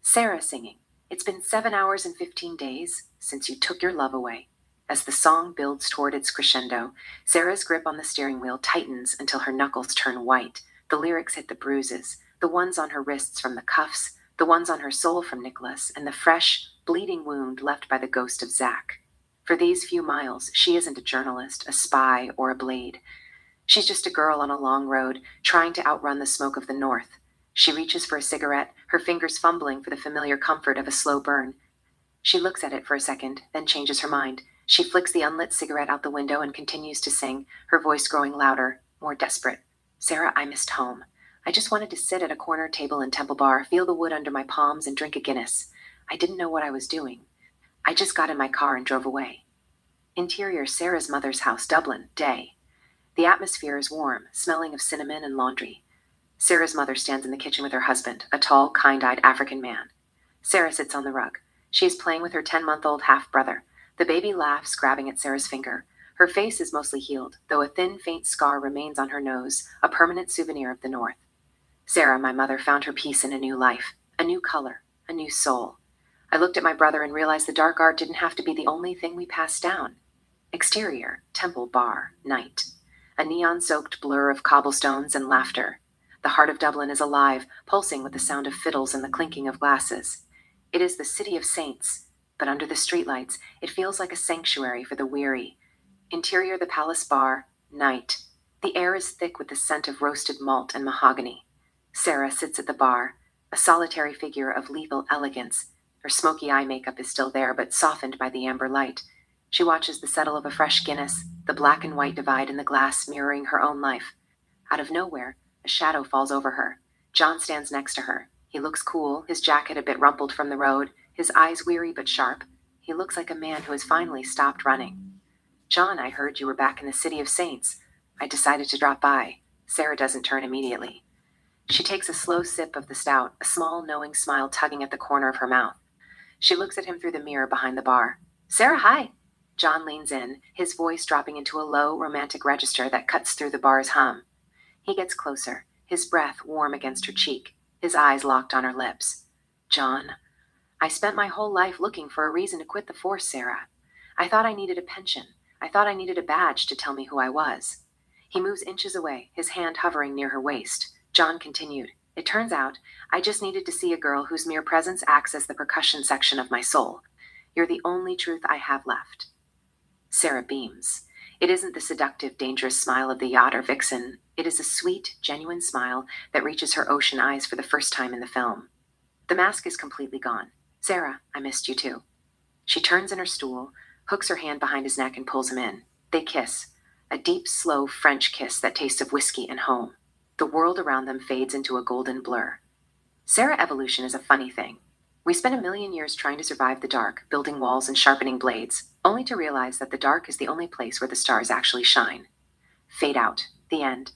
Sarah singing, "It's been 7 hours and 15 days since you took your love away." As the song builds toward its crescendo, Sarah's grip on the steering wheel tightens until her knuckles turn white. The lyrics hit the bruises, the ones on her wrists from the cuffs, the ones on her soul from Nicholas, and the fresh, bleeding wound left by the ghost of Zach. For these few miles, she isn't a journalist, a spy, or a blade. She's just a girl on a long road, trying to outrun the smoke of the North. She reaches for a cigarette, her fingers fumbling for the familiar comfort of a slow burn. She looks at it for a second, then changes her mind. She flicks the unlit cigarette out the window and continues to sing, her voice growing louder, more desperate. "Sarah, I missed home. I just wanted to sit at a corner table in Temple Bar, feel the wood under my palms, and drink a Guinness. I didn't know what I was doing. I just got in my car and drove away." Interior Sarah's mother's house, Dublin, day. The atmosphere is warm, smelling of cinnamon and laundry. Sarah's mother stands in the kitchen with her husband, a tall, kind-eyed African man. Sarah sits on the rug. She is playing with her 10-month-old half-brother. The baby laughs, grabbing at Sarah's finger. Her face is mostly healed, though a thin, faint scar remains on her nose, a permanent souvenir of the North. Sarah, my mother, found her peace in a new life, a new color, a new soul. I looked at my brother and realized the dark art didn't have to be the only thing we passed down. Exterior, Temple Bar, night. A neon-soaked blur of cobblestones and laughter. The heart of Dublin is alive, pulsing with the sound of fiddles and the clinking of glasses. It is the city of saints, but under the streetlights, it feels like a sanctuary for the weary. Interior, the Palace Bar, night. The air is thick with the scent of roasted malt and mahogany. Sarah sits at the bar, a solitary figure of lethal elegance. Her smoky eye makeup is still there, but softened by the amber light. She watches the settle of a fresh Guinness, the black and white divide in the glass mirroring her own life. Out of nowhere, a shadow falls over her. John stands next to her. He looks cool, his jacket a bit rumpled from the road, his eyes weary but sharp. He looks like a man who has finally stopped running. "John, I heard you were back in the City of Saints. I decided to drop by." Sarah doesn't turn immediately. She takes a slow sip of the stout, a small, knowing smile tugging at the corner of her mouth. She looks at him through the mirror behind the bar. "Sarah, hi!" John leans in, his voice dropping into a low, romantic register that cuts through the bar's hum. He gets closer, his breath warm against her cheek, his eyes locked on her lips. "John, I spent my whole life looking for a reason to quit the force, Sarah. I thought I needed a pension. I thought I needed a badge to tell me who I was." He moves inches away, his hand hovering near her waist. John continued, "It turns out, I just needed to see a girl whose mere presence acts as the percussion section of my soul. You're the only truth I have left." Sarah beams. It isn't the seductive, dangerous smile of the yacht or vixen. It is a sweet, genuine smile that reaches her ocean eyes for the first time in the film. The mask is completely gone. "Sarah, I missed you too." She turns in her stool, hooks her hand behind his neck and pulls him in. They kiss, a deep, slow French kiss that tastes of whiskey and home. The world around them fades into a golden blur. Sarah evolution is a funny thing. We spend a million years trying to survive the dark, building walls and sharpening blades, only to realize that the dark is the only place where the stars actually shine. Fade out. The end.